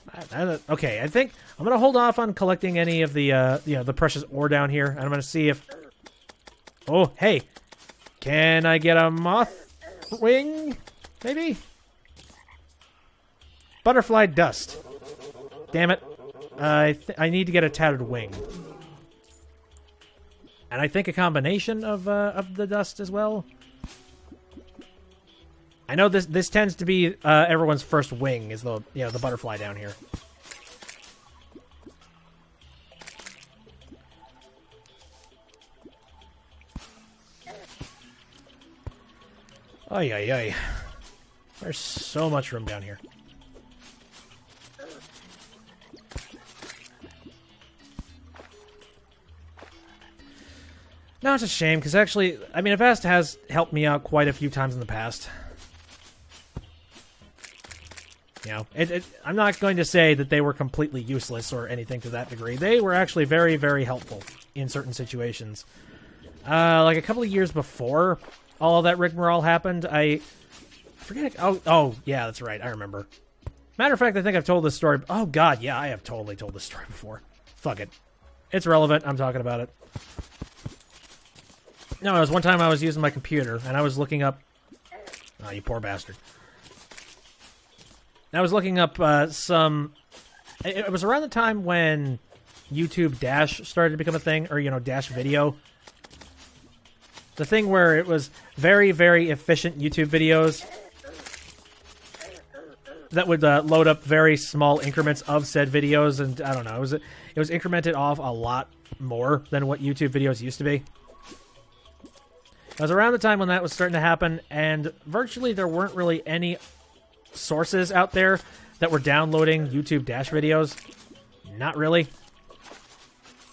okay, I think I'm gonna hold off on collecting any of the the precious ore down here, and I'm gonna see if. Oh, hey, can I get a moth wing? Maybe. Butterfly dust. Damn it! I need to get a tattered wing, and I think a combination of the dust as well. I know this tends to be everyone's first wing is the the butterfly down here. Ay ay ay. There's so much room down here. No, it's a shame because actually, I mean, Avast has helped me out quite a few times in the past. You know, I'm not going to say that they were completely useless or anything to that degree. They were actually very, very helpful in certain situations. Like a couple of years before all of that rigmarole happened, I forget. Oh, yeah, that's right. I remember. Matter of fact, I think I've told this story. Oh, God, yeah, I have totally told this story before. Fuck it. It's relevant. I'm talking about it. No, it was one time I was using my computer, and I was looking up... Oh, you poor bastard. I was looking up some... It was around the time when YouTube Dash started to become a thing, or, Dash Video. The thing where it was very, very efficient YouTube videos that would load up very small increments of said videos, and I don't know, it was incremented off a lot more than what YouTube videos used to be. It was around the time when that was starting to happen, and virtually there weren't really any sources out there that were downloading YouTube Dash videos. Not really.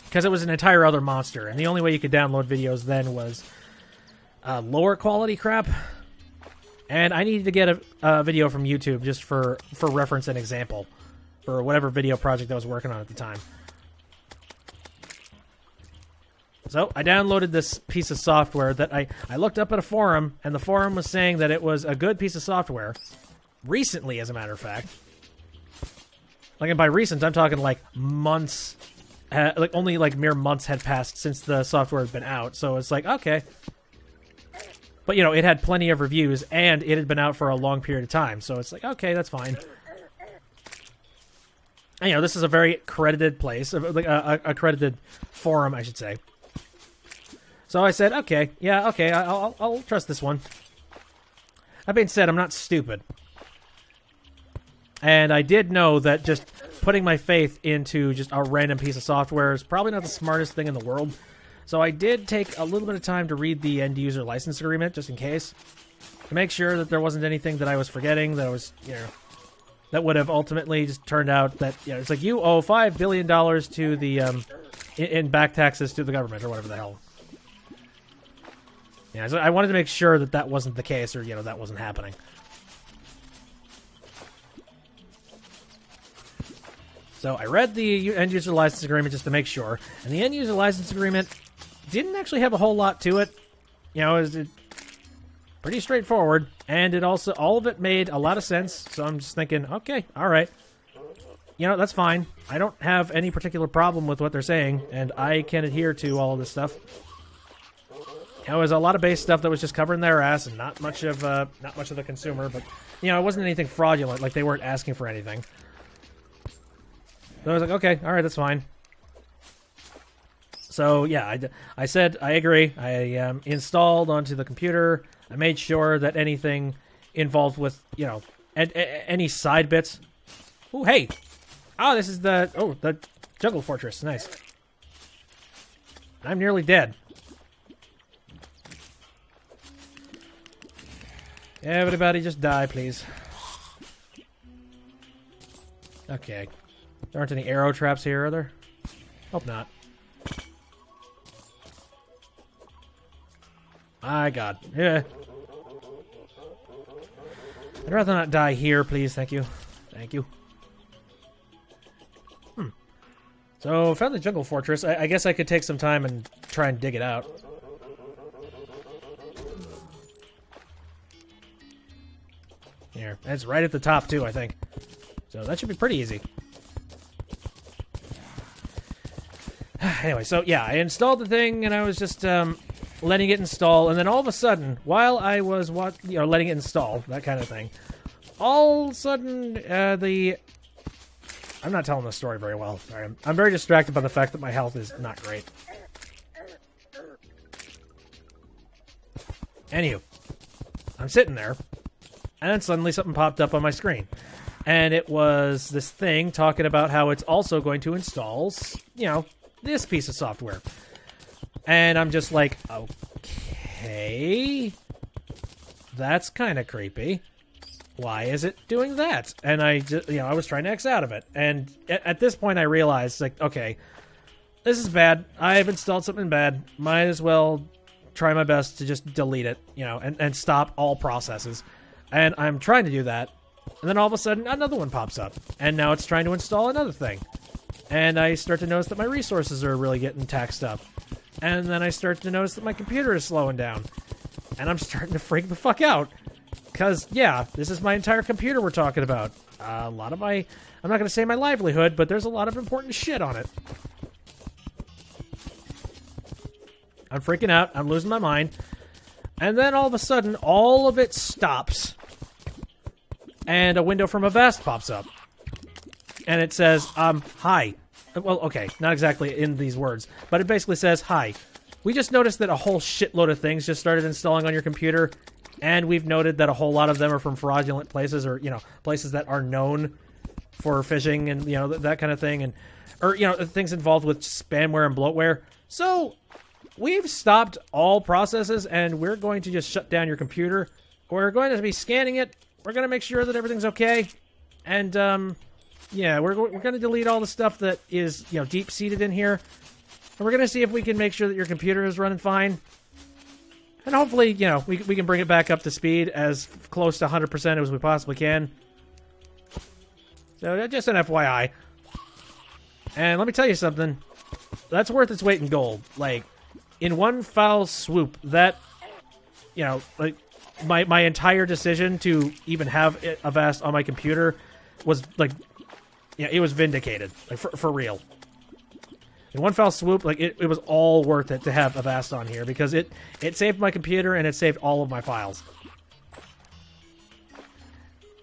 Because it was an entire other monster, and the only way you could download videos then was lower quality crap. And I needed to get a video from YouTube just for reference and example for whatever video project I was working on at the time. So I downloaded this piece of software that I looked up at a forum, and the forum was saying that it was a good piece of software. Recently, as a matter of fact. Like, and by recent, I'm talking like months. Like, only like mere months had passed since the software had been out. So it's like, okay. But, you know, it had plenty of reviews, and it had been out for a long period of time. So it's like, okay, that's fine. And, you know, this is a very credited place, like a credited forum, I should say. So I said, okay, yeah, okay, I'll trust this one. That being said, I'm not stupid. And I did know that just putting my faith into just a random piece of software is probably not the smartest thing in the world. So I did take a little bit of time to read the end-user license agreement, just in case, to make sure that there wasn't anything that I was forgetting, that I was, you know, that would have ultimately just turned out that, you know, it's like, you owe $5 billion to the, in back taxes to the government, or whatever the hell. Yeah, so I wanted to make sure that that wasn't the case, or, you know, that wasn't happening. So I read the end-user license agreement just to make sure, and the end-user license agreement didn't actually have a whole lot to it. You know, it was pretty straightforward, and it also, all of it made a lot of sense, so I'm just thinking, okay, all right. You know, that's fine. I don't have any particular problem with what they're saying, and I can adhere to all of this stuff. You know, it was a lot of base stuff that was just covering their ass, and not much of the consumer, but, you know, it wasn't anything fraudulent, like they weren't asking for anything. So I was like, okay, all right, that's fine. So, yeah, I said, I agree. I installed onto the computer. I made sure that anything involved with, you know, any side bits. Oh, hey. Oh, this is the jungle fortress. Nice. I'm nearly dead. Everybody just die, please. Okay. There aren't any arrow traps here, are there? Hope not. My God. Yeah. I'd rather not die here, please. Thank you. Thank you. So, found the jungle fortress. I guess I could take some time and try and dig it out. Here. And it's right at the top, too, I think. So, that should be pretty easy. Anyway, so, yeah, I installed the thing, and I was just, letting it install, and then all of a sudden, while I was letting it install, that kind of thing, all of a sudden, I'm not telling this story very well. Sorry, I'm very distracted by the fact that my health is not great. Anywho, I'm sitting there, and then suddenly something popped up on my screen. And it was this thing talking about how it's also going to install, you know, this piece of software. And I'm just like, okay, that's kind of creepy. Why is it doing that? And I just, I was trying to X out of it. And at this point I realized, like, okay, this is bad. I've installed something bad. Might as well try my best to just delete it, and stop all processes. And I'm trying to do that. And then all of a sudden another one pops up. And now it's trying to install another thing. And I start to notice that my resources are really getting taxed up. And then I start to notice that my computer is slowing down. And I'm starting to freak the fuck out. Because, yeah, this is my entire computer we're talking about. A lot of I'm not going to say my livelihood, but there's a lot of important shit on it. I'm freaking out. I'm losing my mind. And then all of a sudden, all of it stops. And a window from Avast pops up. And it says, hi. Well, okay, not exactly in these words, but it basically says, hi. We just noticed that a whole shitload of things just started installing on your computer, and we've noted that a whole lot of them are from fraudulent places, or, places that are known for phishing and, that kind of thing, or things involved with spamware and bloatware. So, we've stopped all processes, and we're going to just shut down your computer. We're going to be scanning it. We're going to make sure that everything's okay, and, yeah, we're going to delete all the stuff that is, deep-seated in here. And we're going to see if we can make sure that your computer is running fine. And hopefully, we can bring it back up to speed as close to 100% as we possibly can. So, just an FYI. And let me tell you something. That's worth its weight in gold. Like, in one foul swoop, that, you know, like, my entire decision to even have Avast on my computer was, like, yeah, it was vindicated, like, for real. In one foul swoop, like, it was all worth it to have Avast on here, because it saved my computer and it saved all of my files.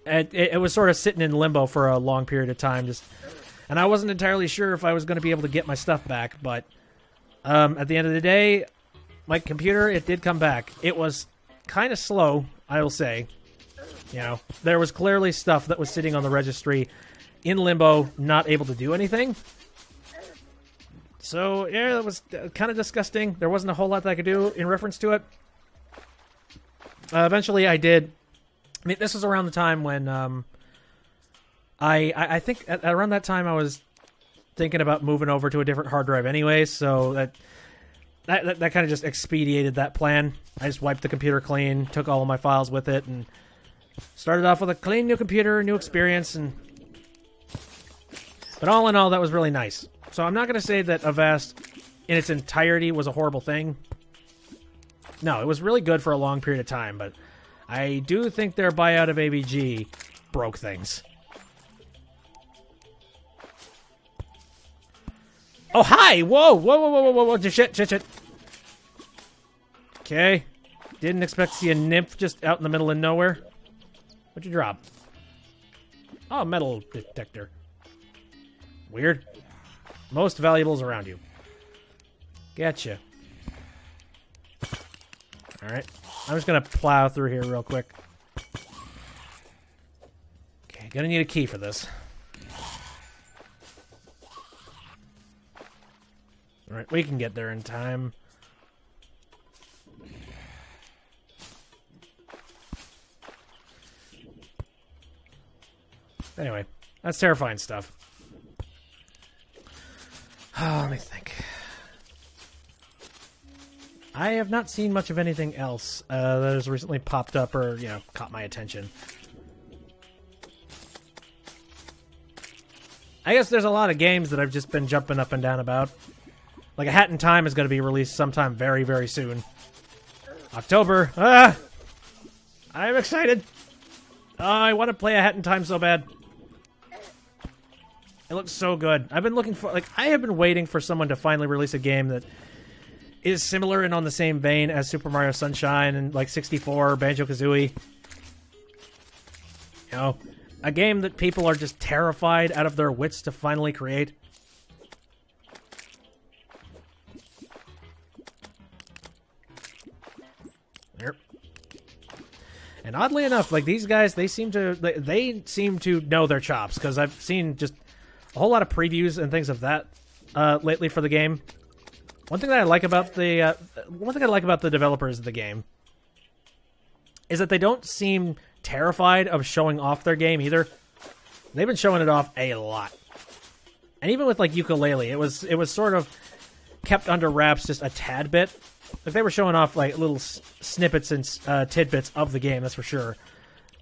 And it was sort of sitting in limbo for a long period of time, and I wasn't entirely sure if I was going to be able to get my stuff back, but at the end of the day, my computer, it did come back. It was kind of slow, I will say. You know, there was clearly stuff that was sitting on the registry in limbo, not able to do anything. So, yeah, that was kind of disgusting. There wasn't a whole lot that I could do in reference to it. Eventually, I did. I mean, this was around the time when I think around that time I was thinking about moving over to a different hard drive anyway, so that kind of just expedited that plan. I just wiped the computer clean, took all of my files with it, and started off with a clean new computer, new experience, but all in all, that was really nice. So I'm not going to say that Avast in its entirety was a horrible thing. No, it was really good for a long period of time, but I do think their buyout of ABG broke things. Oh, hi! Whoa! Whoa, whoa, whoa, whoa, whoa! Shit. Okay. Didn't expect to see a nymph just out in the middle of nowhere. What'd you drop? Oh, metal detector. Weird. Most valuables around you. Gotcha. Alright. I'm just gonna plow through here real quick. Okay, gonna need a key for this. Alright, we can get there in time. Anyway, that's terrifying stuff. Oh, let me think. I have not seen much of anything else that has recently popped up or, you know, caught my attention. I guess there's a lot of games that I've just been jumping up and down about. Like, A Hat in Time is going to be released sometime very, very soon. October. I'm excited. Oh, I want to play A Hat in Time so bad. It looks so good. I've been looking for, like, I have been waiting for someone to finally release a game that is similar and on the same vein as Super Mario Sunshine and, like, 64, Banjo-Kazooie. You know, a game that people are just terrified out of their wits to finally create. Yep. And oddly enough, like, these guys, they seem to know their chops, because I've seen just a whole lot of previews and things of that lately for the game. One thing that I like about the developers of the game is that they don't seem terrified of showing off their game either. They've been showing it off a lot, and even with like Yooka-Laylee, it was sort of kept under wraps just a tad bit. Like, they were showing off like little snippets and tidbits of the game, that's for sure.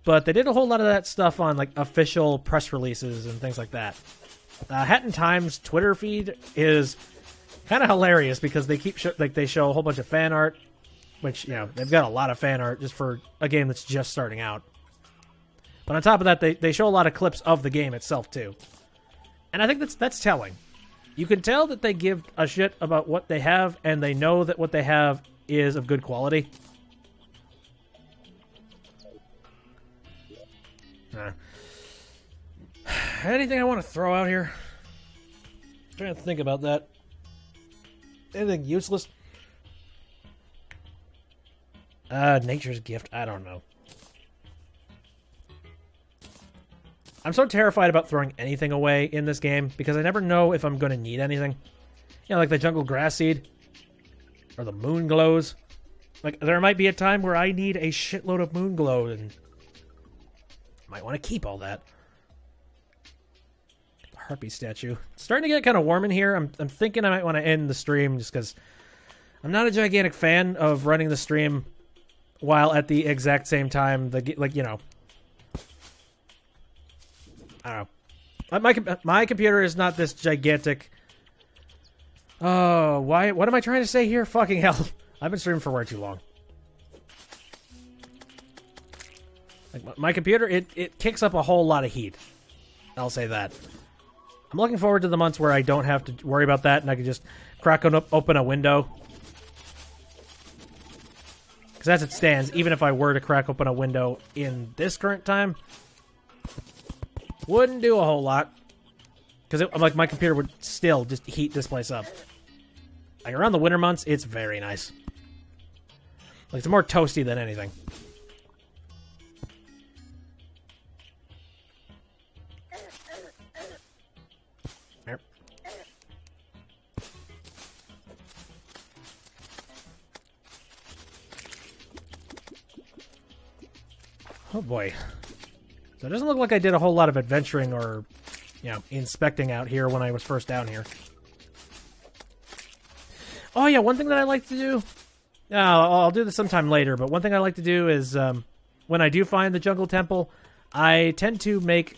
But they did a whole lot of that stuff on like official press releases and things like that. Hat in Time's Twitter feed is kind of hilarious because they keep they show a whole bunch of fan art, which, you know, they've got a lot of fan art just for a game that's just starting out. But on top of that, they show a lot of clips of the game itself too, and I think that's telling. You can tell that they give a shit about what they have, and they know that what they have is of good quality. Anything I want to throw out here? I'm trying to think about that. Anything useless? Nature's Gift. I don't know. I'm so terrified about throwing anything away in this game because I never know if I'm going to need anything. You know, like the jungle grass seed or the moon glows. Like, there might be a time where I need a shitload of moon glow and might want to keep all that. Harpy statue. It's starting to get kind of warm in here. I'm thinking I might want to end the stream just because I'm not a gigantic fan of running the stream while at the exact same time, like, you know, I don't know. My computer is not this gigantic Oh, why? What am I trying to say here? Fucking hell. I've been streaming for way too long. Like, my computer, it kicks up a whole lot of heat. I'll say that. I'm looking forward to the months where I don't have to worry about that and I can just crack open a window. Because as it stands, even if I were to crack open a window in this current time, wouldn't do a whole lot. Because like my computer would still just heat this place up. Like around the winter months, it's very nice. Like it's more toasty than anything. There. Oh boy. So it doesn't look like I did a whole lot of adventuring or, you know, inspecting out here when I was first down here. Oh yeah, one thing that I like to do... I'll do this sometime later, but one thing I like to do is, when I do find the jungle temple, I tend to make...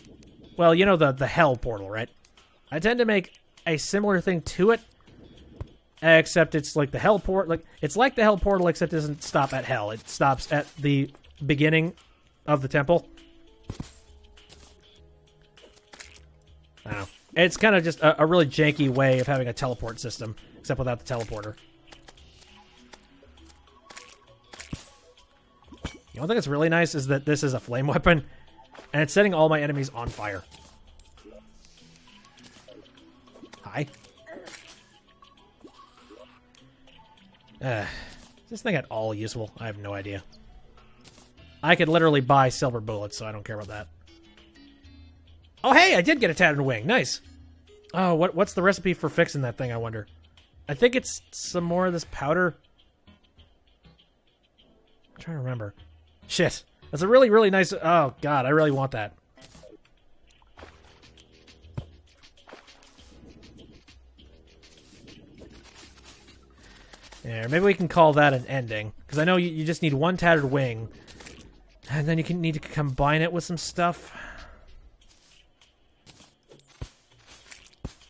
Well, you know the hell portal, right? I tend to make a similar thing to it, except it's like the hell portal... Like, it's like the hell portal, except it doesn't stop at hell. It stops at the beginning of the temple. I don't know. It's kind of just a really janky way of having a teleport system, except without the teleporter. The one thing that's really nice is that this is a flame weapon, and it's setting all my enemies on fire. Hi. Is this thing at all useful? I have no idea. I could literally buy silver bullets, so I don't care about that. Oh, hey, I did get a tattered wing. Nice. Oh, what's the recipe for fixing that thing, I wonder? I think it's some more of this powder. I'm trying to remember. Shit. That's a really, really nice... Oh, God, I really want that. Yeah, maybe we can call that an ending. Because I know you just need one tattered wing. And then you can need to combine it with some stuff.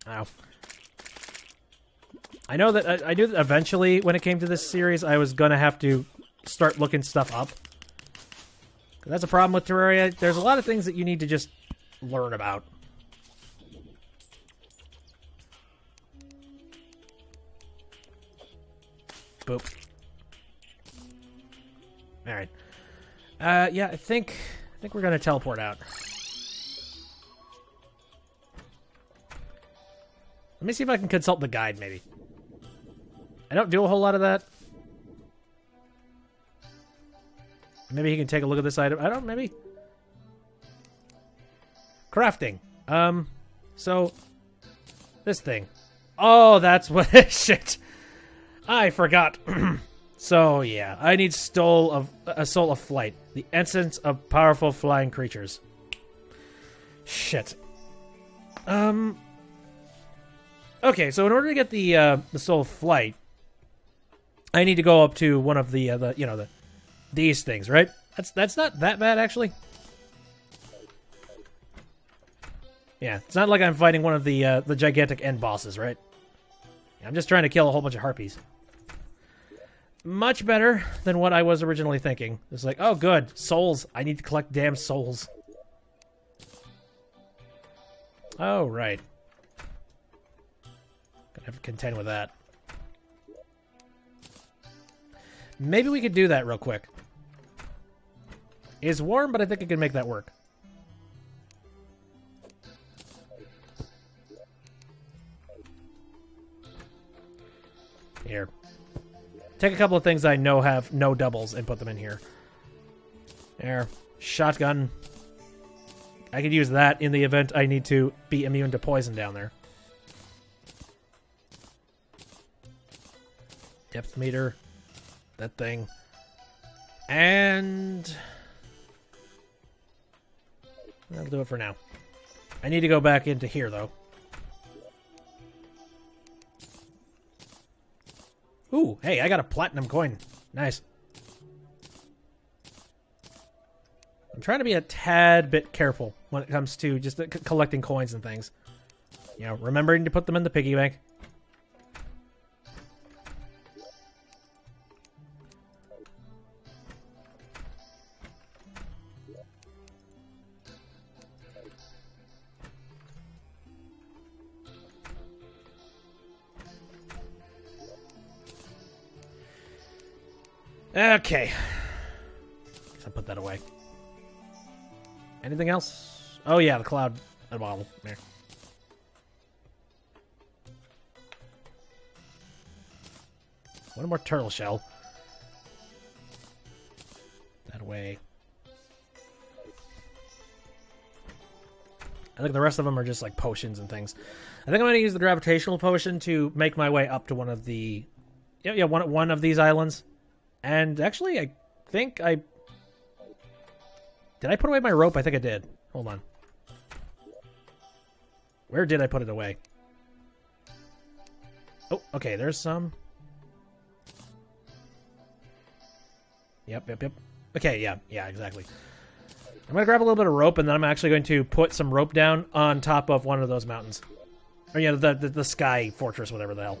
Ow. I know that I knew that eventually, when it came to this series, I was going to have to start looking stuff up. That's a problem with Terraria. There's a lot of things that you need to just learn about. Boop. Alright. Yeah, I think we're gonna teleport out. Let me see if I can consult the guide, maybe. I don't do a whole lot of that. Maybe he can take a look at this item. I don't, maybe. Crafting. So, this thing. Oh, that's what, shit. I forgot. So, yeah, I need a soul of flight. The essence of powerful flying creatures. Shit. Okay, so in order to get the soul of flight, I need to go up to one of the these things, right? That's not that bad, actually. Yeah, it's not like I'm fighting one of the gigantic end bosses, right? I'm just trying to kill a whole bunch of harpies. Much better than what I was originally thinking. It's like, oh, good, souls. I need to collect damn souls. Oh, right. Gonna have to contend with that. Maybe we could do that real quick. It's warm, but I think I can make that work. Here. Take a couple of things I know have no doubles and put them in here. There. Shotgun. I could use that in the event I need to be immune to poison down there. Depth meter. That thing. And... that'll do it for now. I need to go back into here, though. Ooh, hey, I got a platinum coin. Nice. I'm trying to be a tad bit careful when it comes to just collecting coins and things. You know, remembering to put them in the piggy bank. Okay. Guess I'll put that away. Anything else? Oh yeah, the cloud bottle. There. One more turtle shell. That way. I think the rest of them are just like potions and things. I think I'm going to use the gravitational potion to make my way up to one of the... Yeah, one of these islands. And actually, I think I... Did I put away my rope? I think I did. Hold on. Where did I put it away? Oh, okay, there's some. Yep. Okay, yeah, exactly. I'm going to grab a little bit of rope, and then I'm actually going to put some rope down on top of one of those mountains. Or, yeah, the sky fortress, whatever the hell.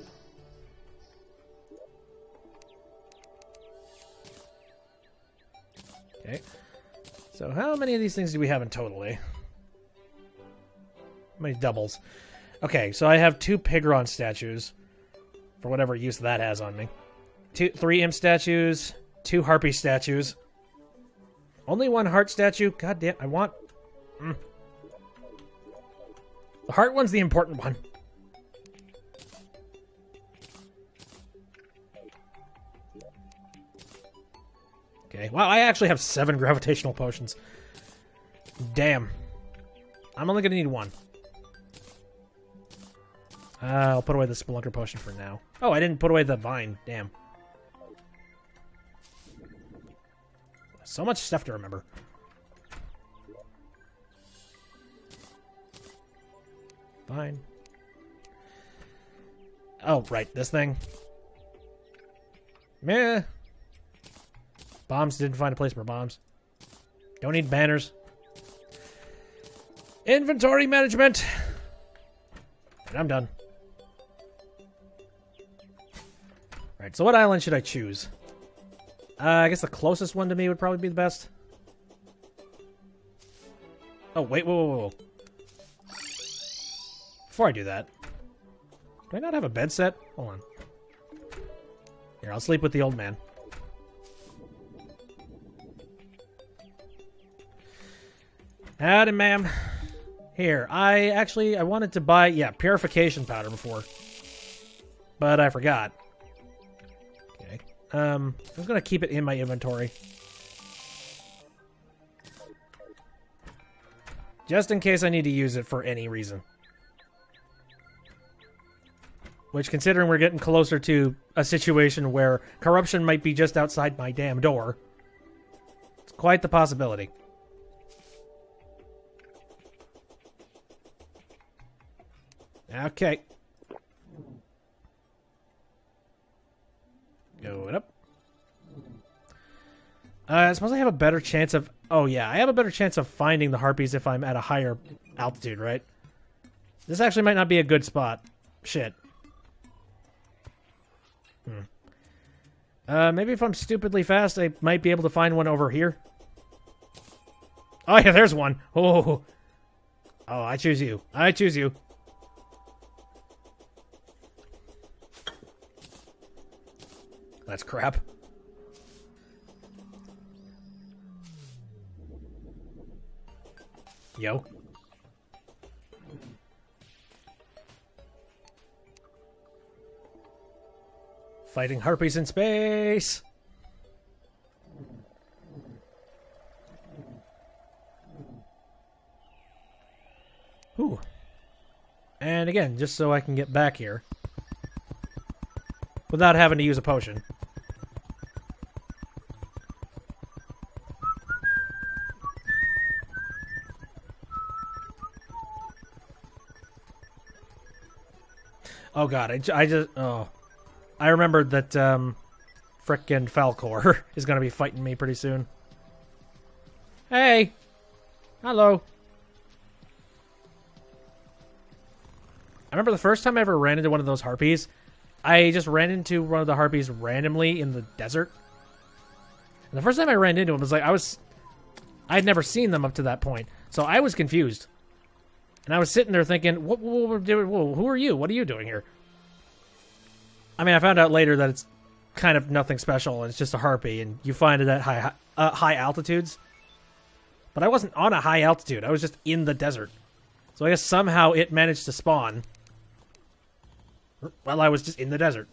Okay. So how many of these things do we have in total, eh? How many doubles? Okay, so I have 2 Pigron statues. For whatever use that has on me. 3 imp statues. 2 harpy statues. Only 1 heart statue. God damn, I want... The heart one's the important one. Okay, wow, I actually have 7 gravitational potions. Damn. I'm only gonna need 1. I'll put away the Spelunker potion for now. Oh, I didn't put away the vine. Damn. So much stuff to remember. Fine. Oh, right. This thing. Meh. Bombs. Didn't find a place for bombs. Don't need banners. Inventory management. And I'm done. Right, so what island should I choose? I guess the closest one to me would probably be the best. Oh, wait, whoa. Before I do that, do I not have a bed set? Hold on. Here, I'll sleep with the old man. Howdy, ma'am. Here, I wanted to buy, purification powder before. But I forgot. Okay. I'm gonna keep it in my inventory. Just in case I need to use it for any reason. Which, considering we're getting closer to a situation where corruption might be just outside my damn door, it's quite the possibility. Okay. Going up. I suppose I have a better chance of... Oh, yeah. I have a better chance of finding the harpies if I'm at a higher altitude, right? This actually might not be a good spot. Shit. Maybe if I'm stupidly fast, I might be able to find one over here. Oh, yeah, there's one. Oh, I choose you. I choose you. That's crap. Yo. Fighting harpies in space. Ooh. And again, just so I can get back here without having to use a potion. Oh god, I remembered that frickin' Falcor is gonna be fighting me pretty soon. Hey! Hello. I remember the first time I ever ran into one of those harpies, I just ran into one of the harpies randomly in the desert. And the first time I ran into him was like, I'd never seen them up to that point, so I was confused. And I was sitting there thinking, who are you? What are you doing here? I mean, I found out later that it's kind of nothing special, and it's just a harpy, and you find it at high altitudes. But I wasn't on a high altitude. I was just in the desert. So I guess somehow it managed to spawn while I was just in the desert.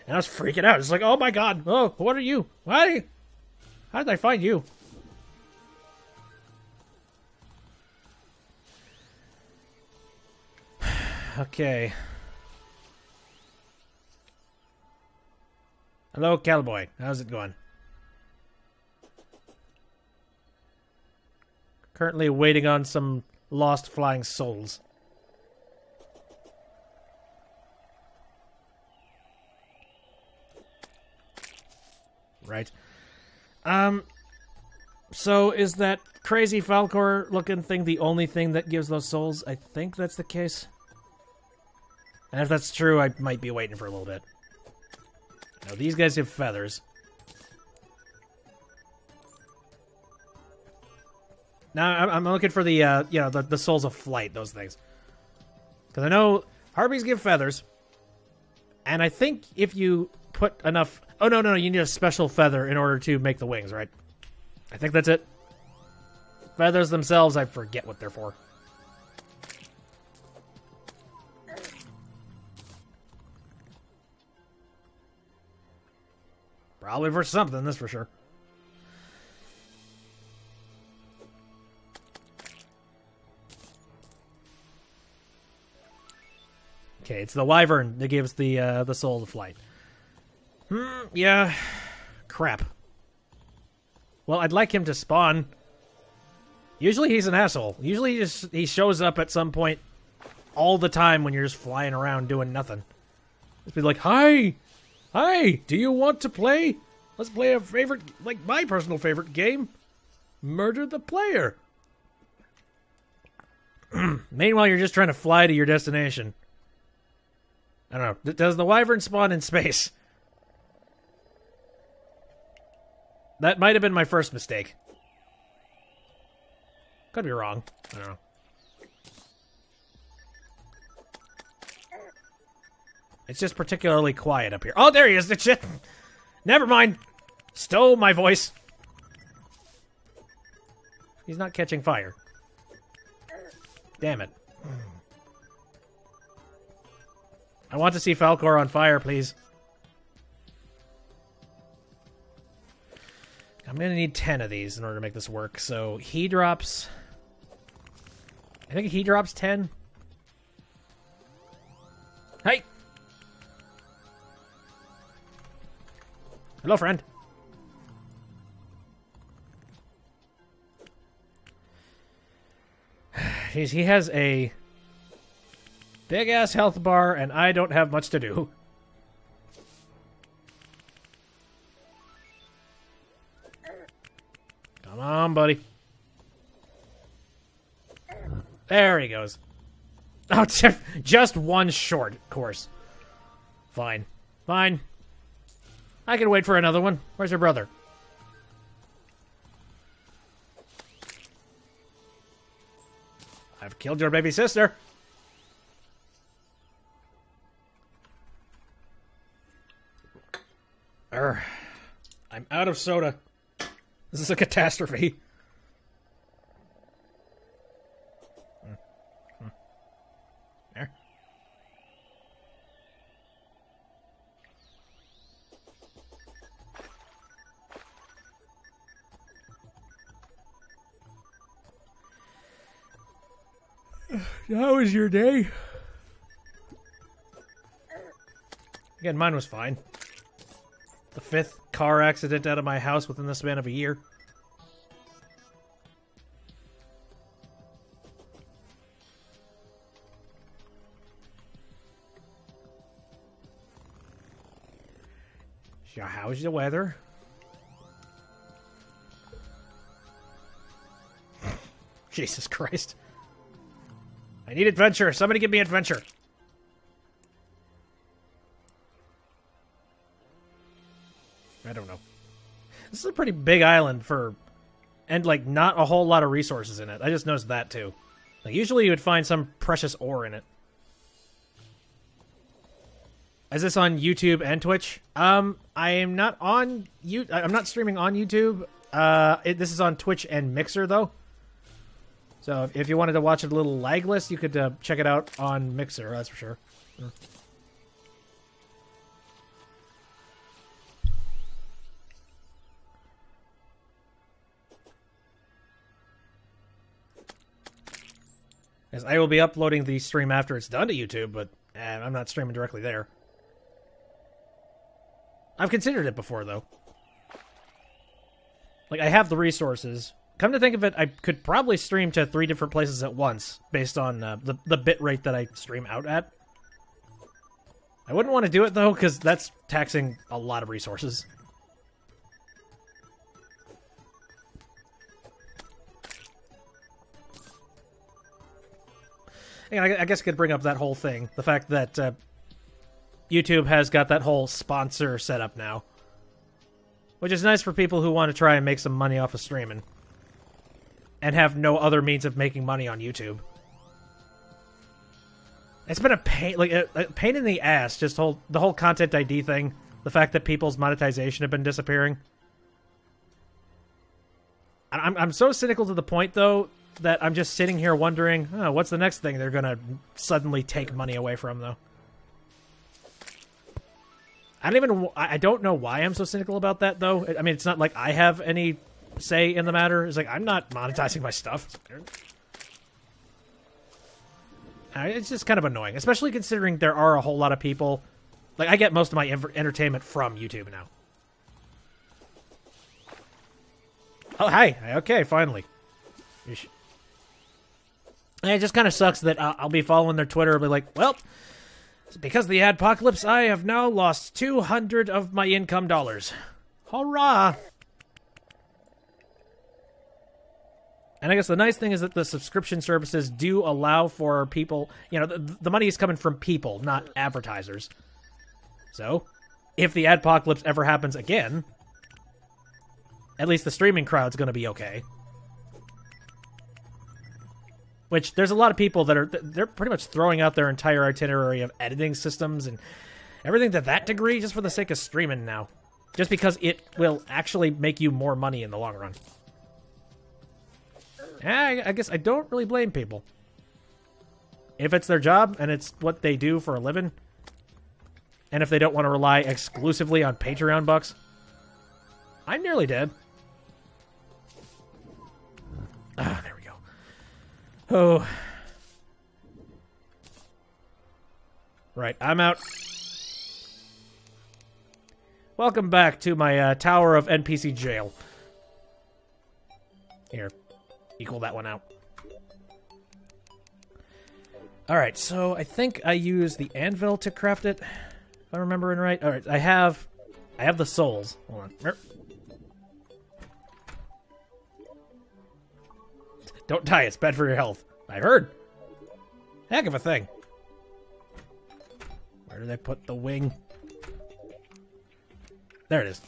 And I was freaking out. It's like, oh my god, oh, what are you? Why? How did I find you? Okay. Hello, cowboy. How's it going? Currently waiting on some lost flying souls. Right. So is that crazy Falcor looking thing the only thing that gives those souls? I think that's the case. And if that's true, I might be waiting for a little bit. Now, these guys have feathers. Now, I'm looking for the, you know, the souls of flight, those things. Because I know harpies give feathers. And I think if you put enough... Oh, no, you need a special feather in order to make the wings, right? I think that's it. Feathers themselves, I forget what they're for. Probably for something, that's for sure. Okay, it's the wyvern that gives the soul to flight. Yeah. Crap. Well, I'd like him to spawn. Usually he's an asshole. Usually he shows up at some point all the time when you're just flying around doing nothing. Just be like, hi! Hi! Do you want to play? Let's play a favorite, like my personal favorite game. Murder the player. Meanwhile, you're just trying to fly to your destination. I don't know. Does the wyvern spawn in space? That might have been my first mistake. Could be wrong. I don't know. It's just particularly quiet up here. Oh, there he is. The shit. Never mind. Stole my voice. He's not catching fire. Damn it. I want to see Falcor on fire, please. I'm going to need 10 of these in order to make this work. So he drops... I think he drops 10. Hey! Hello, friend. Jeez, he has a big-ass health bar, and I don't have much to do. Come on, buddy. There he goes. Oh, just one short course. Fine. Fine. I can wait for another one. Where's your brother? I've killed your baby sister. I'm out of soda. This is a catastrophe. There. How was your day? Again, mine was fine. The 5th car accident out of my house within the span of a year. So how's the weather? Jesus Christ. I need adventure. Somebody give me adventure. I don't know. This is a pretty big island and like not a whole lot of resources in it. I just noticed that too. Like usually you would find some precious ore in it. Is this on YouTube and Twitch? I am not on I'm not streaming on YouTube. This is on Twitch and Mixer though. So if you wanted to watch it a little lagless, you could check it out on Mixer. That's for sure. Yeah. As I will be uploading the stream after it's done to YouTube, but I'm not streaming directly there. I've considered it before, though. Like, I have the resources. Come to think of it, I could probably stream to 3 different places at once, based on the bit rate that I stream out at. I wouldn't want to do it, though, because that's taxing a lot of resources. And I guess I could bring up that whole thing. The fact that YouTube has got that whole sponsor set up now. Which is nice for people who want to try and make some money off of streaming. And have no other means of making money on YouTube. It's been a pain, like a pain in the ass, just the whole content ID thing. The fact that people's monetization have been disappearing. I'm so cynical to the point, though, that I'm just sitting here wondering, oh, what's the next thing they're gonna suddenly take money away from, though? I don't know why I'm so cynical about that, though. I mean, it's not like I have any say in the matter. It's like, I'm not monetizing my stuff. It's just kind of annoying, especially considering there are a whole lot of people. Like, I get most of my entertainment from YouTube now. Oh, hi. Okay, finally. And it just kind of sucks that I'll be following their Twitter and be like, well, because of the adpocalypse, I have now lost 200 of my income dollars. Hurrah! And I guess the nice thing is that the subscription services do allow for people, you know, the money is coming from people, not advertisers. So, if the adpocalypse ever happens again, at least the streaming crowd's going to be okay. Which, there's a lot of people that they're pretty much throwing out their entire itinerary of editing systems and everything to that degree just for the sake of streaming now. Just because it will actually make you more money in the long run. I guess I don't really blame people. If it's their job and it's what they do for a living, and if they don't want to rely exclusively on Patreon bucks, I'm nearly dead. Ah, there we go. Oh. Right, I'm out. Welcome back to my Tower of NPC jail. Here. Equal that one out. Alright, so I think I use the anvil to craft it, if I'm remembering right. Alright, I have the souls. Hold on. Don't die, it's bad for your health. I heard. Heck of a thing. Where did I put the wing? There it is.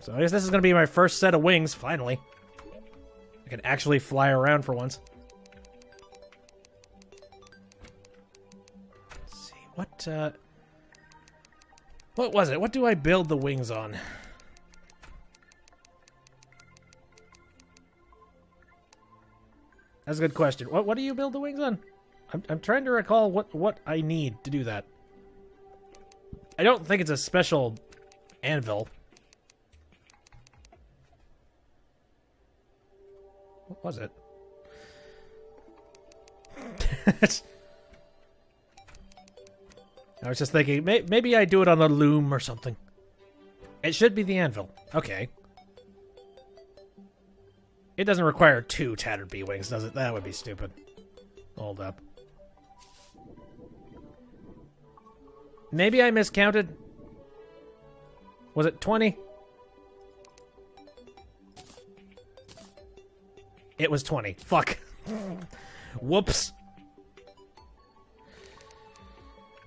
So I guess this is going to be my first set of wings, finally. I can actually fly around for once. Let's see, what was it? What do I build the wings on? That's a good question. What do you build the wings on? I'm trying to recall what I need to do that. I don't think it's a special anvil. What was it? I was just thinking, maybe I do it on a loom or something. It should be the anvil. Okay. It doesn't require 2 tattered bee wings, does it? That would be stupid. Hold up. Maybe I miscounted. Was it 20? It was 20. Fuck. Whoops.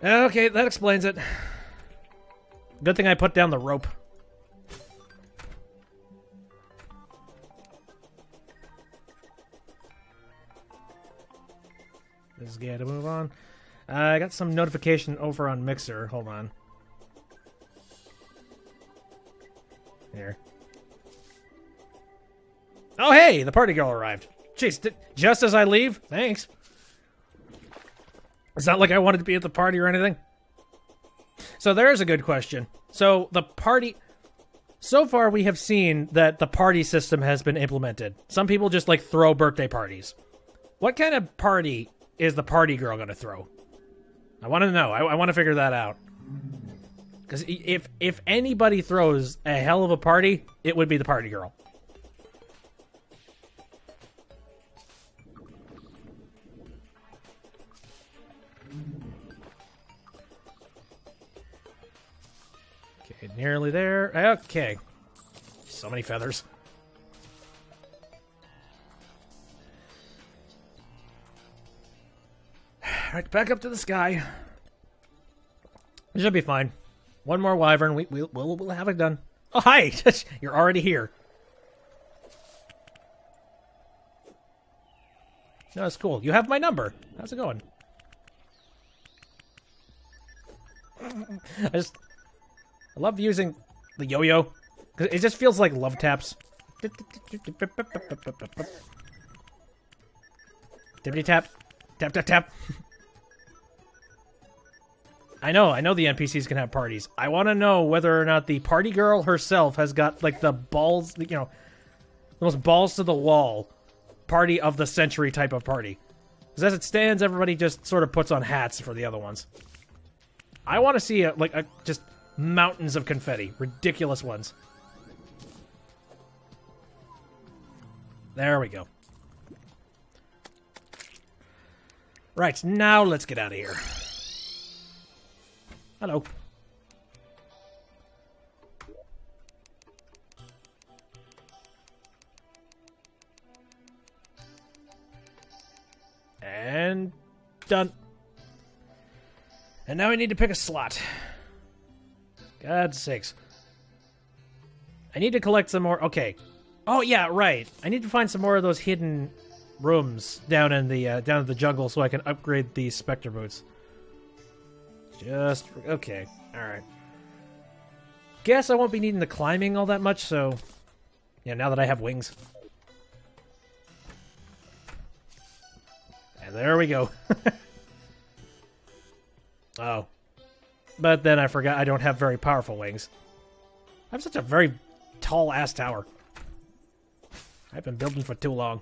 Okay, that explains it. Good thing I put down the rope. Let's get to move on. I got some notification over on Mixer. Hold on. Here. Oh, hey! The party girl arrived. Jeez, just as I leave? Thanks. It's not like I wanted to be at the party or anything. So there's a good question. So the party... So far, we have seen that the party system has been implemented. Some people just, like, throw birthday parties. What kind of party is the party girl going to throw? I want to know. I want to figure that out. Because if anybody throws a hell of a party, it would be the party girl. Okay, nearly there. Okay. So many feathers. Alright, back up to the sky. It should be fine. One more wyvern, we'll have it done. Oh, hi! You're already here. No, that's cool. You have my number. How's it going? I love using the yo-yo. It just feels like love taps. Tippity tap. Tap, tap, tap. I know the NPCs can have parties. I want to know whether or not the party girl herself has got, like, the balls, you know, the most balls to the wall party of the century type of party. Because as it stands, everybody just sort of puts on hats for the other ones. I want to see, just mountains of confetti. Ridiculous ones. There we go. Right, now let's get out of here. Hello. And done. And now we need to pick a slot. God's sakes. I need to collect some more. Okay. Oh yeah, right. I need to find some more of those hidden rooms down in the jungle so I can upgrade these Spectre boots. Just okay. All right. Guess I won't be needing the climbing all that much, so yeah, now that I have wings. And there we go. Oh. But then I forgot I don't have very powerful wings. I have such a very tall ass tower. I've been building for too long.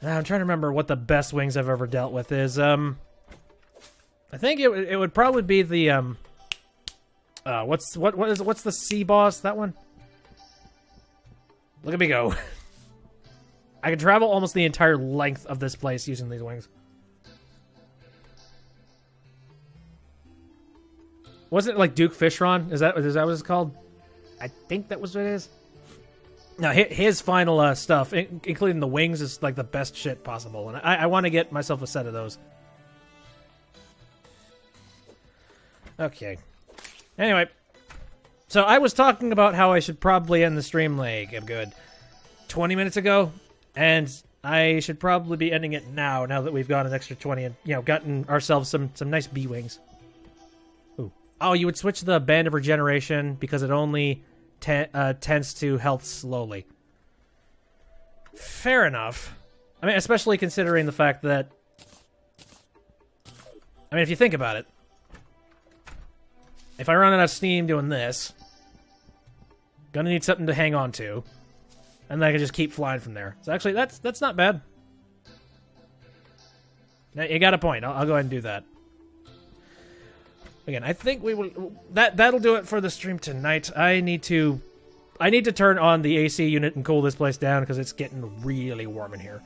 I'm trying to remember what the best wings I've ever dealt with is. I think it would probably be the what's the sea boss? That one? Look at me go. I can travel almost the entire length of this place using these wings. Wasn't it like Duke Fishron? Is that what it's called? I think that was what it is. Now, his final stuff, including the wings, is like the best shit possible. And I want to get myself a set of those. Okay. Anyway. So I was talking about how I should probably end the stream like a good 20 minutes ago. And I should probably be ending it now that we've got an extra 20 and, you know, gotten ourselves some nice B-wings. Ooh. Oh, you would switch the Band of Regeneration because it only tends to health slowly. Fair enough. I mean, especially considering the fact that... I mean, if you think about it. If I run out of steam doing this, gonna need something to hang on to. And then I can just keep flying from there. So actually, that's not bad. Now, you got a point. I'll go ahead and do that. Again, I think we will. That'll do it for the stream tonight. I need to turn on the AC unit and cool this place down because it's getting really warm in here,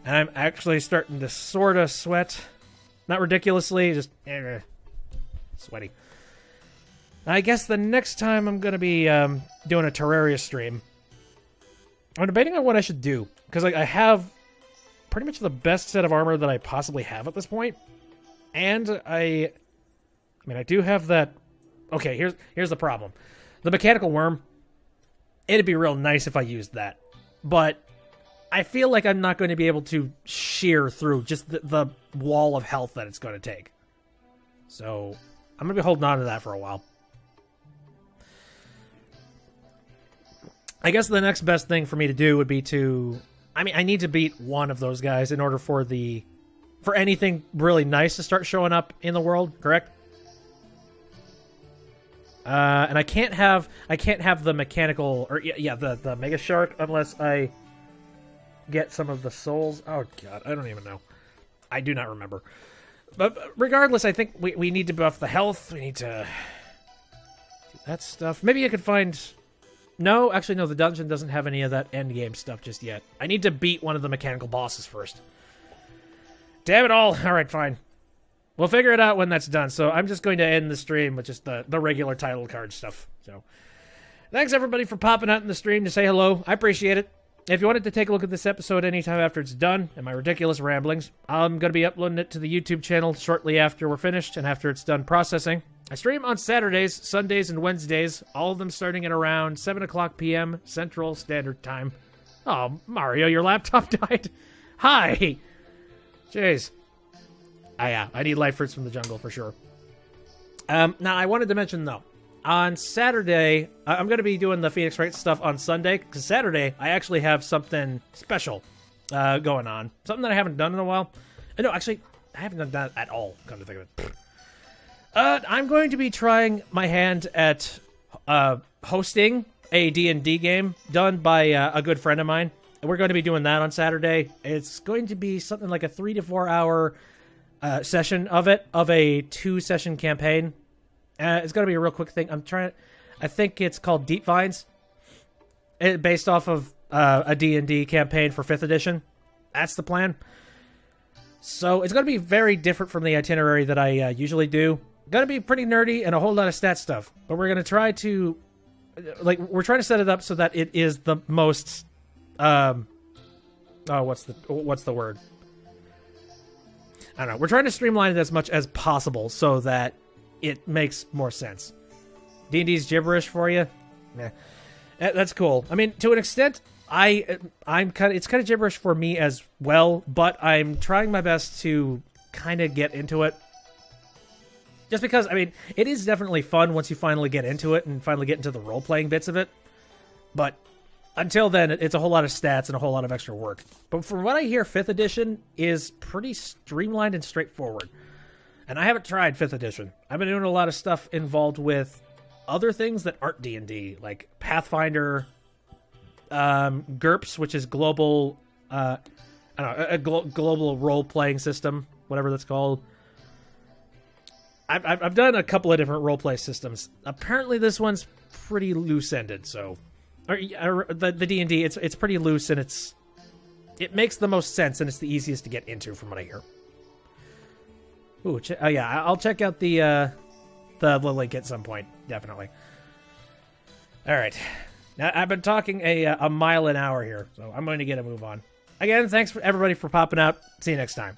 and I'm actually starting to sort of sweat. Not ridiculously, just sweaty. I guess the next time I'm gonna be doing a Terraria stream. I'm debating on what I should do because like I have pretty much the best set of armor that I possibly have at this point, and I mean, I do have that... Okay, here's the problem. The mechanical worm, it'd be real nice if I used that. But I feel like I'm not going to be able to shear through just the wall of health that it's going to take. So I'm going to be holding on to that for a while. I guess the next best thing for me to do would be to... I mean, I need to beat one of those guys in order for anything really nice to start showing up in the world, correct? And I can't have the mechanical, or the Mega Shark unless I get some of the souls. Oh god, I don't even know. I do not remember. But regardless, I think we need to buff the health. We need to do that stuff. Maybe I could find... No, actually no, the dungeon doesn't have any of that end game stuff just yet. I need to beat one of the mechanical bosses first. Damn it all. Alright, fine. We'll figure it out when that's done. So I'm just going to end the stream with just the regular title card stuff. So thanks everybody for popping out in the stream to say hello. I appreciate it. If you wanted to take a look at this episode anytime after it's done and my ridiculous ramblings, I'm going to be uploading it to the YouTube channel shortly after we're finished and after it's done processing. I stream on Saturdays, Sundays, and Wednesdays, all of them starting at around 7 o'clock p.m. Central Standard Time. Oh, Mario, your laptop died? Hi! Jeez. Yeah, I need life fruits from the jungle for sure. Now, I wanted to mention, though, on Saturday, I'm going to be doing the Phoenix Wright stuff on Sunday, because Saturday, I actually have something special going on. Something that I haven't done in a while. No, actually, I haven't done that at all, come to think of it. I'm going to be trying my hand at hosting a D&D game done by a good friend of mine. We're going to be doing that on Saturday. It's going to be something like a 3 to 4 hour session of a 2-session campaign. It's going to be a real quick thing. I think it's called Deep Vines. Based off of a D&D campaign for 5th edition. That's the plan. So it's going to be very different from the itinerary that I usually do. Going to be pretty nerdy and a whole lot of stat stuff. But we're going to try to... we're trying to set it up so that it is the most... what's the word? I don't know. We're trying to streamline it as much as possible so that it makes more sense. D&D's gibberish for you? Nah. That's cool. I mean, to an extent, it's kind of gibberish for me as well, but I'm trying my best to kind of get into it. Just because, I mean, it is definitely fun once you finally get into it and finally get into the role-playing bits of it. But until then, it's a whole lot of stats and a whole lot of extra work. But from what I hear, 5th edition is pretty streamlined and straightforward. And I haven't tried 5th edition. I've been doing a lot of stuff involved with other things that aren't D&D, like Pathfinder, GURPS, which is global, global role-playing system, whatever that's called. I've done a couple of different role-play systems. Apparently this one's pretty loose-ended, so... the D&D, it's pretty loose, and it makes the most sense, and it's the easiest to get into from what I hear. Ooh, yeah, I'll check out the link at some point, definitely. All right. Now, I've been talking a mile an hour here, so I'm going to get a move on. Again, thanks for everybody for popping out. See you next time.